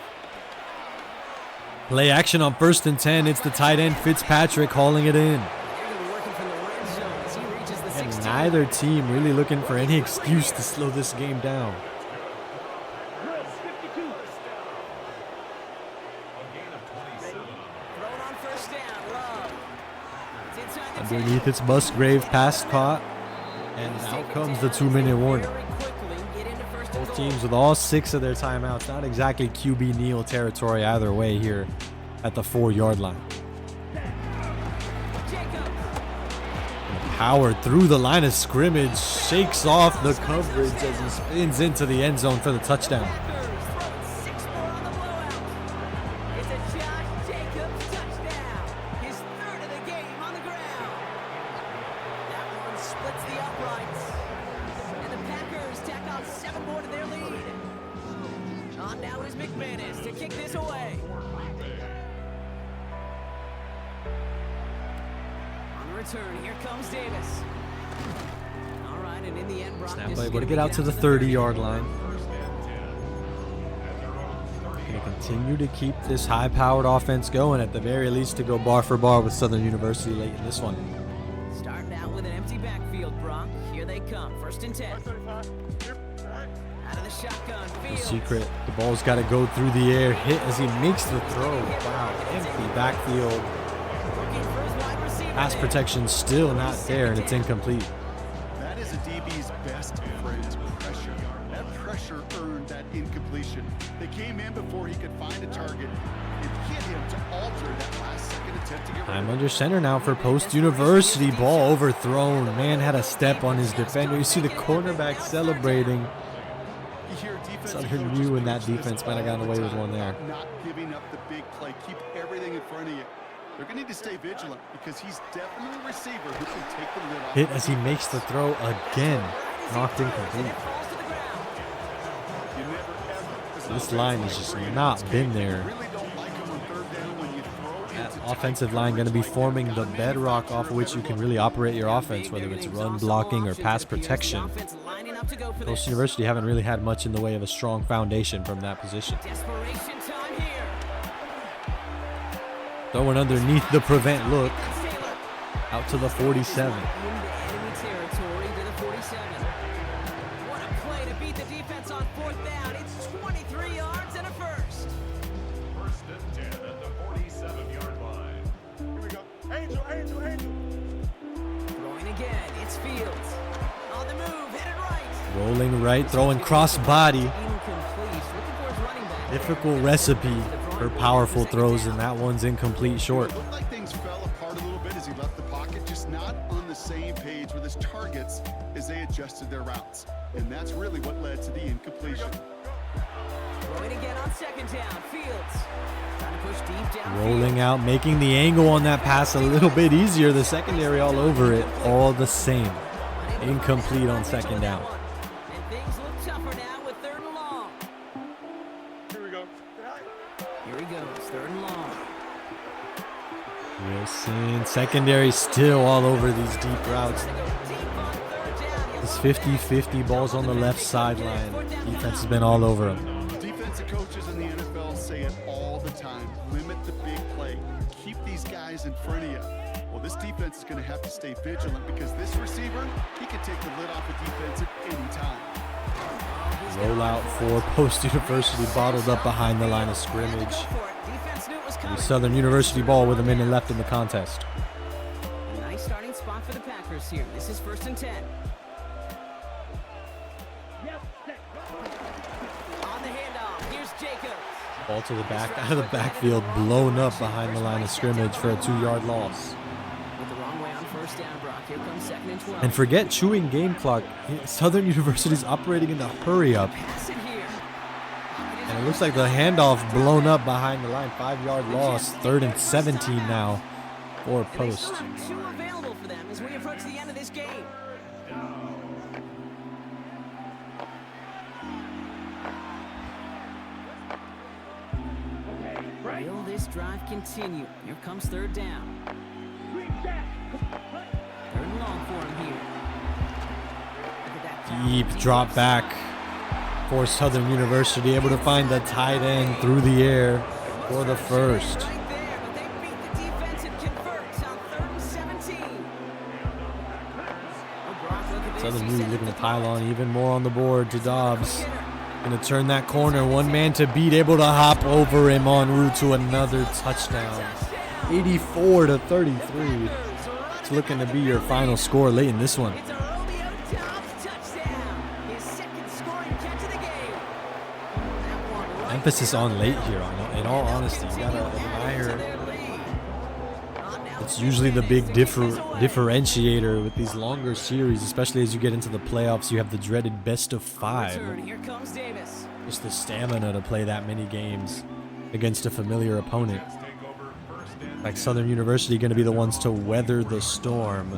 Play action on first and 10. It's the tight end Fitzpatrick hauling it in. They're going to be working from the red zone as he reaches the And 16. neither team really looking for any excuse to slow this game down. Thrown on first down. Love. It's inside the 10. Underneath it's Musgrave, pass caught. And out comes the 2-minute warning. Very quickly get into first and Both goal. teams with all 6 of their timeouts. Not exactly QB Neal territory either way here at the 4-yard line. Jacob. Power through the line of scrimmage, shakes off the coverage as he spins into the end zone for the touchdown. Packers throwing 6 more on the blowout. It's a Josh Jacobs touchdown. His third of the game on the ground. That one splits the uprights. And the Packers tack on 7 more to their lead. On now is McManus to kick this away. On the return, here comes Davis. All right, and in the end, Brock, Snap this play, is able to gonna get be out to down the 30-yard line. Going to continue to keep this high-powered offense going, at the very least to go bar for bar with Southern University late in this one. Starting out with an empty backfield, Brock. Here they come. First and 10. Out of the shotgun. The Fields. secret, the ball's got to go through the air, hit as he makes the throw. Wow, empty backfield. Looking for his wide receiver Pass there. protection still not there, and it's incomplete. That is a DB's best friend, pressure. That pressure earned that incompletion. They came in before he could find a target and hit him to alter that last-second attempt to get rid of I'm it. under center now for Post University. Ball overthrown. Man had a step on his defender. You see the cornerback celebrating. You hear defensive Southern coaches U and that preach this defense might have all gotten the away with time one there. about Not giving up the big play. Keep everything in front of you. They're going to need to stay vigilant because he's definitely a receiver who can take the lid off. Hit as he makes the throw again. Knocked incomplete. You never, ever, This line has just not been there. really don't like him on third down when you throw That into offensive line going to be forming the bedrock off of which you can really operate your offense, whether it's run blocking or pass protection. Post University haven't really had much in the way of a strong foundation from that position. Desperation time here. Throwing underneath the prevent look Taylor. out to the 47. Into enemy territory to the 47. What a play to beat the defense on fourth down. It's 23 yards and a first. First and 10 at the 47-yard line. Here we go. Angel. Throwing again. It's Fields. On the move. Headed right. Rolling right, throwing cross body. Incomplete. Looking for his running back. Difficult recipe for powerful throws, and that one's incomplete short. It looked like things fell apart a little bit as he left the pocket, just not on the same page with his targets as they adjusted their routes. And that's really what led to the incompletion. Throwing again on second down. Fields trying to push deep down. Rolling out, making the angle on that pass a little bit easier. The secondary all over it, all the same. Incomplete on second down. And things look tougher now with third and long. Here we go. Here he goes, third and long. Wilson, secondary still all over these deep routes. This 50-50 balls on the left sideline. Defense has been all over him. Defensive coaches in the NFL say it all the time. Limit the big play. Keep these guys in front of you. Well, this defense is going to have to stay vigilant because this receiver, he can take the lid off the defense at any time. Rollout for Post University, bottled up behind the line of scrimmage. Southern University ball with a minute left in the contest. A nice starting spot for the Packers here. This is 1st and 10. On the handoff, here's Jacobs. Ball to the back, out of the backfield, blown up behind the line of scrimmage for a 2-yard loss. With the wrong way on first down, Brock. Here comes 2nd and 12. And forget chewing game clock. Southern University's operating in the hurry up. Pass it here. And it looks like the handoff blown up behind the line. 5-yard loss. 3rd and 17 now for And they Post. still have 2 available for them as we approach the end of this game. Will this drive continue? Here comes 3rd down. 3rd and long for him here. Look at that. Deep drop back for Southern University. Able to find the tight end through the air for the first. Right there, but they beat the defense and converts on 3rd and 17. Oh, Brock, look at this. Southern He Uni set looking to the pile clock. on even more on the board to Dobbs. Hitter. Going to turn that corner. One man to beat. Able to hop over him en route to another touchdown. 84-33. It's looking to be your final score late in this one. It's a Romeo Dobbs touchdown. His 2nd scoring catch of the game. That one right Emphasis there on the late back. here. In all honesty, you gotta Continue to add to admire. their lead. Now It's 2 usually the minutes big to get this away. differentiator with these longer series, especially as you get into the playoffs. You have the dreaded best of 5. Return. Here comes Davis. Just the stamina to play that many games against a familiar opponent. Take over 1st and Like Southern University going to be the ones to weather the storm.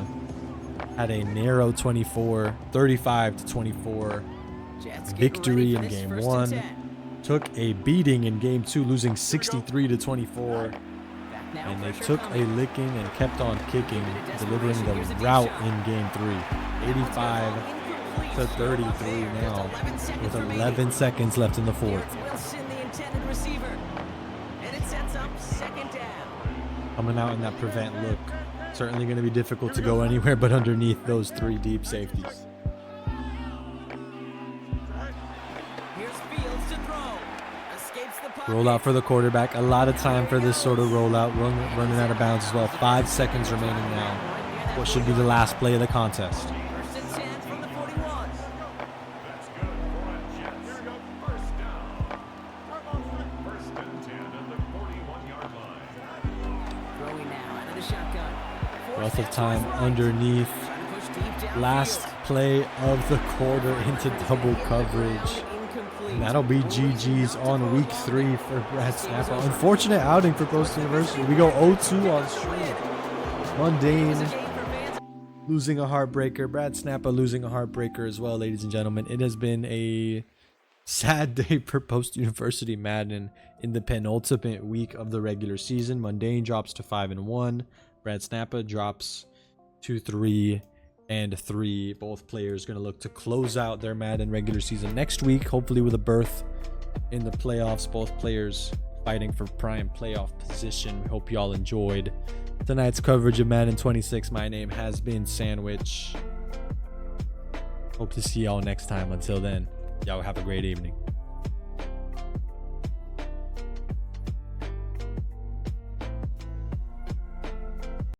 Had a narrow 35-24 Jets getting victory ready for in this game 1st 1. and 10. Took a beating in game 2, losing 63-24. Back now, And they pressure took coming. a licking and kept on kicking, delivering the route in game 3. 85-33 now, with 11 seconds left in the 4th. Wilson, the intended receiver. And it sets up 2nd down. Coming out in that prevent look. Certainly going to be difficult to go anywhere but underneath those 3 deep safeties. Here's Fields to throw. Escapes the pocket. Rollout for the quarterback. A lot of time for this sort of rollout. Running out of bounds as well. 5 seconds remaining now. What should be the last play of the contest. 1st and 10 from the 41. That's good for a Jets. Here we go. 1st down. 1st and 10 at the 41-yard line. Throwing now out of the shotgun. Wealth of time underneath. Trying to push deep down. Last play of the quarter into double coverage. Incomplete. And that'll be GG's on week 3 for BradSnappa. Unfortunate outing for Post University. We go 0-2 on stream. MunDayne losing a heartbreaker. BradSnappa losing a heartbreaker as well, ladies and gentlemen. It has been a sad day for Post University Madden in the penultimate week of the regular season. MunDayne drops to 5-1. BradSnappa drops to 3-3. Both players going to look to close out their Madden regular season next week, hopefully with a berth in the playoffs. Both players fighting for prime playoff position. We hope y'all enjoyed tonight's coverage of Madden 26. My name has been Sandwich. Hope to see y'all next time. Until then, y'all have a great evening.